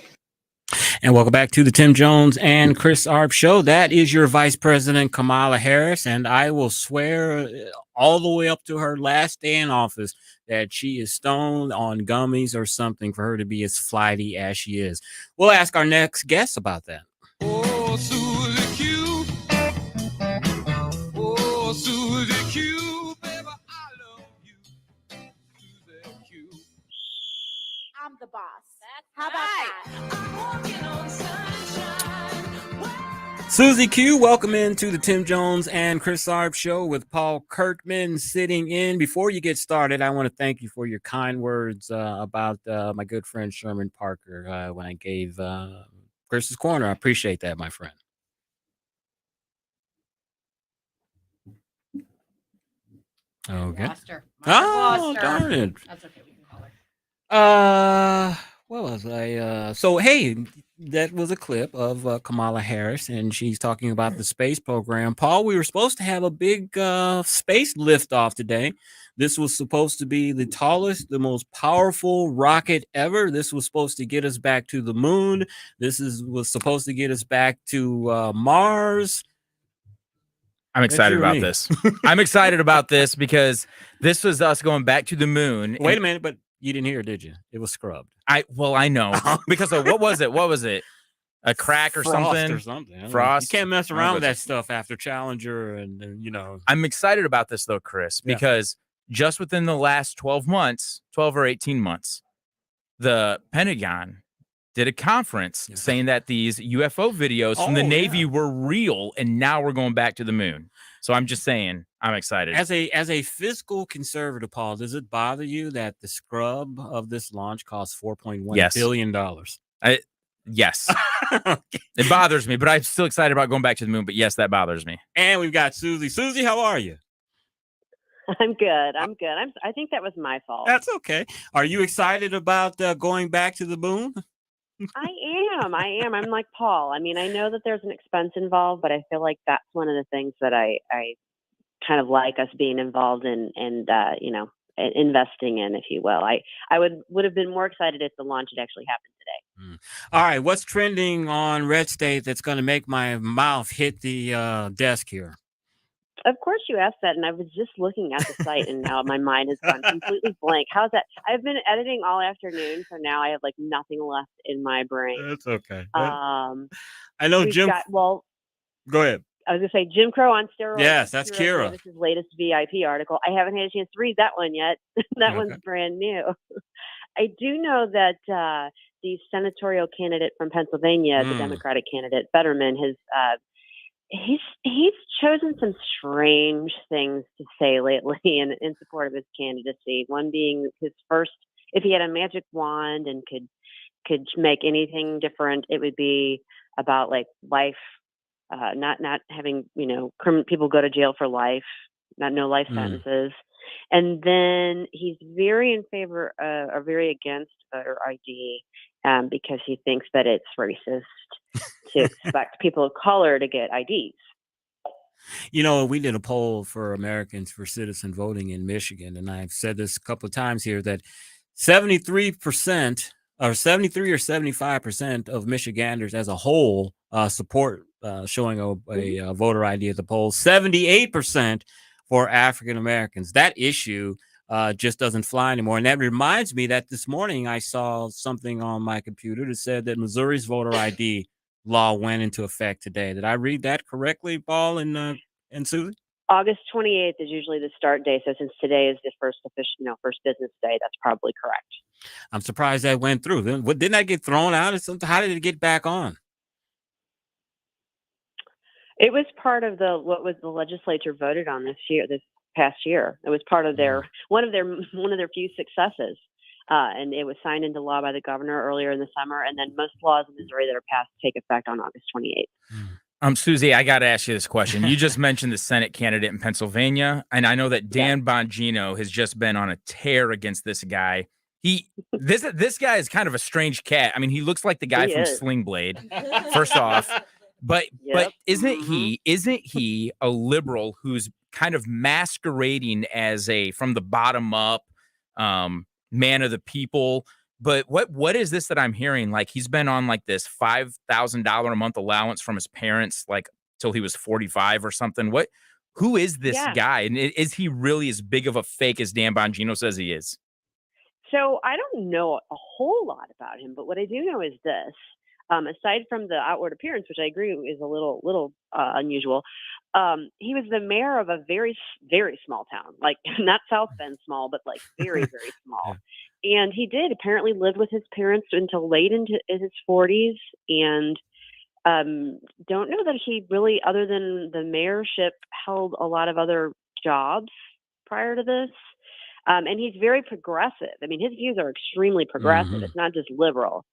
And welcome back to the Tim Jones and Chris Arps Show. That is your Vice President, Kamala Harris, and I will swear all the way up to her last day in office that she is stoned on gummies or something for her to be as flighty as she is. We'll ask our next guest about that. Oh, Suzy Q. Oh, Suzy Q. the boss. How about that? Susie Q, welcome into the Tim Jones and Chris Arps show with Paul Kirkman sitting in. Before you get started, I want to thank you for your kind words about my good friend Sherman Parker when I gave Chris's Corner. I appreciate that, my friend. Okay. Oh, darn it. That's okay. We can call her. What was I? So, hey, that was a clip of Kamala Harris, and she's talking about the space program. Paul, we were supposed to have a big space liftoff today. This was supposed to be the tallest, the most powerful rocket ever. This was supposed to get us back to the moon. Was supposed to get us back to Mars. I'm excited about this. I'm excited about this because this was us going back to the moon. Wait a minute, but you didn't hear it, did you? It was scrubbed. I know because of what was it? What was it? A crack or Frost something? Frost. You can't mess around with that stuff after Challenger, and you know. I'm excited about this though, Chris, because just within the last 12 or 18 months, the Pentagon did a conference saying that these UFO videos from the Navy were real, and now we're going back to the moon. So I'm just saying, I'm excited. As a fiscal conservative, Paul, does it bother you that the scrub of this launch cost $4.1 billion? Yes. It bothers me, but I'm still excited about going back to the moon. But yes, that bothers me. And we've got Susie. Susie, how are you? I'm good. I think that was my fault. That's okay. Are you excited about going back to the moon? I am. I'm like Paul. I mean, I know that there's an expense involved, but I feel like that's one of the things that I kind of like us being involved in and investing in, if you will. I would have been more excited if the launch had actually happened today. All right. What's trending on Red State that's going to make my mouth hit the desk here? Of course you asked that, and I was just looking at the site, and now my mind has gone completely blank. How's that? I've been editing all afternoon, so now I have like nothing left in my brain. That's okay. I know Jim. Go ahead. I was going to say Jim Crow on steroids. Yes, that's Kira. This is latest VIP article. I haven't had a chance to read that one yet. One's brand new. I do know that the senatorial candidate from Pennsylvania, the Democratic candidate, Fetterman, has he's chosen some strange things to say lately in support of his candidacy. One being his first, if he had a magic wand and could make anything different, it would be about like life, not having people go to jail for life, no life sentences. And then he's very in favor or very against voter ID because he thinks that it's racist to expect people of color to get IDs. We did a poll for Americans for citizen voting in Michigan, and I've said this a couple of times here that 73% or 73 or 75% of Michiganders as a whole support showing a voter ID at the polls. 78% for African Americans. That issue just doesn't fly anymore. And that reminds me that this morning I saw something on my computer that said that Missouri's voter ID law went into effect today. Did I read that correctly, Paul and Susie? August 28th is usually the start date. So since today is the first official, first business day, that's probably correct. I'm surprised that went through. Didn't that get thrown out? How did it get back on? It was part of what was the legislature voted on this past year. It was part of one of their few successes. And it was signed into law by the governor earlier in the summer. And then most laws in Missouri that are passed take effect on August 28th. Susie, I got to ask you this question. You just mentioned the Senate candidate in Pennsylvania, and I know that Dan Bongino has just been on a tear against this guy. This guy is kind of a strange cat. I mean, he looks like the guy from Sling Blade, first off. But isn't he a liberal who's kind of masquerading as a from the bottom up man of the people? But what is this that I'm hearing? Like he's been on like this $5,000 a month allowance from his parents, like till he was 45 or something. Who is this guy? And is he really as big of a fake as Dan Bongino says he is? So I don't know a whole lot about him, but what I do know is this. Aside from the outward appearance, which I agree is a little unusual, he was the mayor of a very, very small town, like not South Bend small, but like very, very small. And he did apparently live with his parents until late into his 40s, and don't know that he really, other than the mayorship, held a lot of other jobs prior to this. And he's very progressive. I mean, his views are extremely progressive. Mhm. It's not just liberal.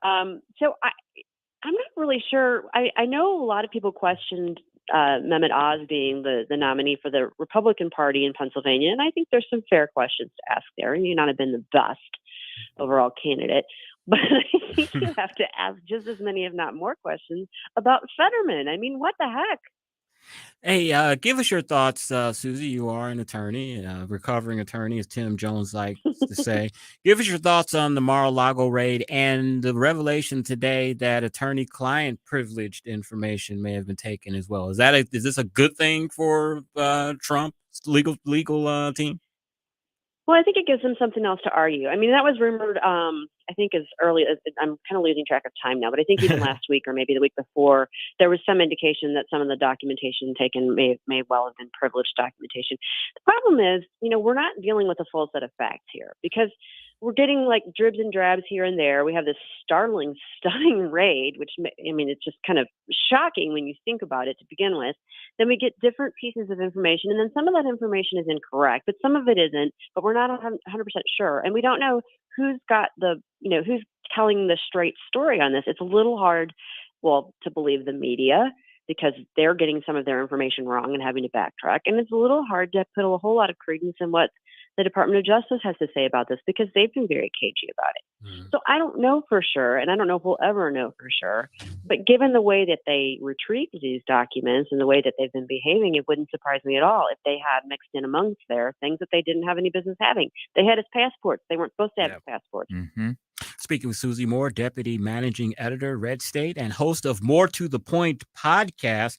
So I'm not really sure. I know a lot of people questioned Mehmet Oz being the nominee for the Republican Party in Pennsylvania, and I think there's some fair questions to ask there. He may not have been the best overall candidate, but I think you have to ask just as many, if not more, questions about Fetterman. I mean, what the heck? Hey, give us your thoughts, Susie. You are an attorney, recovering attorney, as Tim Jones likes to say. Give us your thoughts on the Mar-a-Lago raid and the revelation today that attorney-client privileged information may have been taken as well. Is this a good thing for Trump's legal team? Well, I think it gives them something else to argue. I mean, that was rumored, I think as early as, I'm kind of losing track of time now, but I think even last week or maybe the week before, there was some indication that some of the documentation taken may well have been privileged documentation. The problem is, we're not dealing with a full set of facts here because we're getting like dribs and drabs here and there. We have this startling, stunning raid, which, I mean, it's just kind of shocking when you think about it to begin with. Then we get different pieces of information, and then some of that information is incorrect, but some of it isn't, but we're not 100% sure. And we don't know who's got who's telling the straight story on this. It's a little hard, to believe the media because they're getting some of their information wrong and having to backtrack. And it's a little hard to put a whole lot of credence in what the Department of Justice has to say about this because they've been very cagey about it. So I don't know for sure, and I don't know if we'll ever know for sure, but given the way that they retrieved these documents and the way that they've been behaving, it wouldn't surprise me at all if they had mixed in amongst there things that they didn't have any business having. They had his passports. They weren't supposed to have his passports. Mm-hmm. Speaking with Susie Moore, Deputy Managing Editor, Red State, and host of More to the Point podcast.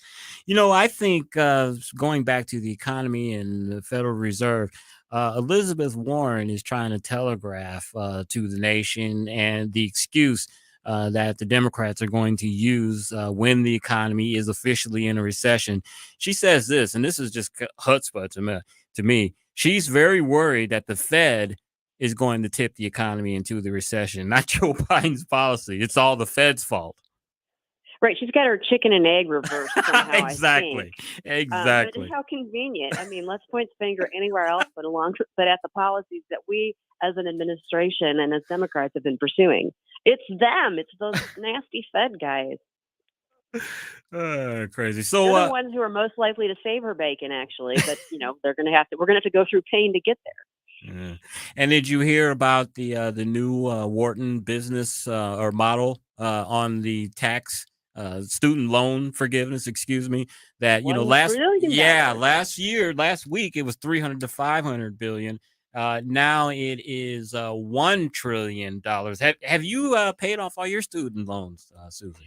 I think going back to the economy and the Federal Reserve, Elizabeth Warren is trying to telegraph to the nation and the excuse that the Democrats are going to use when the economy is officially in a recession. She says this, and this is just chutzpah to me. She's very worried that the Fed is going to tip the economy into the recession, not Joe Biden's policy. It's all the Fed's fault. Right. She's got her chicken and egg reversed somehow. Exactly. Exactly. But how convenient. I mean, let's point the finger anywhere else but at the policies that we as an administration and as Democrats have been pursuing. It's them. It's those nasty Fed guys. Crazy. So they're the ones who are most likely to save her bacon, actually. But we're gonna have to go through pain to get there. Yeah. And did you hear about the new Wharton business or model on the tax student loan forgiveness? Excuse me. That last week it was 300 to 500 billion. Now it is $1 trillion. Have you paid off all your student loans, Susie?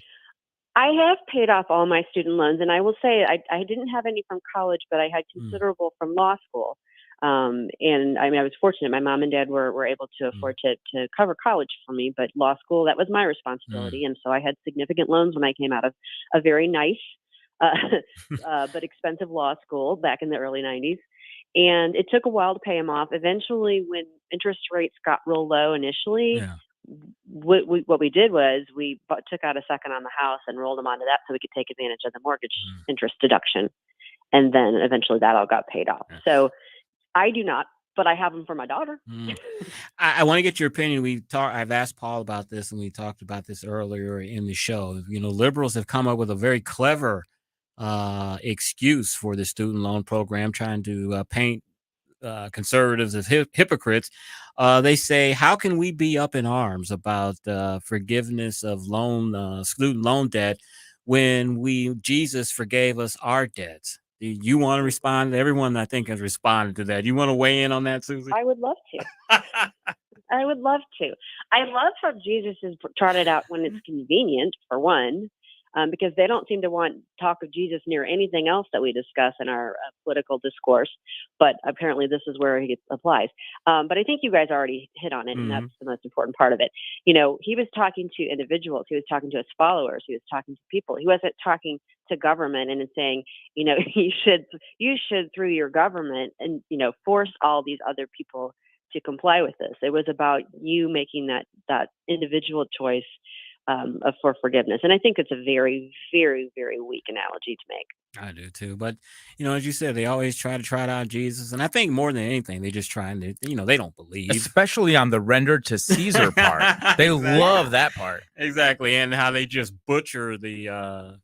I have paid off all my student loans, and I will say I didn't have any from college, but I had considerable from law school. And I mean, I was fortunate. My mom and dad were able to afford to cover college for me, but law school, that was my responsibility. And so I had significant loans when I came out of a very nice, but expensive law school back in the early 90s. And it took a while to pay them off. Eventually, when interest rates got real low initially, what we did was we took out a second on the house and rolled them onto that so we could take advantage of the mortgage interest deduction. And then eventually that all got paid off. So I do not, but I have them for my daughter. I want to get your opinion. I've asked Paul about this, and we talked about this earlier in the show. Liberals have come up with a very clever excuse for the student loan program, trying to paint conservatives as hypocrites. They say, how can we be up in arms about forgiveness of student loan debt when Jesus forgave us our debts? Do you want to respond? Everyone, I think, has responded to that. You want to weigh in on that, Susie? I would love to. I would love to. I love how Jesus is trotted out when it's convenient, for one, because they don't seem to want talk of Jesus near anything else that we discuss in our political discourse. But apparently this is where he applies. But I think you guys already hit on it, and that's the most important part of it. He was talking to individuals. He was talking to his followers. He was talking to people. He wasn't talking to government and saying, you should through your government and, force all these other people comply with this. It was about you making that individual choice for forgiveness. And I think it's a very, very, very weak analogy to make. I do too. But, as you said, they always try to trot out Jesus. And I think more than anything, they just trying to, they don't believe. Especially on the render to Caesar part. They Exactly. love that part. Exactly. And how they just butcher the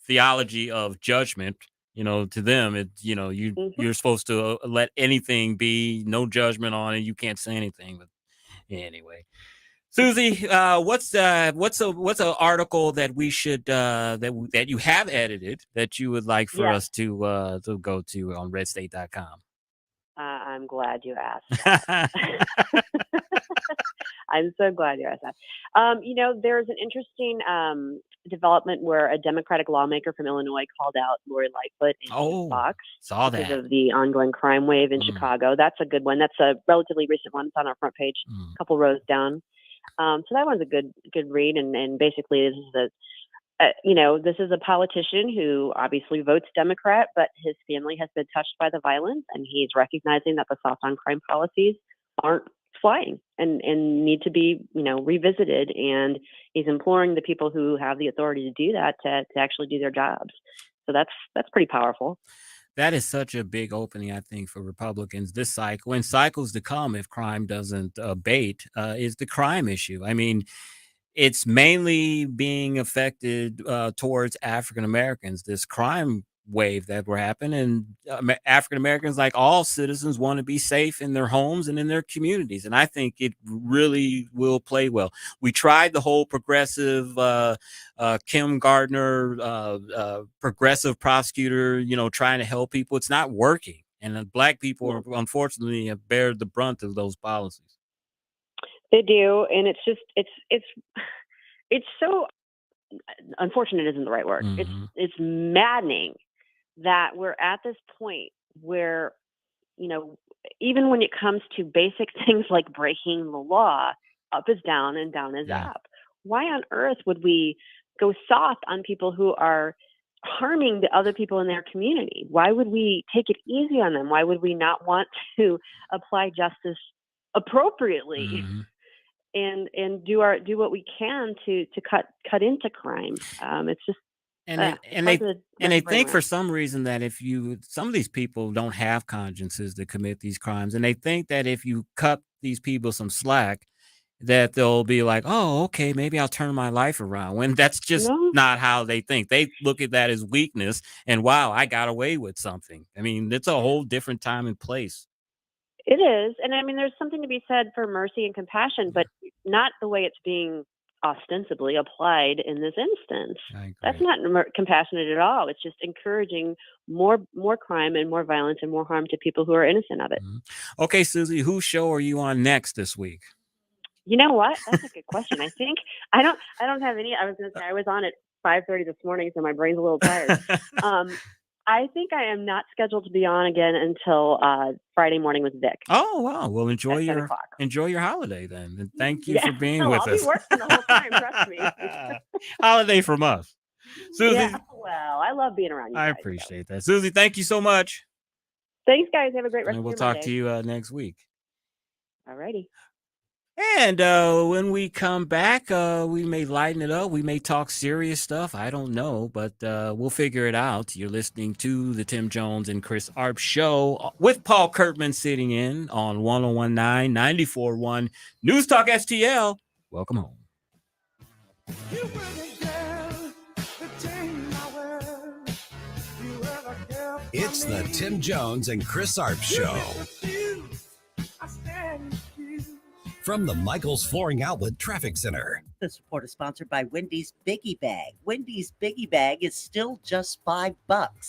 theology of judgment. To them, you're supposed to let anything be, no judgment on it. You can't say anything. But anyway. Susie, what's an article that we should that you have edited that you would like for us to go to on redstate.com? I'm glad you asked. I'm so glad you asked that. There's an interesting development where a Democratic lawmaker from Illinois called out Lori Lightfoot in Fox because of the ongoing crime wave in Chicago. That's a good one. That's a relatively recent one. It's on our front page, a couple rows down. So that one's a good read, and basically this is a politician who obviously votes Democrat, but his family has been touched by the violence, and he's recognizing that the soft on crime policies aren't flying and need to be revisited, and he's imploring the people who have the authority to do that to actually do their jobs. So that's pretty powerful. That is such a big opening, I think, for Republicans this cycle and cycles to come if crime doesn't abate, is the crime issue. I mean, it's mainly being affected towards African Americans, this crime wave that we're happening. And African Americans, like all citizens, want to be safe in their homes and in their communities. And I think it really will play well. We tried the whole progressive Kim Gardner, progressive prosecutor, trying to help people. It's not working. And Black people, unfortunately, have bared the brunt of those policies. They do. And it's just, it's so unfortunate isn't the right word. Mm-hmm. It's maddening that we're at this point where, even when it comes to basic things like breaking the law, up is down and down is up. Why on earth would we go soft on people who are harming the other people in their community? Why would we take it easy on them? Why would we not want to apply justice appropriately? Mm-hmm. And do what we can to cut into crime. It's just they think for some reason that some of these people don't have consciences to commit these crimes, and they think that if you cut these people some slack, that they'll be like, oh, okay, maybe I'll turn my life around. When that's just not how they think. They look at that as weakness, and wow, I got away with something. I mean, it's a whole different time and place. It is. And I mean, there's something to be said for mercy and compassion, but not the way it's being ostensibly applied in this instance. That's not compassionate at all. It's just encouraging more crime and more violence and more harm to people who are innocent of it. Mm-hmm. Okay, Susie, whose show are you on next this week? You know what? That's a good question. I think I don't have any. I was going to say I was on at 5:30 this morning, so my brain's a little tired. I think I am not scheduled to be on again until Friday morning with Vic. Oh wow! Well, enjoy your holiday then, and thank you for being with us. I'll be working the whole time. Trust me. Holiday from us, Susie. Yeah, well, I love being around you. I appreciate that, Susie. Thank you so much. Thanks, guys. Have a great rest. And of we'll your talk Monday. to you next week. Alrighty. And when we come back, we may lighten it up. We may talk serious stuff. I don't know, but we'll figure it out. You're listening to the Tim Jones and Chris Arps show with Paul Kurtman sitting in on 101.9, 94.1 News Talk STL. Welcome home. It's the Tim Jones and Chris Arps show. From the Michaels Flooring Outlet Traffic Center. This report is sponsored by Wendy's Biggie Bag. Wendy's Biggie Bag is still just $5.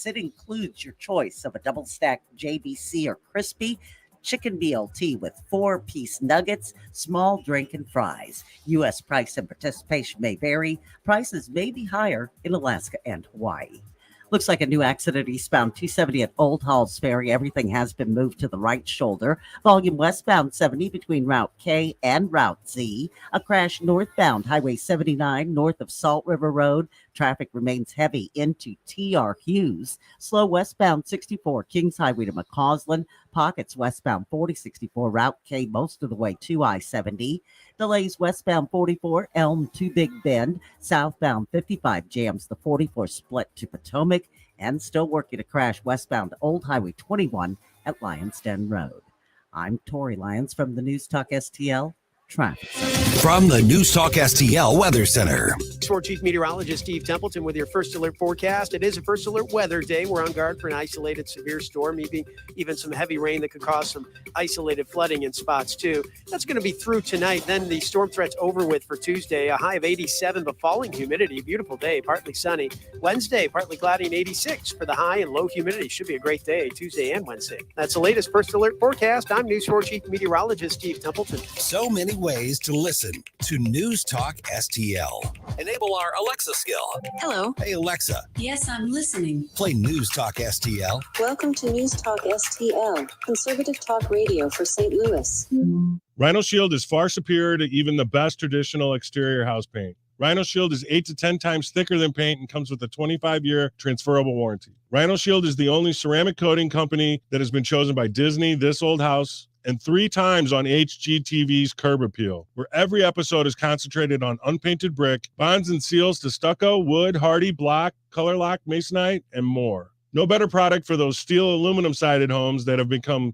It includes your choice of a double stacked JBC or crispy chicken BLT with 4-piece nuggets, small drink, and fries. U.S. price and participation may vary. Prices may be higher in Alaska and Hawaii. Looks like a new accident eastbound 270 at Old Halls Ferry. Everything has been moved to the right shoulder. Volume westbound 70 between Route K and Route Z. A crash northbound Highway 79 north of Salt River Road. Traffic remains heavy into T.R. Hughes. Slow westbound 64 Kings Highway to McCausland. pockets westbound 4064 Route K most of the way to I-70. Delays westbound 44 Elm to Big Bend. Southbound 55 jams the 44 split to Potomac. And still working to crash westbound Old Highway 21 at Lyons Den Road. I'm Tori Lyons from the News Talk STL Traffic Center. From the News Talk STL Weather Center. Sport Chief Meteorologist Steve Templeton with your First Alert forecast. It is a First Alert weather day. We're on guard for an isolated severe storm, maybe even some heavy rain that could cause some isolated flooding in spots too. That's going to be through tonight. Then the storm threat's over with for Tuesday. A high of 87, but falling humidity. Beautiful day, partly sunny. Wednesday, partly cloudy and 86 for the high and low humidity. Should be a great day Tuesday and Wednesday. That's the latest First Alert forecast. I'm News 4 Chief Meteorologist Steve Templeton. So many ways to listen to News Talk STL. Enable our Alexa skill. Hello. Hey, Alexa. Yes, I'm listening. Play News Talk STL. Welcome to News Talk STL, conservative talk radio for St. Louis. Rhino Shield is far superior to even the best traditional exterior house paint. Rhino Shield is 8 to 10 times thicker than paint and comes with a 25-year transferable warranty. Rhino Shield is the only ceramic coating company that has been chosen by Disney, This Old House, and 3 times on HGTV's Curb Appeal, where every episode is concentrated on unpainted brick, bonds and seals to stucco, wood, hardy, block, color lock, masonite, and more. No better product for those steel aluminum sided homes that have become,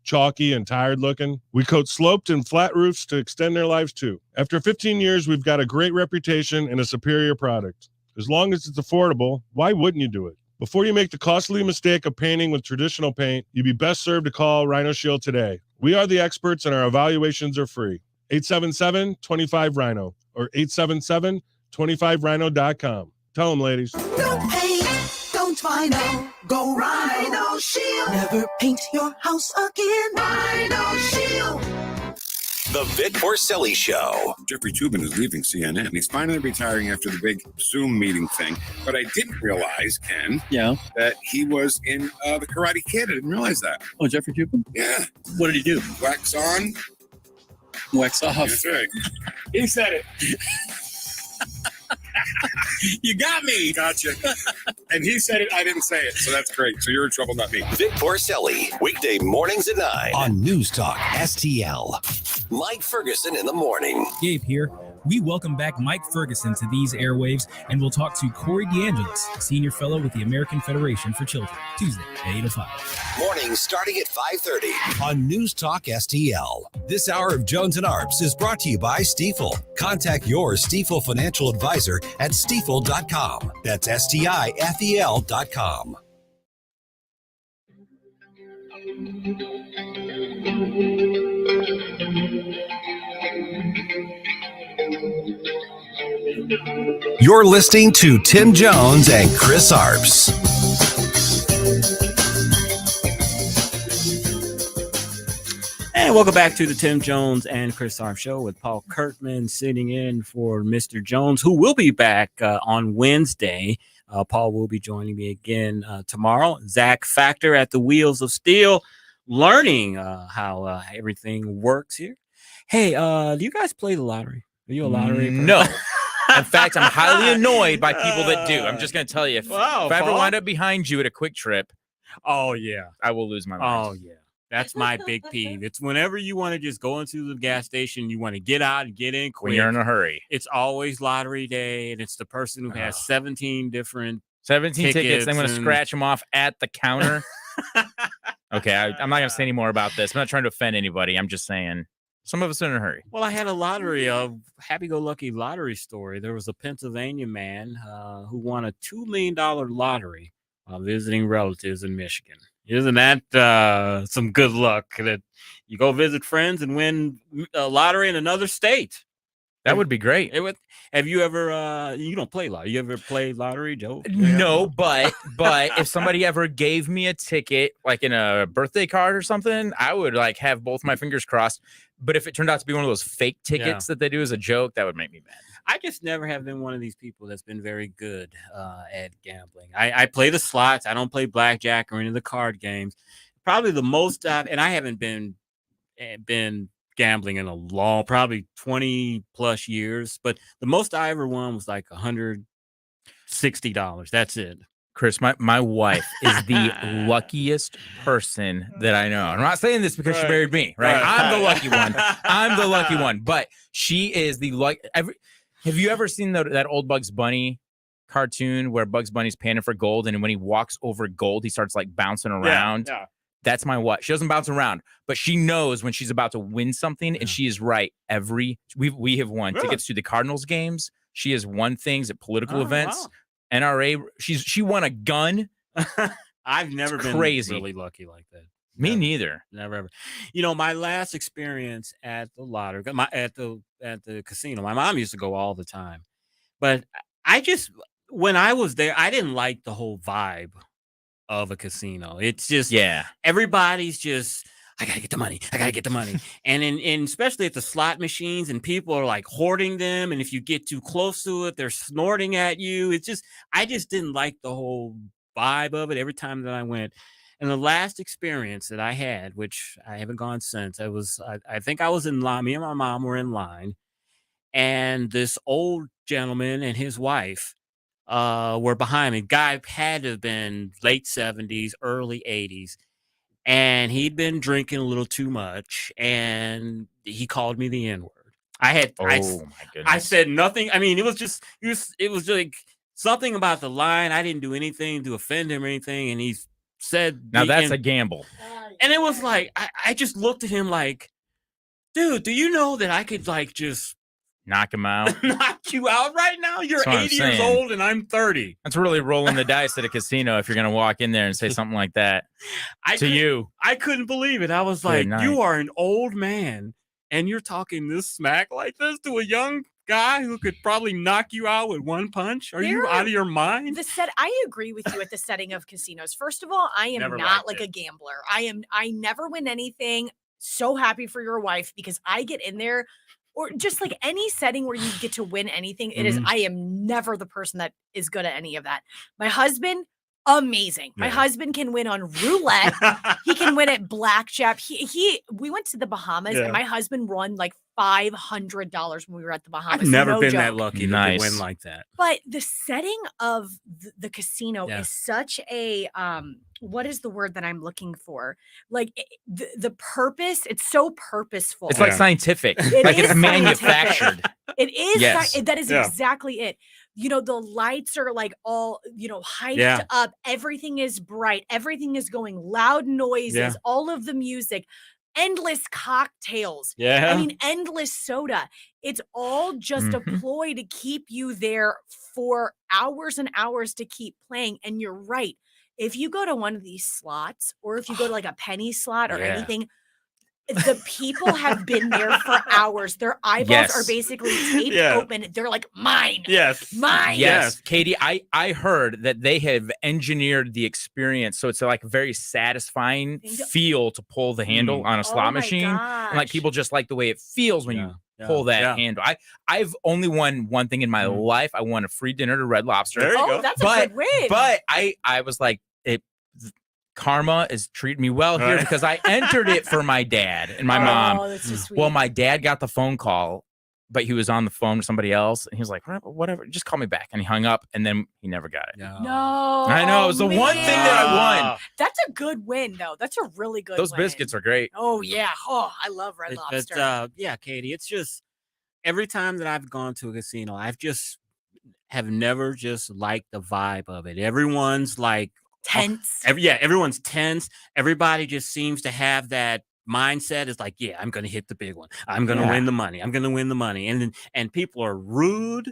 chalky and tired looking. We coat sloped and flat roofs to extend their lives too. After 15 years, we've got a great reputation and a superior product. As long as it's affordable, why wouldn't you do it? Before you make the costly mistake of painting with traditional paint, you'd be best served to call Rhino Shield today. We are the experts and our evaluations are free. 877-25-RHINO or 877-25rhino.com. Tell them, ladies. Don't paint, don't Rhino, go Rhino Shield. Never paint your house again. Rhino Shield. The Vic Porcelli Show. Jeffrey Toobin is leaving CNN. He's finally retiring after the big Zoom meeting thing. But I didn't realize, Ken, that he was in The Karate Kid. I didn't realize that. Oh, Jeffrey Toobin? Yeah. What did he do? Wax on, wax off. That's right. He said it. You got me. Gotcha. And he said it. I didn't say it. So that's great. So you're in trouble, not me. Vic Porcelli, weekday mornings at 9 on News Talk STL. Mike Ferguson in the morning. Gabe here. We welcome back Mike Ferguson to these airwaves, and we'll talk to Corey DeAngelis, Senior Fellow with the American Federation for Children, Tuesday at 8 to 5. Mornings starting at 5:30 on News Talk STL. This hour of Jones and Arps is brought to you by Stifel. Contact your Stifel financial advisor at stifel.com. That's STIFEL.com. You're listening to Tim Jones and Chris Arps. And welcome back to the Tim Jones and Chris Arps Show with Paul Kurtman sitting in for Mr. Jones, who will be back on Wednesday. Paul will be joining me again tomorrow. Zach Factor at the Wheels of Steel, learning how everything works here. Hey, do you guys play the lottery? Are you a lottery person? No. In fact, I'm highly annoyed by people that do. I'm just going to tell you, if I ever wind up behind you at a Quick Trip, oh yeah, I will lose my mind. Oh yeah, that's my big peeve. It's whenever you want to just go into the gas station, you want to get out and get in quick. When you're in a hurry, it's always lottery day, and it's the person who has 17 different 17 tickets. I'm going to scratch them off at the counter. Okay, I'm not going to say any more about this. I'm not trying to offend anybody. I'm just saying. Some of us are in a hurry. Well, I had a happy-go-lucky lottery story. There was a Pennsylvania man who won a $2 million lottery while visiting relatives in Michigan. Isn't that some good luck that you go visit friends and win a lottery in another state? That would be great. Have you ever, you don't play lottery. You ever play lottery, Joe? No, but if somebody ever gave me a ticket, like in a birthday card or something, I would have both my fingers crossed. But if it turned out to be one of those fake tickets that they do as a joke, that would make me mad. I just never have been one of these people that's been very good at gambling. I play the slots. I don't play blackjack or any of the card games. Probably the most, and I haven't been gambling in a long, probably 20 plus years. But the most I ever won was like $160. That's it. Chris, my wife is the luckiest person that I know. I'm not saying this because she married me, right? I'm the lucky one. I'm the lucky one. But she is the have you ever seen that old Bugs Bunny cartoon where Bugs Bunny's panning for gold, and when he walks over gold, he starts like bouncing around? Yeah. That's my wife. She doesn't bounce around, but she knows when she's about to win something, and she is right we have won tickets to the Cardinals games. She has won things at political events. Wow. NRA, she won a gun. I've never been really lucky like that. Me neither. Never ever. You know, my last experience at the lottery, at the casino. My mom used to go all the time, but when I was there, I didn't like the whole vibe of a casino. It's just everybody's just, I gotta get the money. I gotta get the money. And especially at the slot machines, and people are like hoarding them. And if you get too close to it, they're snorting at you. I just didn't like the whole vibe of it every time that I went. And the last experience that I had, which I haven't gone since, I think I was in line. Me and my mom were in line, and this old gentleman and his wife were behind me. Guy had to have been late 70s, early 80s. And he'd been drinking a little too much, and he called me the N-word. My goodness. I said nothing. I mean, it was like something about the line. I didn't do anything to offend him or anything. And he said, now that's a gamble. And it was like, I just looked at him like, dude, do you know that I could like just knock him out, knock you out right now? You're 80 years old and I'm 30. That's really rolling the dice at a casino if you're going to walk in there and say something like that you. I couldn't believe it. I was like, you are an old man and you're talking this smack like this to a young guy who could probably knock you out with one punch? Are you out of your mind? I agree with you at the setting of casinos. First of all, I am not like a gambler. I never win anything. So happy for your wife because I get in there, or just like any setting where you get to win anything. It is, I am never the person that is good at any of that. My husband, amazing. My husband can win on roulette. He can win at blackjack. We went to the Bahamas and my husband won like $500 when we were at the Bahamas. I've never been that lucky to win like that. But the setting of the casino is such a what is the word that I'm looking for? Like the purpose, it's so purposeful. It's like scientific. It's manufactured. It is. Yes. That is exactly it. You know, the lights are like all, hyped up. Everything is bright. Everything is going loud noises, all of the music, endless cocktails. I mean, endless soda. It's all just a ploy to keep you there for hours and hours to keep playing. And you're right. If you go to one of these slots, or if you go to like a penny slot or anything, the people have been there for hours. Their eyeballs are basically taped open. They're like, mine. Mine. Yes. Katie, I heard that they have engineered the experience so it's like a very satisfying feel to pull the handle on a slot machine. And like people just like the way it feels when you pull that handle. I've only won one thing in my life. I won a free dinner to Red Lobster. There you go. That's a good win. But I was like, karma is treating me well here because I entered it for my dad and my mom. That's so sweet. Well, my dad got the phone call, but he was on the phone with somebody else, and he was like, "Whatever, just call me back." And he hung up, and then he never got it. No, I know it was the one thing that I won. That's a good win, though. That's a really good. Those win. biscuits are great. Oh yeah. Oh, I love Red Lobster. But, Katie, it's just every time that I've gone to a casino, have never just liked the vibe of it. Everyone's like tense. Everyone's tense. Everybody just seems to have that mindset. It's like, I'm going to hit the big one. I'm going to win the money. I'm going to win the money. And people are rude.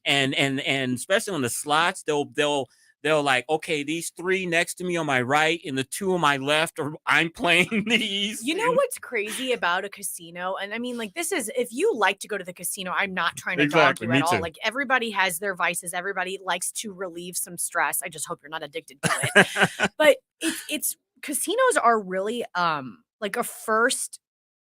And especially on the slots, they'll like, okay, these three next to me on my right and the two on my left, or I'm playing these. You know what's crazy about a casino? And I mean, like, this is, if you like to go to the casino, I'm not trying to dog you at all. Like, everybody has their vices. Everybody likes to relieve some stress. I just hope you're not addicted to it. But it's casinos are really like a first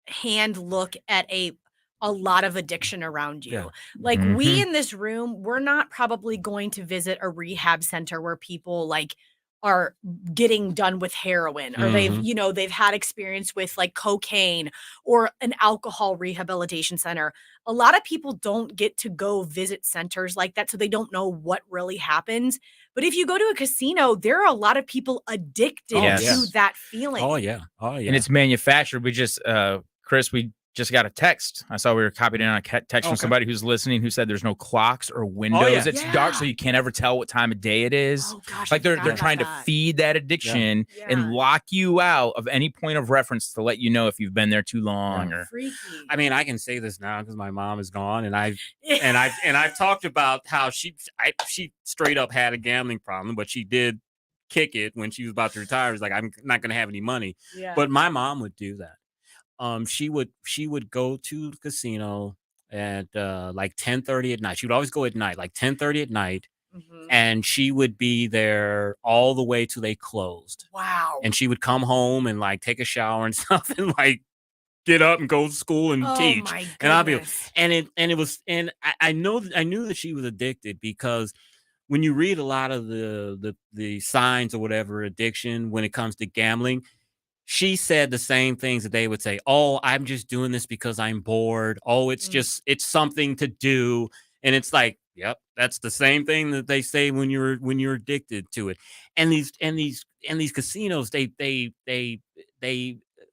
hand look at a lot of addiction around you. Like we in this room, we're not probably going to visit a rehab center where people like are getting done with heroin, or they've, Mhm. you know, they've had experience with like cocaine or an alcohol rehabilitation center. A lot of people don't get to go visit centers like that, so they don't know what really happens. But if you go to a casino, there are a lot of people addicted to that feeling. Oh yeah. Oh yeah. And it's manufactured. We just, Chris, we just got a text. I saw we were copied in on a text from somebody who's listening who said there's no clocks or windows. It's dark, so you can't ever tell what time of day it is. Oh gosh, like they're I forgot trying about to feed that addiction and lock you out of any point of reference to let you know if you've been there too long or freaky. I mean, I can say this now because my mom is gone, and I've talked about how she straight up had a gambling problem, but she did kick it when she was about to retire. It's like, I'm not going to have any money. Yeah. But my mom would do that. She would go to the casino at like 10:30 at night. She would always go at night, like 10:30 at night, and she would be there all the way till they closed. Wow. And she would come home and like take a shower and stuff, and like get up and go to school and teach. My and I'll be goodness. and I knew that she was addicted because when you read a lot of the signs or whatever addiction when it comes to gambling, she said the same things that they would say. Oh, I'm just doing this because I'm bored. Oh, it's just, it's something to do. And it's like, yep, that's the same thing that they say when you're addicted to it. And these casinos, they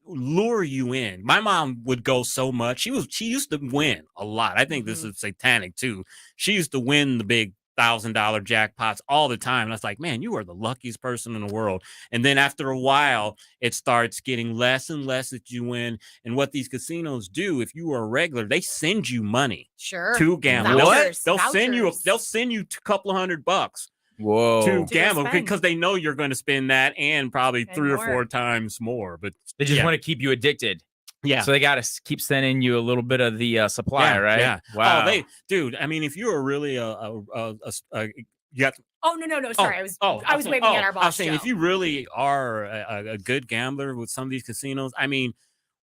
lure you in. My mom would go so much. She used to win a lot. I think this is satanic too. She used to win the big $1,000 jackpots all the time. And I was like, man, you are the luckiest person in the world. And then after a while, it starts getting less and less that you win. And what these casinos do, if you are a regular, they send you money to gamble. They'll send you a couple of $100 to gamble because they know you're going to spend that and probably 3 or 4 times more. But they just want to keep you addicted. Yeah. So they got to keep sending you a little bit of the supply, right? Yeah. Wow. Oh, dude, I mean, if you're really you got Oh no! Sorry, I was waving at our boss. I was saying, Joe. if you really are a good gambler with some of these casinos, I mean,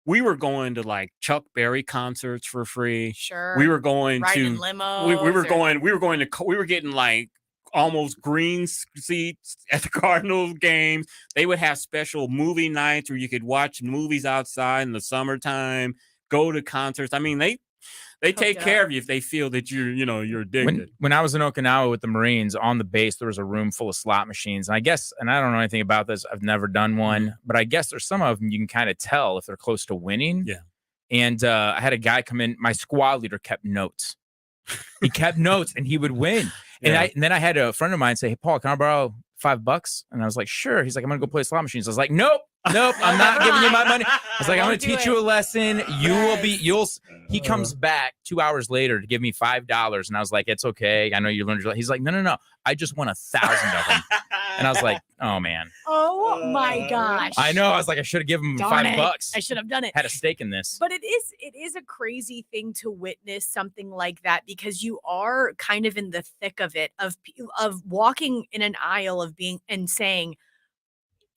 we were going to like Chuck Berry concerts for free. Sure. We were going Riding to limos. We were getting like almost green seats at the Cardinals games. They would have special movie nights where you could watch movies outside in the summertime, go to concerts. I mean, they take care of you if they feel that you're addicted. When I was in Okinawa with the Marines on the base, there was a room full of slot machines. And I guess, and I don't know anything about this, I've never done one, but I guess there's some of them you can kind of tell if they're close to winning. Yeah. And I had a guy come in, my squad leader kept notes. He kept notes and he would win. And then I had a friend of mine say, hey, Paul, can I borrow $5? And I was like, sure. He's like, I'm going to go play slot machines. I was like, nope, I'm not giving you my money. I was like, I'm going to teach you a lesson. He comes back 2 hours later to give me $5. And I was like, it's okay. I know you learned your lesson. He's like, no. I just won 1,000 of them. And I was like, oh man. Oh my gosh. I know. I was like, I should have given him $5. I should have done it. Had a stake in this. But it is a crazy thing to witness something like that because you are kind of in the thick of it, of walking in an aisle of being and saying,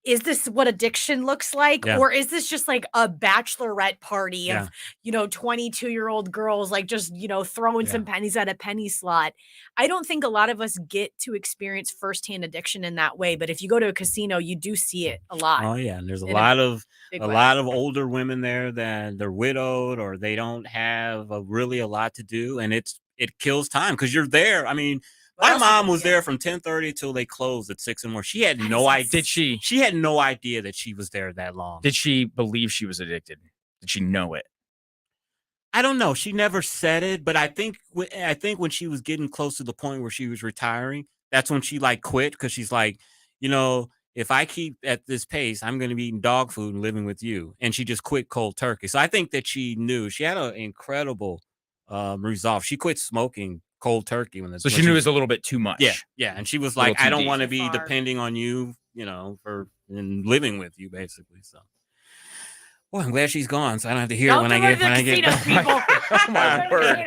is this what addiction looks like? Yeah. Or is this just like a bachelorette party of, 22-year-old girls, like just, throwing some pennies at a penny slot? I don't think a lot of us get to experience firsthand addiction in that way. But if you go to a casino, you do see it a lot. Oh yeah. And there's a lot of older women there that they're widowed or they don't have really a lot to do. And it kills time because you're there. I mean, my mom was there from 10:30 till they closed at 6 in the morning. She had no idea. Did she? She had no idea that she was there that long. Did she believe she was addicted? Did she know it? I don't know. She never said it, but I think when she was getting close to the point where she was retiring, that's when she like quit because she's like, if I keep at this pace, I'm going to be eating dog food and living with you. And she just quit cold turkey. So I think that she knew. She had an incredible resolve. She quit smoking cold turkey so she knew it was a little bit too much. Yeah, and she was like, I don't want to be depending on you, and living with you, basically. So, well, I'm glad she's gone, so I don't have to hear when I get back. My word.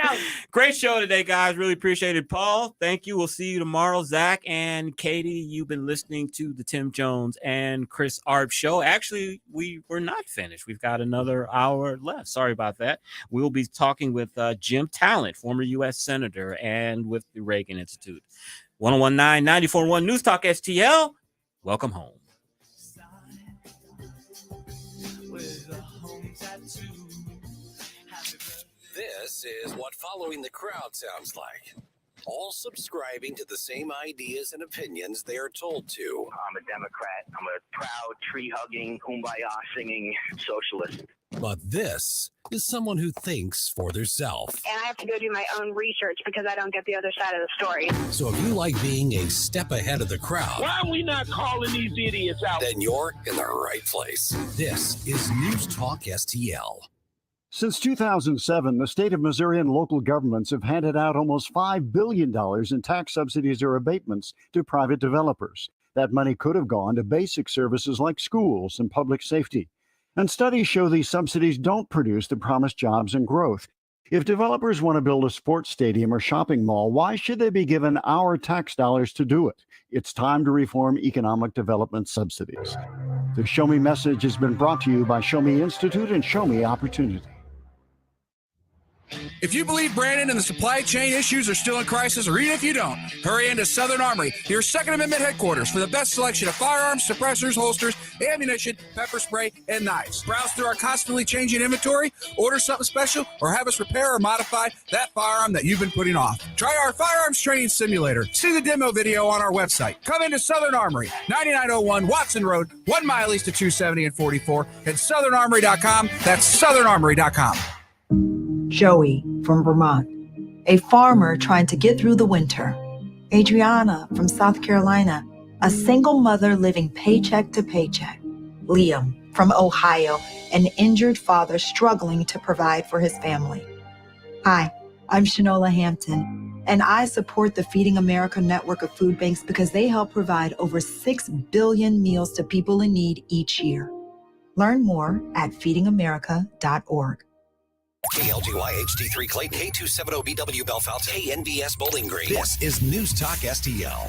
Great show today, guys. Really appreciate it, Paul. Thank you. We'll see you tomorrow, Zach and Katie. You've been listening to the Tim Jones and Chris Arps show. Actually, we're not finished. We've got another hour left. Sorry about that. We'll be talking with Jim Talent, former U.S. Senator, and with the Reagan Institute. 1019 94.1 News Talk STL. Welcome home. This is what following the crowd sounds like. All subscribing to the same ideas and opinions they are told to. I'm a Democrat. I'm a proud, tree-hugging, kumbaya-singing socialist. But this is someone who thinks for themselves. And I have to go do my own research because I don't get the other side of the story. So if you like being a step ahead of the crowd, why are we not calling these idiots out? Then you're in the right place. This is News Talk STL. Since 2007, the state of Missouri and local governments have handed out almost $5 billion in tax subsidies or abatements to private developers. That money could have gone to basic services like schools and public safety. And studies show these subsidies don't produce the promised jobs and growth. If developers want to build a sports stadium or shopping mall, why should they be given our tax dollars to do it? It's time to reform economic development subsidies. The Show Me message has been brought to you by Show Me Institute and Show Me Opportunity. If you believe Brandon and the supply chain issues are still in crisis, or even if you don't, hurry into Southern Armory, your Second Amendment headquarters, for the best selection of firearms, suppressors, holsters, ammunition, pepper spray, and knives. Browse through our constantly changing inventory, order something special, or have us repair or modify that firearm that you've been putting off. Try our firearms training simulator. See the demo video on our website. Come into Southern Armory, 9901 Watson Road, 1 mile east of 270 and 44, at southernarmory.com. That's southernarmory.com. Joey from Vermont, a farmer trying to get through the winter. Adriana from South Carolina, a single mother living paycheck to paycheck. Liam from Ohio, an injured father struggling to provide for his family. Hi, I'm Shanola Hampton, and I support the Feeding America network of food banks because they help provide over 6 billion meals to people in need each year. Learn more at feedingamerica.org. KLGY HD3 Clayton, K270BW Bellefonte, KNBS Bowling Green. This is News Talk STL.